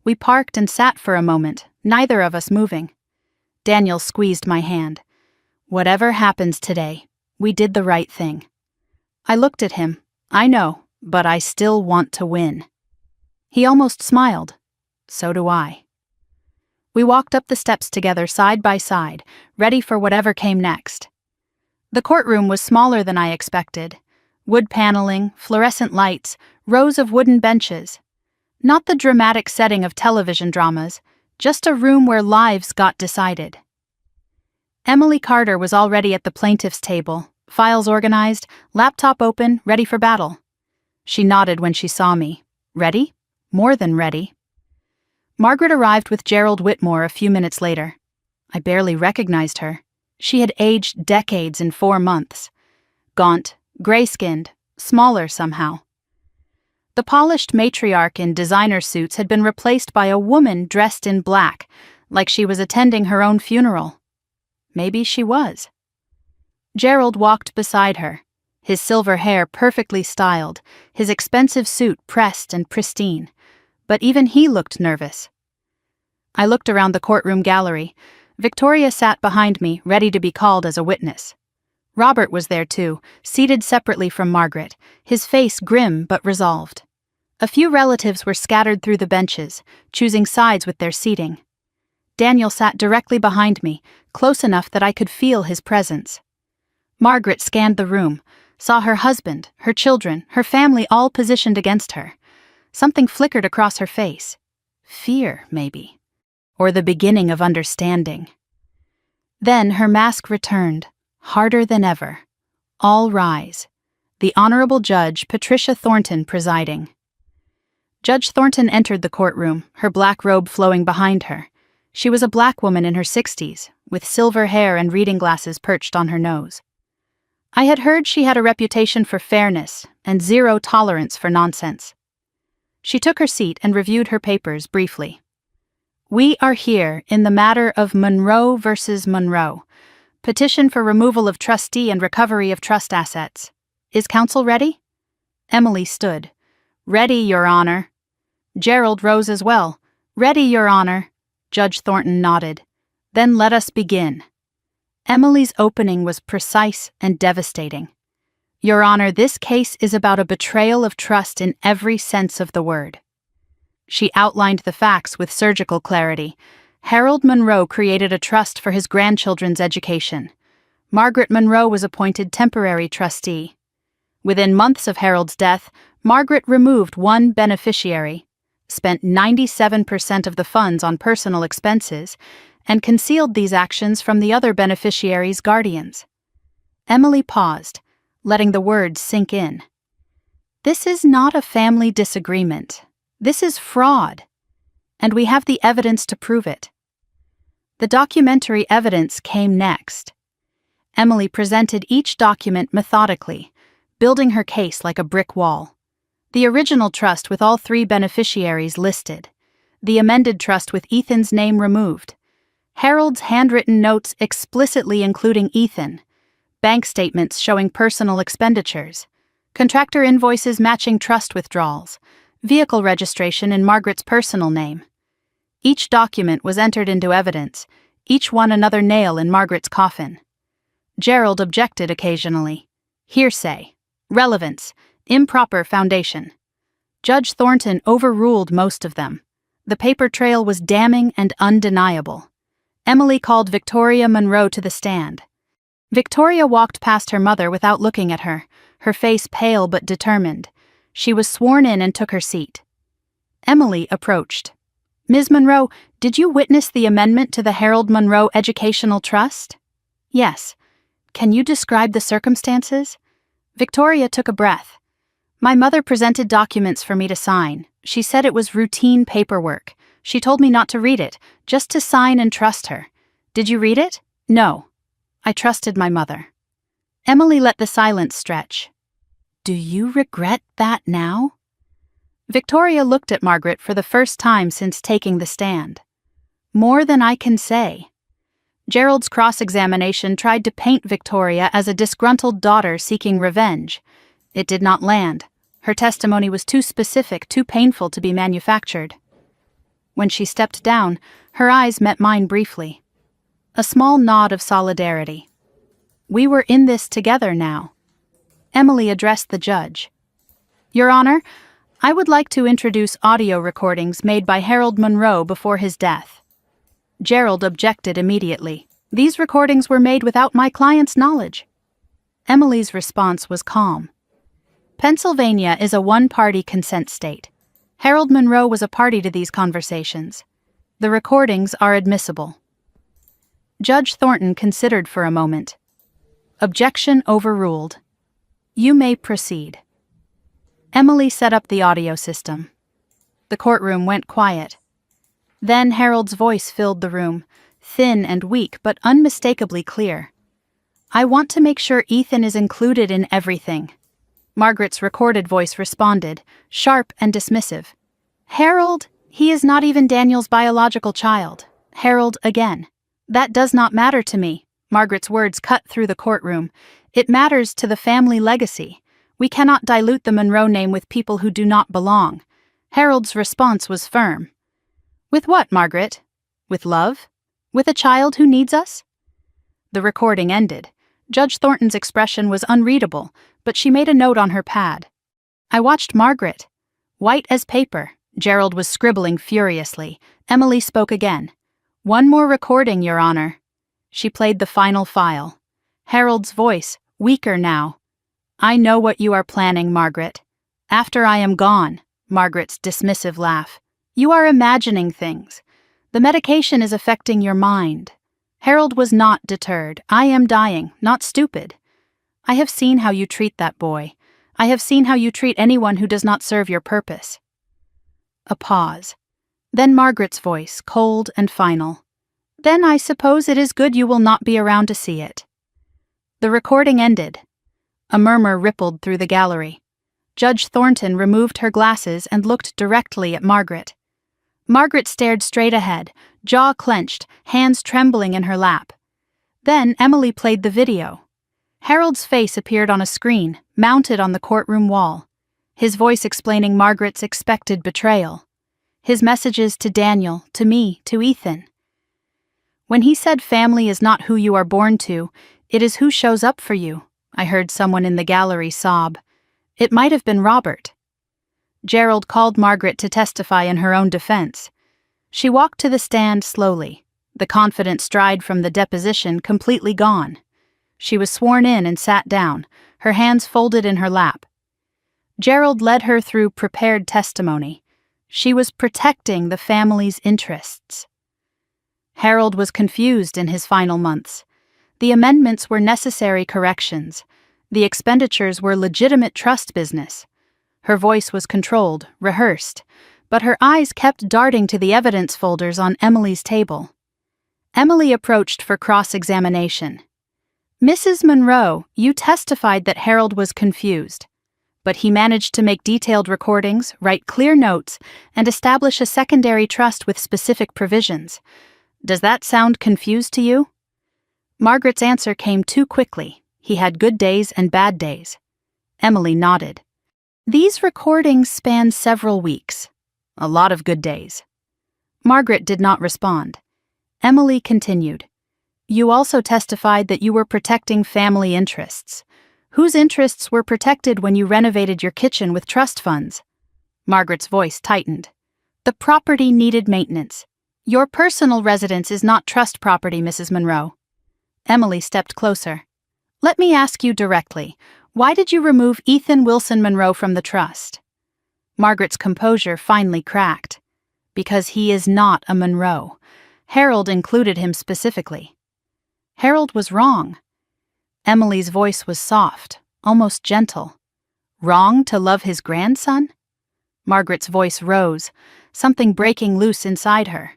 We parked and sat for a moment, neither of us moving. Daniel squeezed my hand. "Whatever happens today, we did the right thing." I looked at him. "I know, but I still want to win." He almost smiled. "So do I." We walked up the steps together side by side, ready for whatever came next. The courtroom was smaller than I expected. Wood paneling, fluorescent lights, rows of wooden benches. Not the dramatic setting of television dramas, just a room where lives got decided. Emily Carter was already at the plaintiff's table, files organized, laptop open, ready for battle. She nodded when she saw me. Ready? More than ready. Margaret arrived with Gerald Whitmore a few minutes later. I barely recognized her. She had aged decades in 4 months. Gaunt, gray-skinned, smaller somehow. The polished matriarch in designer suits had been replaced by a woman dressed in black, like she was attending her own funeral. Maybe she was. Gerald walked beside her, his silver hair perfectly styled, his expensive suit pressed and pristine. But even he looked nervous. I looked around the courtroom gallery. Victoria sat behind me, ready to be called as a witness. Robert was there too, seated separately from Margaret, his face grim but resolved. A few relatives were scattered through the benches, choosing sides with their seating. Daniel sat directly behind me, close enough that I could feel his presence. Margaret scanned the room, saw her husband, her children, her family all positioned against her. Something flickered across her face. Fear, maybe. Or the beginning of understanding. Then her mask returned, harder than ever. All rise. The Honorable Judge Patricia Thornton presiding. Judge Thornton entered the courtroom, her black robe flowing behind her. She was a black woman in her 60s, with silver hair and reading glasses perched on her nose. I had heard she had a reputation for fairness and zero tolerance for nonsense. She took her seat and reviewed her papers briefly. "We are here in the matter of Monroe versus Monroe. Petition for removal of trustee and recovery of trust assets. Is counsel ready?" Emily stood. "Ready, Your Honor." Gerald rose as well. "Ready, Your Honor." Judge Thornton nodded. "Then let us begin." Emily's opening was precise and devastating. "Your Honor, this case is about a betrayal of trust in every sense of the word." She outlined the facts with surgical clarity. Harold Monroe created a trust for his grandchildren's education. Margaret Monroe was appointed temporary trustee. Within months of Harold's death, Margaret removed one beneficiary, spent 97% of the funds on personal expenses, and concealed these actions from the other beneficiaries' guardians. Emily paused, letting the words sink in. This is not a family disagreement. This is fraud. And we have the evidence to prove it. The documentary evidence came next. Emily presented each document methodically, building her case like a brick wall. The original trust with all 3 beneficiaries listed. The amended trust with Ethan's name removed. Harold's handwritten notes explicitly including Ethan. Bank statements showing personal expenditures, contractor invoices matching trust withdrawals, vehicle registration in Margaret's personal name. Each document was entered into evidence, each one another nail in Margaret's coffin. Gerald objected occasionally. Hearsay, relevance, improper foundation. Judge Thornton overruled most of them. The paper trail was damning and undeniable. Emily called Victoria Monroe to the stand. Victoria walked past her mother without looking at her, her face pale but determined. She was sworn in and took her seat. Emily approached. "Ms. Monroe, did you witness the amendment to the Harold Monroe Educational Trust?" "Yes. Can you describe the circumstances?" Victoria took a breath. My mother presented documents for me to sign. She said it was routine paperwork. She told me not to read it, just to sign and trust her. Did you read it? No. I trusted my mother. Emily let the silence stretch. Do you regret that now? Victoria looked at Margaret for the first time since taking the stand. More than I can say. Gerald's cross-examination tried to paint Victoria as a disgruntled daughter seeking revenge. It did not land. Her testimony was too specific, too painful to be manufactured. When she stepped down, her eyes met mine briefly. A small nod of solidarity. We were in this together now. Emily addressed the judge. Your Honor, I would like to introduce audio recordings made by Harold Monroe before his death. Gerald objected immediately. These recordings were made without my client's knowledge. Emily's response was calm. Pennsylvania is a one-party consent state. Harold Monroe was a party to these conversations. The recordings are admissible. Judge Thornton considered for a moment. Objection overruled. You may proceed. Emily set up the audio system. The courtroom went quiet. Then Harold's voice filled the room, thin and weak but unmistakably clear. I want to make sure Ethan is included in everything. Margaret's recorded voice responded, sharp and dismissive. Harold, he is not even Daniel's biological child. Harold again. That does not matter to me. Margaret's words cut through the courtroom. It matters to the family legacy. We cannot dilute the Monroe name with people who do not belong. Harold's response was firm. With what, Margaret? With love? With a child who needs us? The recording ended. Judge Thornton's expression was unreadable, but she made a note on her pad. I watched Margaret. White as paper. Gerald was scribbling furiously. Emily spoke again. One more recording, Your Honor. She played the final file. Harold's voice, weaker now. I know what you are planning, Margaret. After I am gone, Margaret's dismissive laugh. You are imagining things. The medication is affecting your mind. Harold was not deterred. I am dying, not stupid. I have seen how you treat that boy. I have seen how you treat anyone who does not serve your purpose. A pause. Then Margaret's voice, cold and final. Then I suppose it is good you will not be around to see it. The recording ended. A murmur rippled through the gallery. Judge Thornton removed her glasses and looked directly at Margaret. Margaret stared straight ahead, jaw clenched, hands trembling in her lap. Then Emily played the video. Harold's face appeared on a screen, mounted on the courtroom wall. His voice explaining Margaret's expected betrayal. His messages to Daniel, to me, to Ethan. When he said family is not who you are born to, it is who shows up for you, I heard someone in the gallery sob. It might have been Robert. Gerald called Margaret to testify in her own defense. She walked to the stand slowly, the confident stride from the deposition completely gone. She was sworn in and sat down, her hands folded in her lap. Gerald led her through prepared testimony. She was protecting the family's interests. Harold was confused in his final months. The amendments were necessary corrections. The expenditures were legitimate trust business. Her voice was controlled, rehearsed, but her eyes kept darting to the evidence folders on Emily's table. Emily approached for cross-examination. Mrs. Monroe, you testified that Harold was confused, but he managed to make detailed recordings, write clear notes, and establish a secondary trust with specific provisions. Does that sound confused to you? Margaret's answer came too quickly. He had good days and bad days. Emily nodded. These recordings spanned several weeks. A lot of good days. Margaret did not respond. Emily continued. You also testified that you were protecting family interests. Whose interests were protected when you renovated your kitchen with trust funds? Margaret's voice tightened. The property needed maintenance. Your personal residence is not trust property, Mrs. Monroe. Emily stepped closer. Let me ask you directly. Why did you remove Ethan Wilson Monroe from the trust? Margaret's composure finally cracked. Because he is not a Monroe. Harold included him specifically. Harold was wrong. Emily's voice was soft, almost gentle. Wrong to love his grandson? Margaret's voice rose, something breaking loose inside her.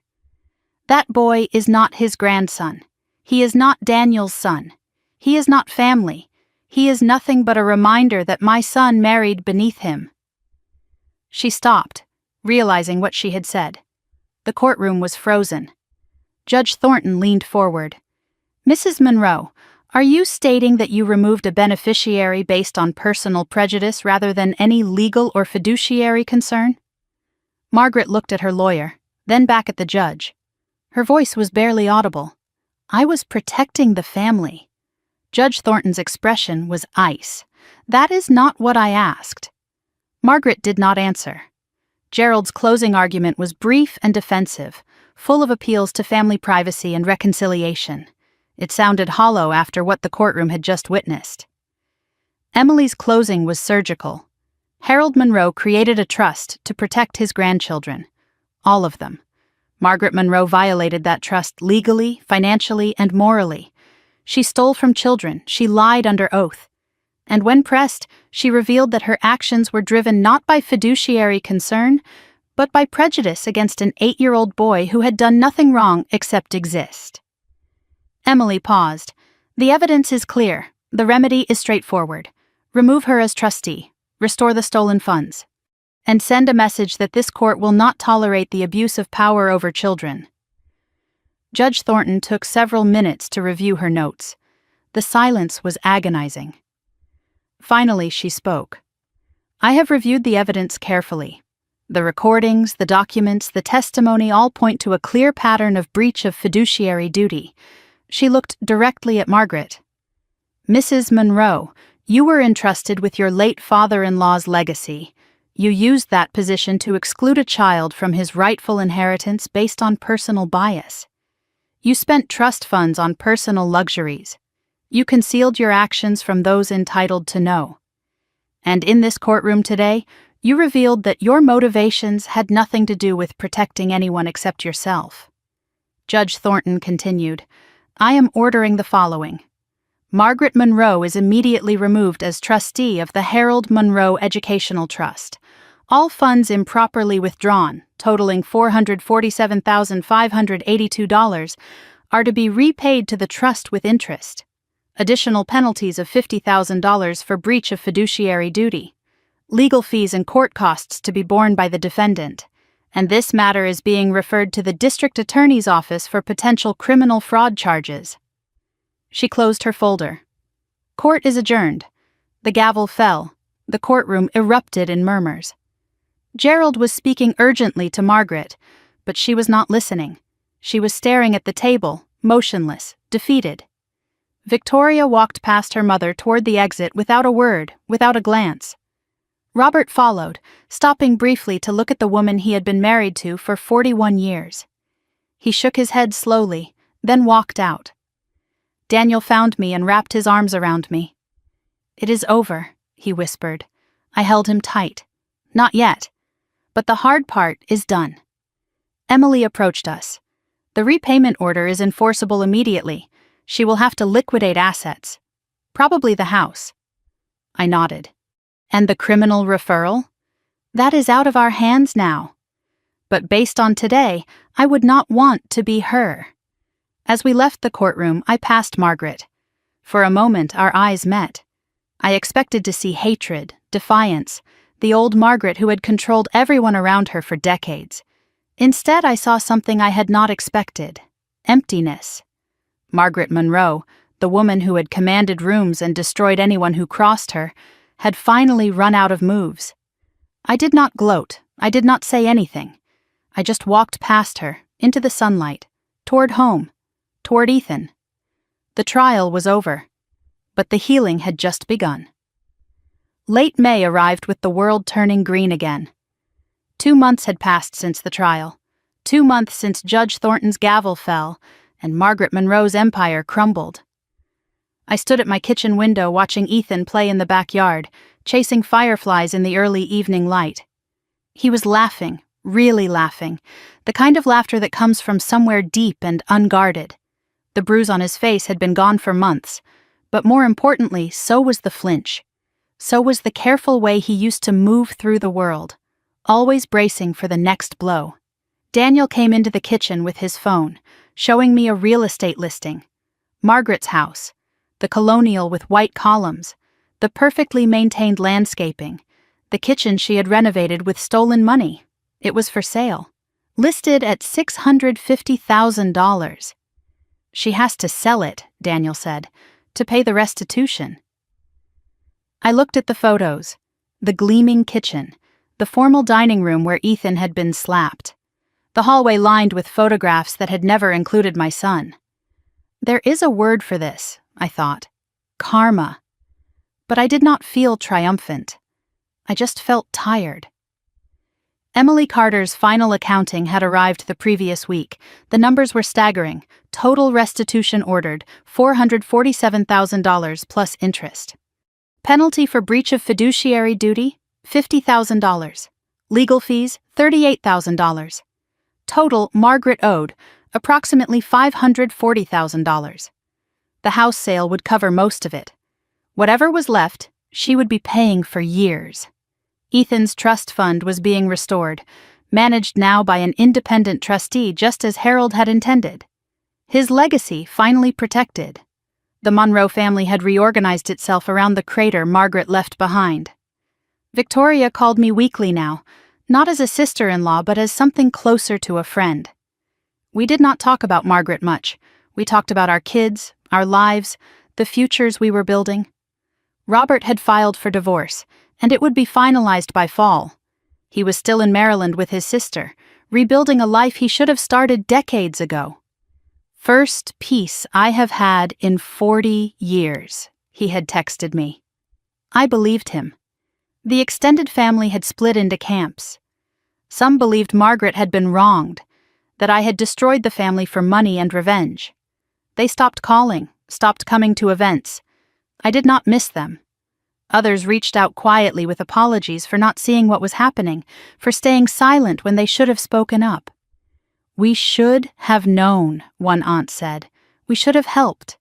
That boy is not his grandson. He is not Daniel's son. He is not family. He is nothing but a reminder that my son married beneath him. She stopped, realizing what she had said. The courtroom was frozen. Judge Thornton leaned forward. Mrs. Monroe, are you stating that you removed a beneficiary based on personal prejudice rather than any legal or fiduciary concern? Margaret looked at her lawyer, then back at the judge. Her voice was barely audible. I was protecting the family. Judge Thornton's expression was ice. That is not what I asked. Margaret did not answer. Gerald's closing argument was brief and defensive, full of appeals to family privacy and reconciliation. It sounded hollow after what the courtroom had just witnessed. Emily's closing was surgical. Harold Monroe created a trust to protect his grandchildren. All of them. Margaret Monroe violated that trust legally, financially, and morally. She stole from children, she lied under oath. And when pressed, she revealed that her actions were driven not by fiduciary concern, but by prejudice against an 8-year-old boy who had done nothing wrong except exist. Emily paused. The evidence is clear. The remedy is straightforward. Remove her as trustee, restore the stolen funds, and send a message that this court will not tolerate the abuse of power over children. Judge Thornton took several minutes to review her notes. The silence was agonizing. Finally, she spoke. I have reviewed the evidence carefully. The recordings, the documents, the testimony all point to a clear pattern of breach of fiduciary duty. She looked directly at Margaret. Mrs. Monroe, you were entrusted with your late father-in-law's legacy. You used that position to exclude a child from his rightful inheritance based on personal bias. You spent trust funds on personal luxuries. You concealed your actions from those entitled to know. And in this courtroom today, you revealed that your motivations had nothing to do with protecting anyone except yourself. Judge Thornton continued, I am ordering the following. Margaret Monroe is immediately removed as trustee of the Harold Monroe Educational Trust. All funds improperly withdrawn, totaling $447,582, are to be repaid to the trust with interest. Additional penalties of $50,000 for breach of fiduciary duty. Legal fees and court costs to be borne by the defendant. And this matter is being referred to the district attorney's office for potential criminal fraud charges. She closed her folder. Court is adjourned. The gavel fell. The courtroom erupted in murmurs. Gerald was speaking urgently to Margaret, but she was not listening. She was staring at the table, motionless, defeated. Victoria walked past her mother toward the exit without a word, without a glance. Robert followed, stopping briefly to look at the woman he had been married to for 41 years. He shook his head slowly, then walked out. Daniel found me and wrapped his arms around me. It is over, he whispered. I held him tight. Not yet. But the hard part is done. Emily approached us. The repayment order is enforceable immediately. She will have to liquidate assets. Probably the house. I nodded. And the criminal referral? That is out of our hands now. But based on today, I would not want to be her. As we left the courtroom, I passed Margaret. For a moment, our eyes met. I expected to see hatred, defiance, the old Margaret who had controlled everyone around her for decades. Instead, I saw something I had not expected. Emptiness. Margaret Monroe, the woman who had commanded rooms and destroyed anyone who crossed her, had finally run out of moves. I did not gloat. I did not say anything. I just walked past her, into the sunlight, toward home, toward Ethan. The trial was over, but the healing had just begun. Late May arrived with the world turning green again. 2 months had passed since the trial. 2 months since Judge Thornton's gavel fell, and Margaret Monroe's empire crumbled. I stood at my kitchen window watching Ethan play in the backyard, chasing fireflies in the early evening light. He was laughing, really laughing, the kind of laughter that comes from somewhere deep and unguarded. The bruise on his face had been gone for months, but more importantly, so was the flinch. So was the careful way he used to move through the world, always bracing for the next blow. Daniel came into the kitchen with his phone, showing me a real estate listing. Margaret's house, the colonial with white columns, the perfectly maintained landscaping, the kitchen she had renovated with stolen money. It was for sale, listed at $650,000. She has to sell it, Daniel said, to pay the restitution. I looked at the photos, the gleaming kitchen, the formal dining room where Ethan had been slapped, the hallway lined with photographs that had never included my son. There is a word for this, I thought. Karma. But I did not feel triumphant. I just felt tired. Emily Carter's final accounting had arrived the previous week. The numbers were staggering. Total restitution ordered, $447,000 plus interest. Penalty for breach of fiduciary duty, $50,000. Legal fees, $38,000. Total Margaret owed, approximately $540,000. The house sale would cover most of it. Whatever was left, she would be paying for years. Ethan's trust fund was being restored, managed now by an independent trustee just as Harold had intended. His legacy finally protected. The Monroe family had reorganized itself around the crater Margaret left behind. Victoria called me weekly now, not as a sister-in-law but as something closer to a friend. We did not talk about Margaret much. We talked about our kids, our lives, the futures we were building. Robert had filed for divorce, and it would be finalized by fall. He was still in Maryland with his sister, rebuilding a life he should have started decades ago. First peace I have had in 40 years, he had texted me. I believed him. The extended family had split into camps. Some believed Margaret had been wronged, that I had destroyed the family for money and revenge. They stopped calling, stopped coming to events. I did not miss them. Others reached out quietly with apologies for not seeing what was happening, for staying silent when they should have spoken up. We should have known, one aunt said. We should have helped.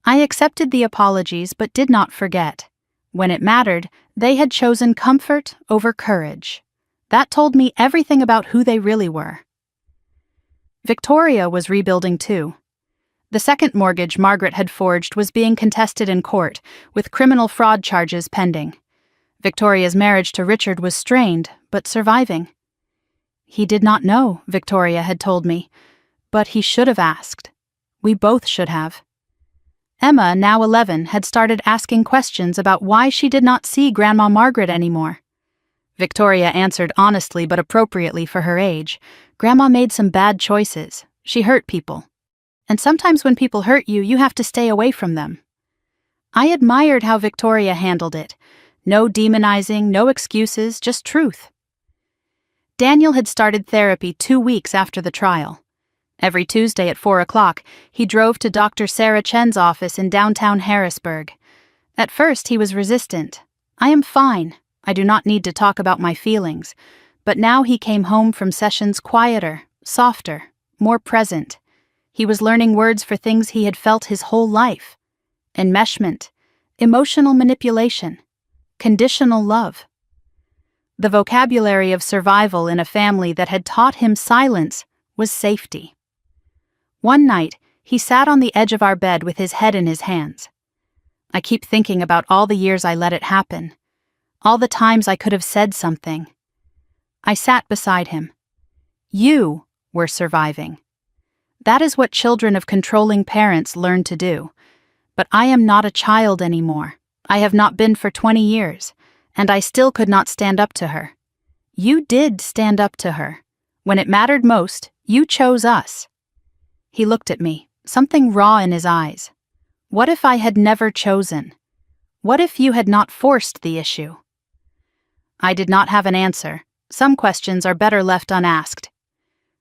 I accepted the apologies but did not forget. When it mattered, they had chosen comfort over courage. That told me everything about who they really were. Victoria was rebuilding too. The second mortgage Margaret had forged was being contested in court, with criminal fraud charges pending. Victoria's marriage to Richard was strained, but surviving. He did not know, Victoria had told me, but he should have asked. We both should have. Emma, now 11, had started asking questions about why she did not see Grandma Margaret anymore. Victoria answered honestly but appropriately for her age. Grandma made some bad choices. She hurt people. And sometimes when people hurt you, you have to stay away from them. I admired how Victoria handled it. No demonizing, no excuses, just truth. Daniel had started therapy 2 weeks after the trial. Every Tuesday at 4 o'clock, he drove to Dr. Sarah Chen's office in downtown Harrisburg. At first, he was resistant. I am fine. I do not need to talk about my feelings. But now he came home from sessions quieter, softer, more present. He was learning words for things he had felt his whole life. Enmeshment, emotional manipulation, conditional love. The vocabulary of survival in a family that had taught him silence was safety. One night, he sat on the edge of our bed with his head in his hands. I keep thinking about all the years I let it happen, all the times I could have said something. I sat beside him. You were surviving. That is what children of controlling parents learn to do. But I am not a child anymore. I have not been for 20 years, and I still could not stand up to her. You did stand up to her. When it mattered most, you chose us. He looked at me, something raw in his eyes. What if I had never chosen? What if you had not forced the issue? I did not have an answer. Some questions are better left unasked.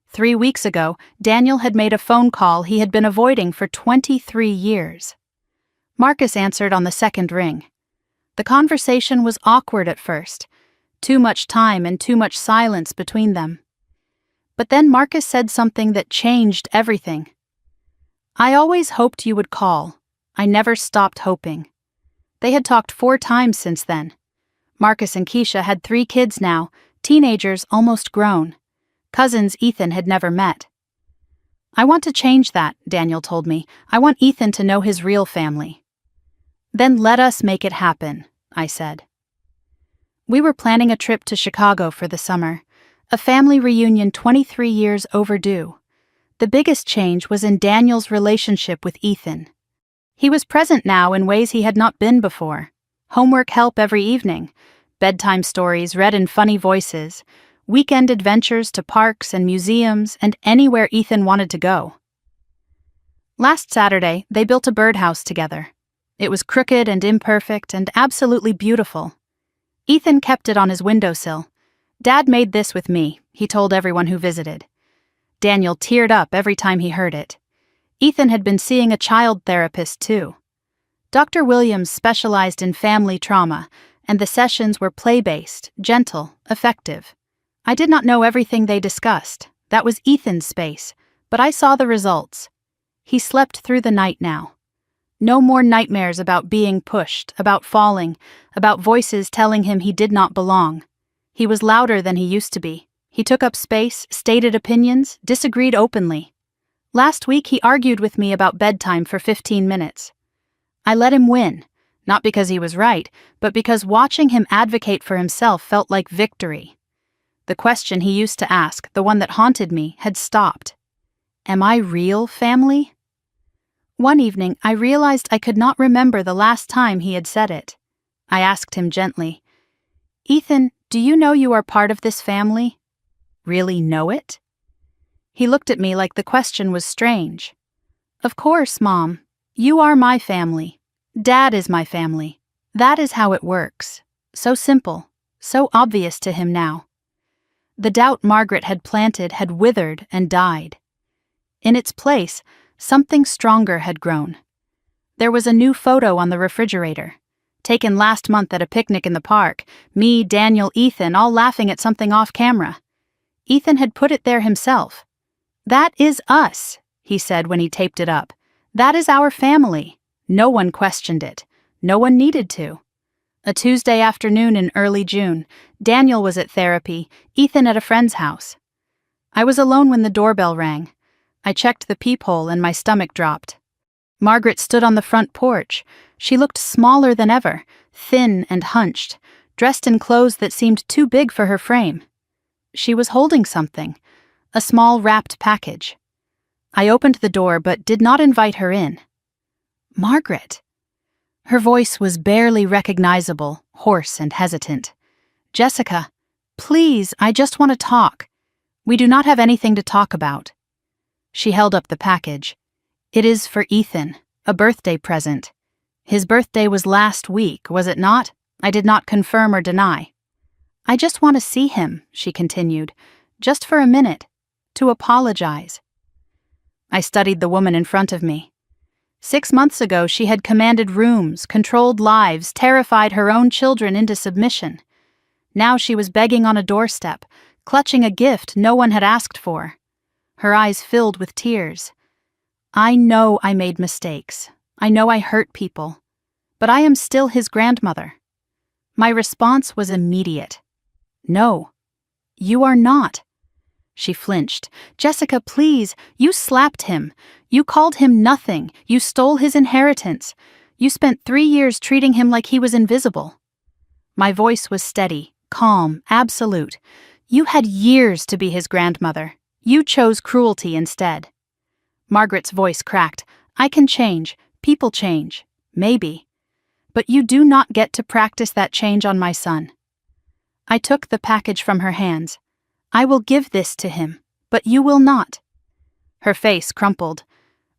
3 weeks ago, Daniel had made a phone call he had been avoiding for 23 years. Marcus answered on the second ring. The conversation was awkward at first. Too much time and too much silence between them. But then Marcus said something that changed everything. I always hoped you would call. I never stopped hoping. They had talked 4 times since then. Marcus and Keisha had 3 kids now, teenagers almost grown. Cousins Ethan had never met. "I want to change that," Daniel told me. "I want Ethan to know his real family." "Then let us make it happen," I said. We were planning a trip to Chicago for the summer, a family reunion 23 years overdue. The biggest change was in Daniel's relationship with Ethan. He was present now in ways he had not been before. Homework help every evening, bedtime stories read in funny voices, weekend adventures to parks and museums and anywhere Ethan wanted to go. Last Saturday, they built a birdhouse together. It was crooked and imperfect and absolutely beautiful. Ethan kept it on his windowsill. "Dad made this with me," he told everyone who visited. Daniel teared up every time he heard it. Ethan had been seeing a child therapist too. Dr. Williams specialized in family trauma, and the sessions were play-based, gentle, effective. I did not know everything they discussed. That was Ethan's space, but I saw the results. He slept through the night now. No more nightmares about being pushed, about falling, about voices telling him he did not belong. He was louder than he used to be. He took up space, stated opinions, disagreed openly. Last week he argued with me about bedtime for 15 minutes. I let him win, not because he was right, but because watching him advocate for himself felt like victory. The question he used to ask, the one that haunted me, had stopped. Am I real family? One evening, I realized I could not remember the last time he had said it. I asked him gently, "Ethan, do you know you are part of this family? Really know it?" He looked at me like the question was strange. "Of course, Mom. You are my family. Dad is my family. That is how it works." So simple, so obvious to him now. The doubt Margaret had planted had withered and died. In its place, something stronger had grown. There was a new photo on the refrigerator, taken last month at a picnic in the park, me, Daniel, Ethan, all laughing at something off camera. Ethan had put it there himself. "That is us," he said when he taped it up. "That is our family." No one questioned it. No one needed to. A Tuesday afternoon in early June, Daniel was at therapy, Ethan at a friend's house. I was alone when the doorbell rang. I checked the peephole and my stomach dropped. Margaret stood on the front porch. She looked smaller than ever, thin and hunched, dressed in clothes that seemed too big for her frame. She was holding something, a small wrapped package. I opened the door but did not invite her in. "Margaret." Her voice was barely recognizable, hoarse and hesitant. "Jessica, please, I just want to talk. We do not have anything to talk about." She held up the package. "It is for Ethan, a birthday present. His birthday was last week, was it not?" I did not confirm or deny. "I just want to see him," she continued, "just for a minute, to apologize." I studied the woman in front of me. 6 months ago, she had commanded rooms, controlled lives, terrified her own children into submission. Now she was begging on a doorstep, clutching a gift no one had asked for. Her eyes filled with tears. "I know I made mistakes. I know I hurt people. But I am still his grandmother." My response was immediate. "No, you are not." She flinched. "Jessica, please, you slapped him. You called him nothing. You stole his inheritance. You spent 3 years treating him like he was invisible." My voice was steady, calm, absolute. "You had years to be his grandmother. You chose cruelty instead." Margaret's voice cracked. "I can change. People change. Maybe. But you do not get to practice that change on my son." I took the package from her hands. "I will give this to him, but you will not." Her face crumpled.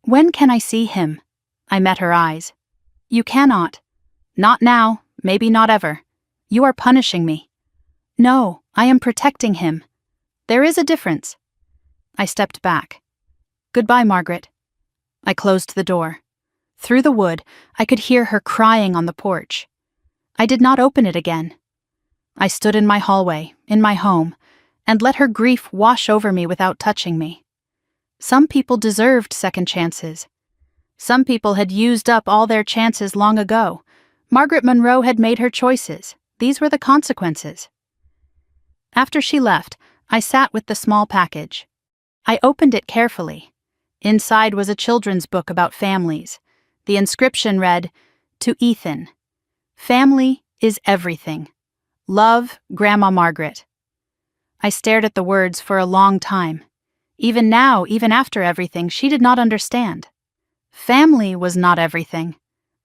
"When can I see him?" I met her eyes. "You cannot. Not now, maybe not ever. You are punishing me." "No, I am protecting him. There is a difference." I stepped back. "Goodbye, Margaret." I closed the door. Through the wood, I could hear her crying on the porch. I did not open it again. I stood in my hallway, in my home, and let her grief wash over me without touching me. Some people deserved second chances. Some people had used up all their chances long ago. Margaret Monroe had made her choices. These were the consequences. After she left, I sat with the small package. I opened it carefully. Inside was a children's book about families. The inscription read, "To Ethan. Family is everything. Love, Grandma Margaret." I stared at the words for a long time. Even now, even after everything, she did not understand. Family was not everything.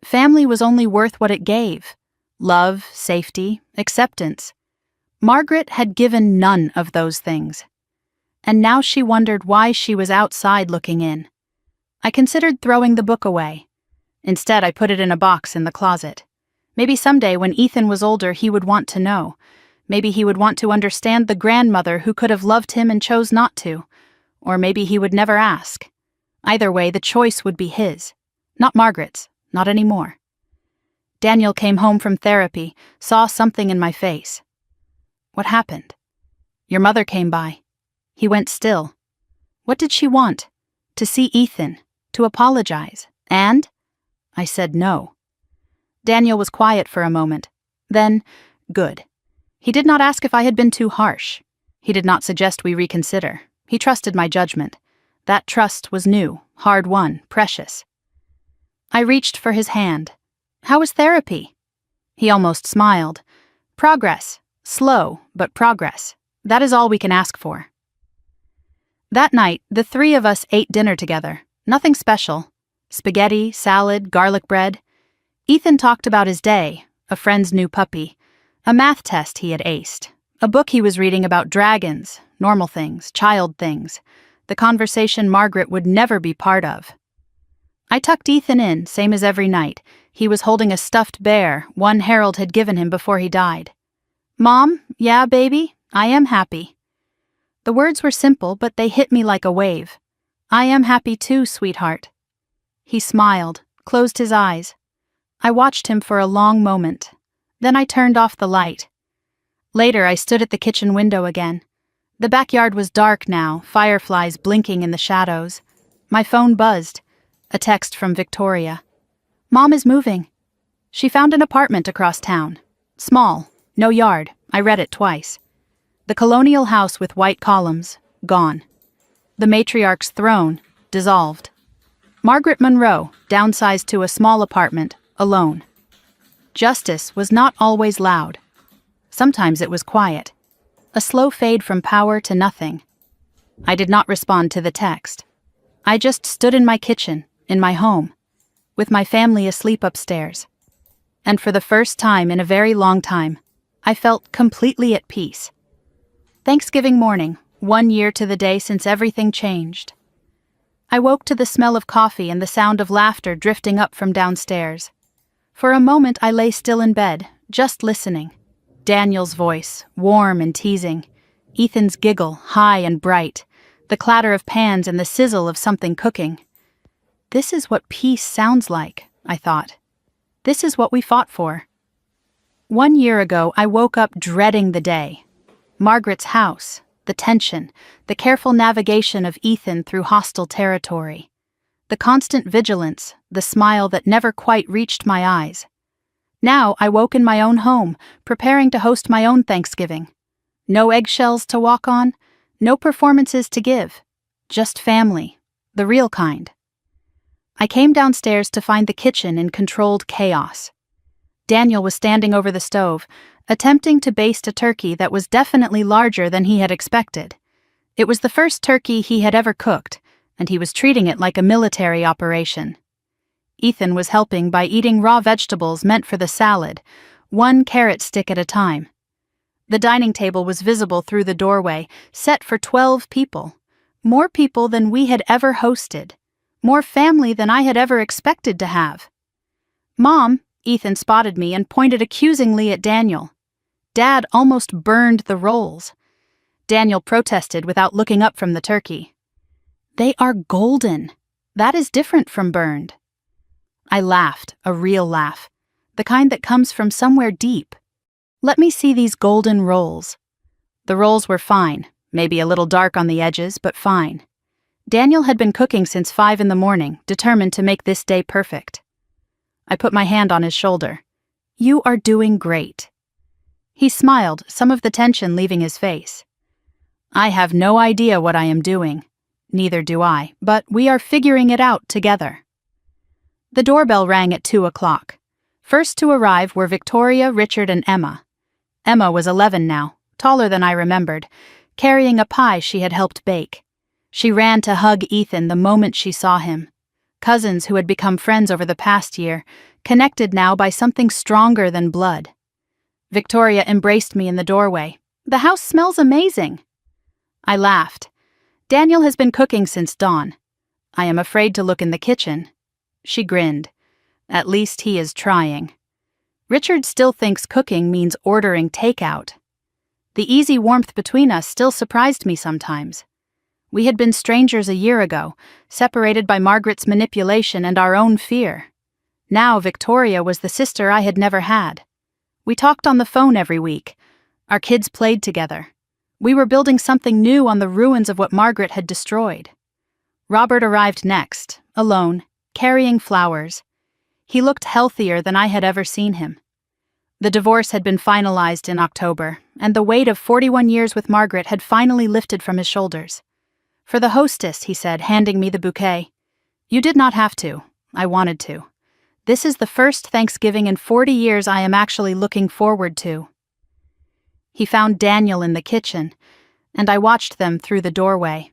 Family was only worth what it gave. Love, safety, acceptance. Margaret had given none of those things. And now she wondered why she was outside looking in. I considered throwing the book away. Instead, I put it in a box in the closet. Maybe someday when Ethan was older he would want to know. Maybe he would want to understand the grandmother who could have loved him and chose not to. Or maybe he would never ask. Either way, the choice would be his. Not Margaret's, not anymore. Daniel came home from therapy, saw something in my face. "What happened?" "Your mother came by." He went still. What did she want? To see Ethan, to apologize, and? I said no. Daniel was quiet for a moment. Then, good. He did not ask if I had been too harsh. He did not suggest we reconsider. He trusted my judgment. That trust was new, hard-won, precious. I reached for his hand. "How was therapy?" He almost smiled. "Progress. Slow, but progress. That is all we can ask for." That night, the three of us ate dinner together. Nothing special. Spaghetti, salad, garlic bread. Ethan talked about his day, a friend's new puppy, a math test he had aced, a book he was reading about dragons, normal things, child things, the conversation Margaret would never be part of. I tucked Ethan in, same as every night. He was holding a stuffed bear, one Harold had given him before he died. "Mom, yeah, baby, I am happy." The words were simple, but they hit me like a wave. "I am happy too, sweetheart." He smiled, closed his eyes. I watched him for a long moment. Then I turned off the light. Later, I stood at the kitchen window again. The backyard was dark now, fireflies blinking in the shadows. My phone buzzed. A text from Victoria. "Mom is moving." She found an apartment across town. Small, no yard. I read it twice. The colonial house with white columns, gone. The matriarch's throne, dissolved. Margaret Monroe, downsized to a small apartment, alone. Justice was not always loud. Sometimes it was quiet. A slow fade from power to nothing. I did not respond to the text. I just stood in my kitchen, in my home, with my family asleep upstairs. And for the first time in a very long time, I felt completely at peace. Thanksgiving morning, 1 year to the day since everything changed. I woke to the smell of coffee and the sound of laughter drifting up from downstairs. For a moment I lay still in bed, just listening. Daniel's voice, warm and teasing. Ethan's giggle, high and bright. The clatter of pans and the sizzle of something cooking. This is what peace sounds like, I thought. This is what we fought for. 1 year ago, I woke up dreading the day. Margaret's house, the tension, the careful navigation of Ethan through hostile territory. The constant vigilance, the smile that never quite reached my eyes. Now I woke in my own home, preparing to host my own Thanksgiving. No eggshells to walk on, no performances to give. Just family, the real kind. I came downstairs to find the kitchen in controlled chaos. Daniel was standing over the stove, attempting to baste a turkey that was definitely larger than he had expected. It was the first turkey he had ever cooked, and he was treating it like a military operation. Ethan was helping by eating raw vegetables meant for the salad, 1 carrot stick at a time. The dining table was visible through the doorway, set for 12 people. More people than we had ever hosted. More family than I had ever expected to have. "Mom," Ethan spotted me and pointed accusingly at Daniel. Dad almost burned the rolls. Daniel protested without looking up from the turkey. "They are golden. That is different from burned." I laughed, a real laugh, the kind that comes from somewhere deep. "Let me see these golden rolls." The rolls were fine, maybe a little dark on the edges, but fine. Daniel had been cooking since 5 in the morning, determined to make this day perfect. I put my hand on his shoulder. "You are doing great." He smiled, some of the tension leaving his face. "I have no idea what I am doing. Neither do I, but we are figuring it out together." The doorbell rang at 2:00. First to arrive were Victoria, Richard, and Emma. Emma was 11 now, taller than I remembered, carrying a pie she had helped bake. She ran to hug Ethan the moment she saw him. Cousins who had become friends over the past year, connected now by something stronger than blood. Victoria embraced me in the doorway. "The house smells amazing." I laughed. "Daniel has been cooking since dawn. I am afraid to look in the kitchen." She grinned. "At least he is trying." Richard still thinks cooking means ordering takeout. The easy warmth between us still surprised me sometimes. We had been strangers a year ago, separated by Margaret's manipulation and our own fear. Now Victoria was the sister I had never had. We talked on the phone every week. Our kids played together. We were building something new on the ruins of what Margaret had destroyed. Robert arrived next, alone, carrying flowers. He looked healthier than I had ever seen him. The divorce had been finalized in October, and the weight of 41 years with Margaret had finally lifted from his shoulders. "For the hostess," he said, handing me the bouquet. "You did not have to. I wanted to. This is the first Thanksgiving in 40 years I am actually looking forward to." He found Daniel in the kitchen, and I watched them through the doorway.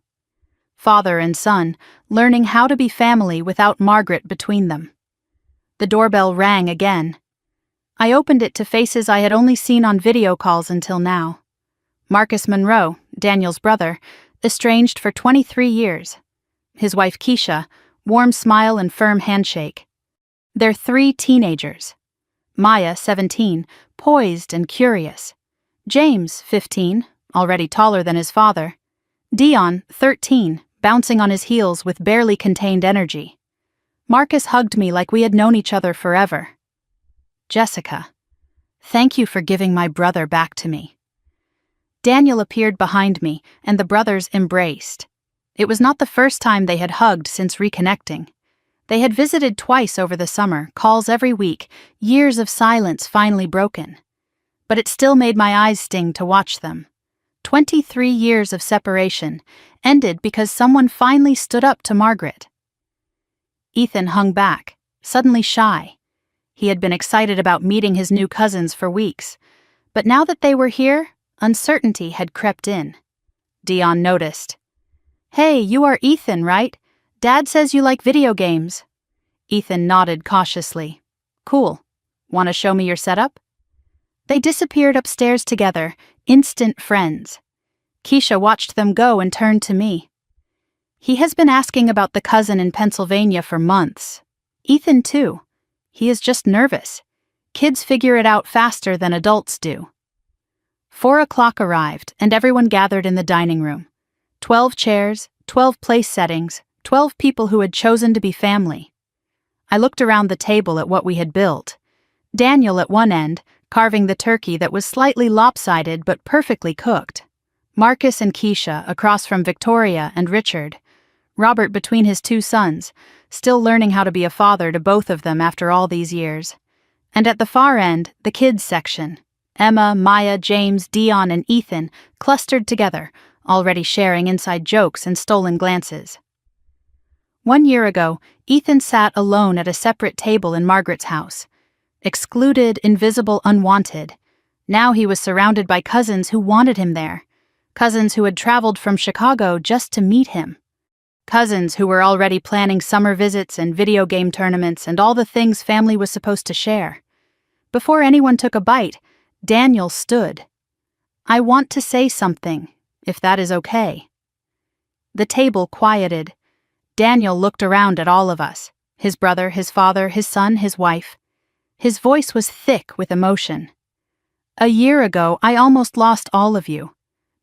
Father and son, learning how to be family without Margaret between them. The doorbell rang again. I opened it to faces I had only seen on video calls until now. Marcus Monroe, Daniel's brother, estranged for 23 years. His wife Keisha, warm smile and firm handshake. Their 3 teenagers. Maya, 17, poised and curious. James, 15, already taller than his father. Dion, 13, bouncing on his heels with barely contained energy. Marcus hugged me like we had known each other forever. "Jessica, thank you for giving my brother back to me." Daniel appeared behind me, and the brothers embraced. It was not the first time they had hugged since reconnecting. They had visited twice over the summer, calls every week, years of silence finally broken. But it still made my eyes sting to watch them. 23 years of separation ended because someone finally stood up to Margaret. Ethan hung back, suddenly shy. He had been excited about meeting his new cousins for weeks, but now that they were here, uncertainty had crept in. Dion noticed. "Hey, you are Ethan, right? Dad says you like video games." Ethan nodded cautiously. "Cool. Want to show me your setup?" They disappeared upstairs together, instant friends. Keisha watched them go and turned to me. "He has been asking about the cousin in Pennsylvania for months. Ethan, too. He is just nervous. Kids figure it out faster than adults do." 4:00 arrived, and everyone gathered in the dining room. 12 chairs, 12 place settings, 12 people who had chosen to be family. I looked around the table at what we had built. Daniel at one end, carving the turkey that was slightly lopsided but perfectly cooked. Marcus and Keisha across from Victoria and Richard. Robert between his 2 sons, still learning how to be a father to both of them after all these years. And at the far end, the kids section. Emma, Maya, James, Dion, and Ethan clustered together, already sharing inside jokes and stolen glances. 1 year ago, Ethan sat alone at a separate table in Margaret's house. Excluded, invisible, unwanted. Now he was surrounded by cousins who wanted him there. Cousins who had traveled from Chicago just to meet him. Cousins who were already planning summer visits and video game tournaments and all the things family was supposed to share. Before anyone took a bite, Daniel stood. "I want to say something, if that is okay." The table quieted. Daniel looked around at all of us, his brother, his father, his son, his wife. His voice was thick with emotion. "A year ago, I almost lost all of you,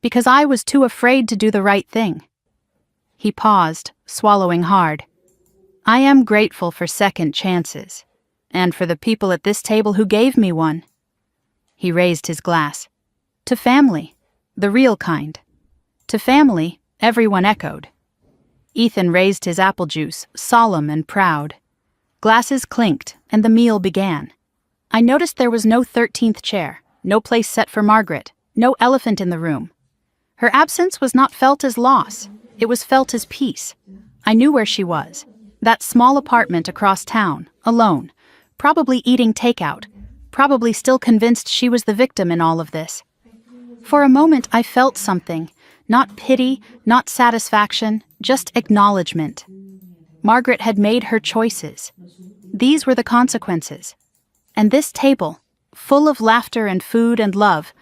because I was too afraid to do the right thing." He paused, swallowing hard. "I am grateful for second chances, and for the people at this table who gave me one." He raised his glass. "To family, the real kind." "To family," everyone echoed. Ethan raised his apple juice, solemn and proud. Glasses clinked, and the meal began. I noticed there was no 13th chair, no place set for Margaret, no elephant in the room. Her absence was not felt as loss, it was felt as peace. I knew where she was. That small apartment across town, alone, probably eating takeout, probably still convinced she was the victim in all of this. For a moment I felt something, not pity, not satisfaction, just acknowledgement. Margaret had made her choices. These were the consequences. And this table, full of laughter and food and love,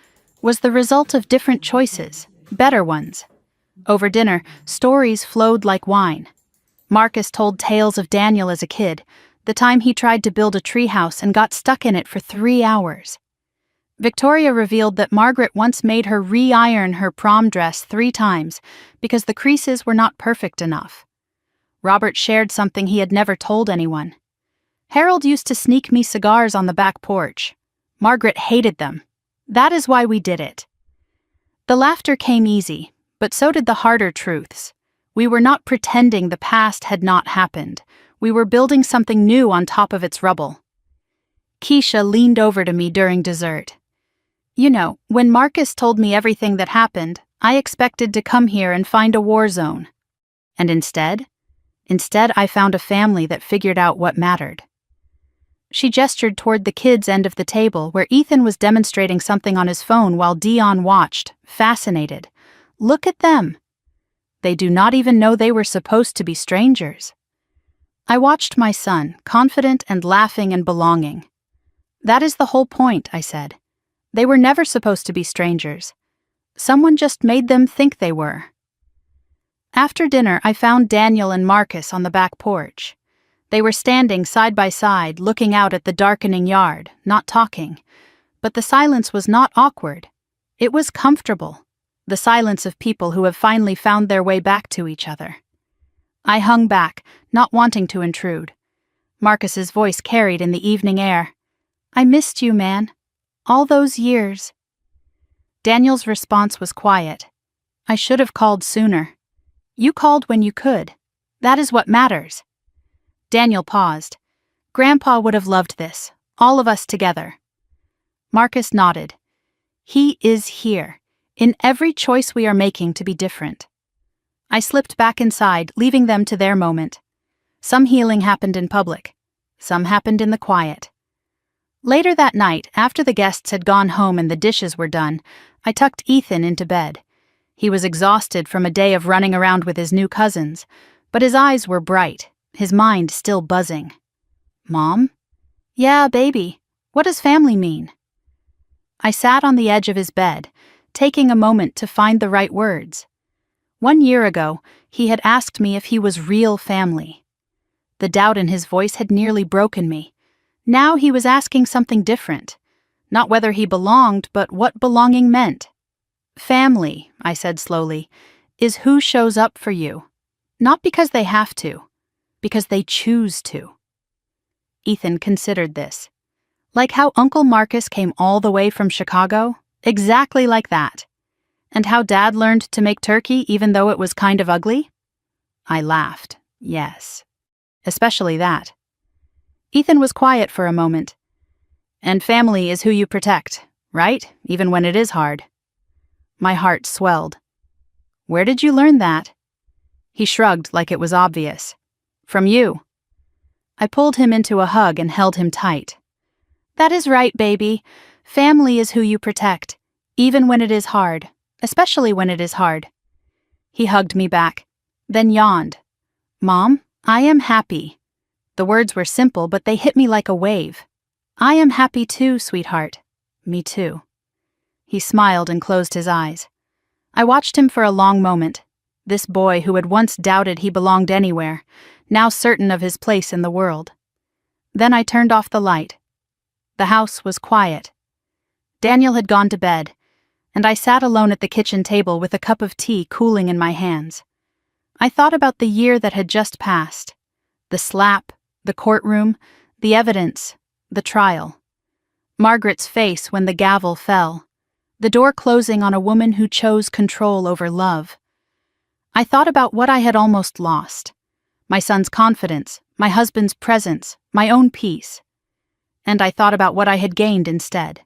was the result of different choices, better ones. Over dinner, stories flowed like wine. Marcus told tales of Daniel as a kid, the time he tried to build a treehouse and got stuck in it for 3 hours. Victoria revealed that Margaret once made her re-iron her prom dress 3 times because the creases were not perfect enough. Robert shared something he had never told anyone. Harold used to sneak me cigars on the back porch. Margaret hated them. That is why we did it. The laughter came easy, but so did the harder truths. We were not pretending the past had not happened. We were building something new on top of its rubble. Keisha leaned over to me during dessert. You know, when Marcus told me everything that happened, I expected to come here and find a war zone. And instead I found a family that figured out what mattered. She gestured toward the kids' end of the table where Ethan was demonstrating something on his phone while Dion watched, fascinated. Look at them. They do not even know they were supposed to be strangers. I watched my son, confident and laughing and belonging. That is the whole point, I said. They were never supposed to be strangers. Someone just made them think they were. After dinner, I found Daniel and Marcus on the back porch. They were standing side by side, looking out at the darkening yard, not talking. But the silence was not awkward. It was comfortable. The silence of people who have finally found their way back to each other. I hung back, not wanting to intrude. Marcus's voice carried in the evening air. I missed you, man. All those years. Daniel's response was quiet. I should have called sooner. You called when you could. That is what matters. Daniel paused. Grandpa would have loved this, all of us together. Marcus nodded. He is here, in every choice we are making to be different. I slipped back inside, leaving them to their moment. Some healing happened in public. Some happened in the quiet. Later that night, after the guests had gone home and the dishes were done, I tucked Ethan into bed. He was exhausted from a day of running around with his new cousins, but his eyes were bright, his mind still buzzing. Mom? Yeah, baby. What does family mean? I sat on the edge of his bed, taking a moment to find the right words. 1 year ago, he had asked me if he was real family. The doubt in his voice had nearly broken me. Now he was asking something different. Not whether he belonged, but what belonging meant. Family, I said slowly, is who shows up for you. Not because they have to, because they choose to. Ethan considered this. Like how Uncle Marcus came all the way from Chicago? Exactly like that. And how Dad learned to make turkey even though it was kind of ugly? I laughed. Yes. Especially that. Ethan was quiet for a moment. And family is who you protect, right? Even when it is hard. My heart swelled. Where did you learn that? He shrugged like it was obvious. From you. I pulled him into a hug and held him tight. That is right, baby. Family is who you protect, even when it is hard, especially when it is hard. He hugged me back, then yawned. Mom, I am happy. The words were simple, but they hit me like a wave. I am happy too, sweetheart. Me too. He smiled and closed his eyes. I watched him for a long moment. This boy who had once doubted he belonged anywhere, now certain of his place in the world. Then I turned off the light. The house was quiet. Daniel had gone to bed, and I sat alone at the kitchen table with a cup of tea cooling in my hands. I thought about the year that had just passed. The slap, the courtroom, the evidence, the trial. Margaret's face when the gavel fell. The door closing on a woman who chose control over love. I thought about what I had almost lost. My son's confidence, my husband's presence, my own peace. and I thought about what I had gained instead.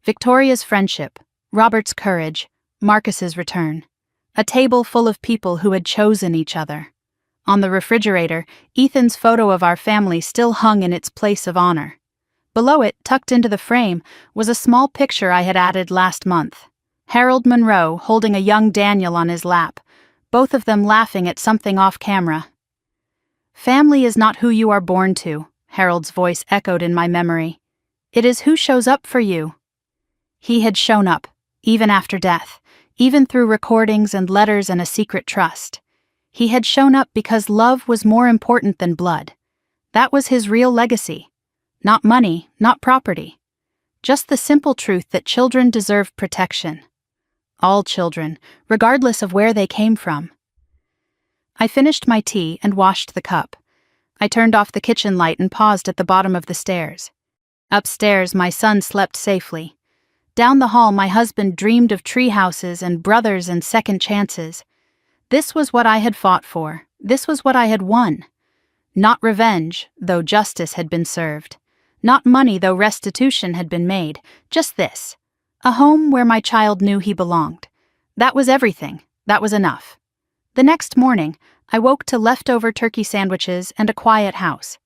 Victoria's friendship, Robert's courage, Marcus's return. A table full of people who had chosen each other. On the refrigerator, Ethan's photo of our family still hung in its place of honor. Below it, tucked into the frame, was a small picture I had added last month. Harold Monroe holding a young Daniel on his lap, both of them laughing at something off camera. Family is not who you are born to, Harold's voice echoed in my memory. It is who shows up for you. He had shown up, even after death, even through recordings and letters and a secret trust. He had shown up because love was more important than blood. That was his real legacy. Not money, not property. Just the simple truth that children deserve protection. All children, regardless of where they came from. I finished my tea and washed the cup. I turned off the kitchen light and paused at the bottom of the stairs. Upstairs, my son slept safely. Down the hall, my husband dreamed of tree houses and brothers and second chances. This was what I had fought for. This was what I had won. Not revenge, though justice had been served. Not money, though restitution had been made. Just this. A home where my child knew he belonged. That was everything. That was enough. The next morning, I woke to leftover turkey sandwiches and a quiet house.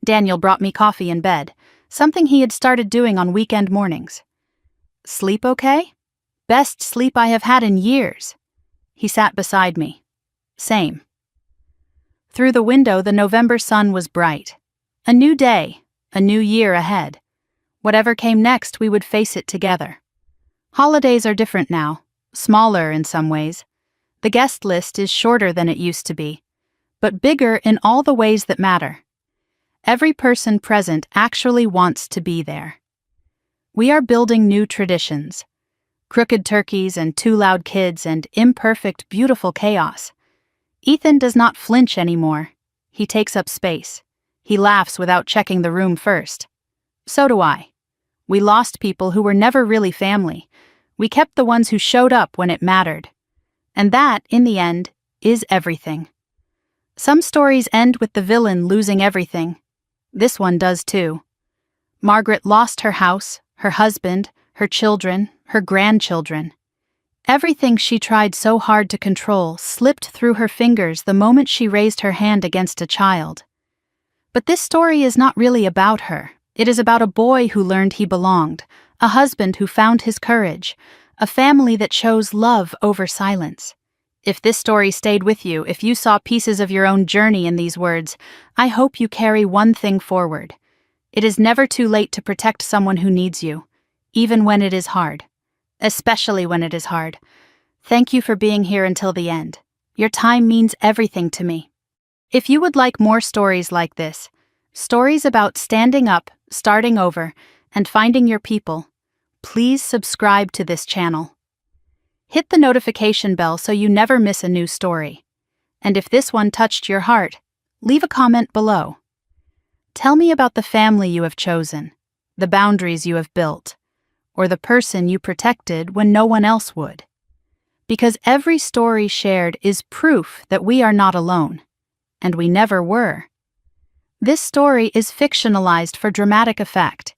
Daniel brought me coffee in bed, something he had started doing on weekend mornings. Sleep okay? Best sleep I have had in years. He sat beside me. Same. Through the window, the November sun was bright. A new day, a new year ahead. Whatever came next, we would face it together. Holidays are different now, smaller in some ways. The guest list is shorter than it used to be, but bigger in all the ways that matter. Every person present actually wants to be there. We are building new traditions. Crooked turkeys and too loud kids and imperfect, beautiful chaos. Ethan does not flinch anymore. He takes up space. He laughs without checking the room first. So do I. We lost people who were never really family. We kept the ones who showed up when it mattered. And that, in the end, is everything. Some stories end with the villain losing everything. This one does too. Margaret lost her house, her husband, her children, her grandchildren. Everything she tried so hard to control slipped through her fingers the moment she raised her hand against a child. But this story is not really about her. It is about a boy who learned he belonged, a husband who found his courage, a family that chose love over silence. If this story stayed with you, if you saw pieces of your own journey in these words, I hope you carry one thing forward. It is never too late to protect someone who needs you, even when it is hard. Especially when it is hard. Thank you for being here until the end. Your time means everything to me. If you would like more stories like this, stories about standing up, starting over, and finding your people, please subscribe to this channel. Hit the notification bell so you never miss a new story. And if this one touched your heart, leave a comment below. Tell me about the family you have chosen, the boundaries you have built, or the person you protected when no one else would. Because every story shared is proof that we are not alone, and we never were. This story is fictionalized for dramatic effect.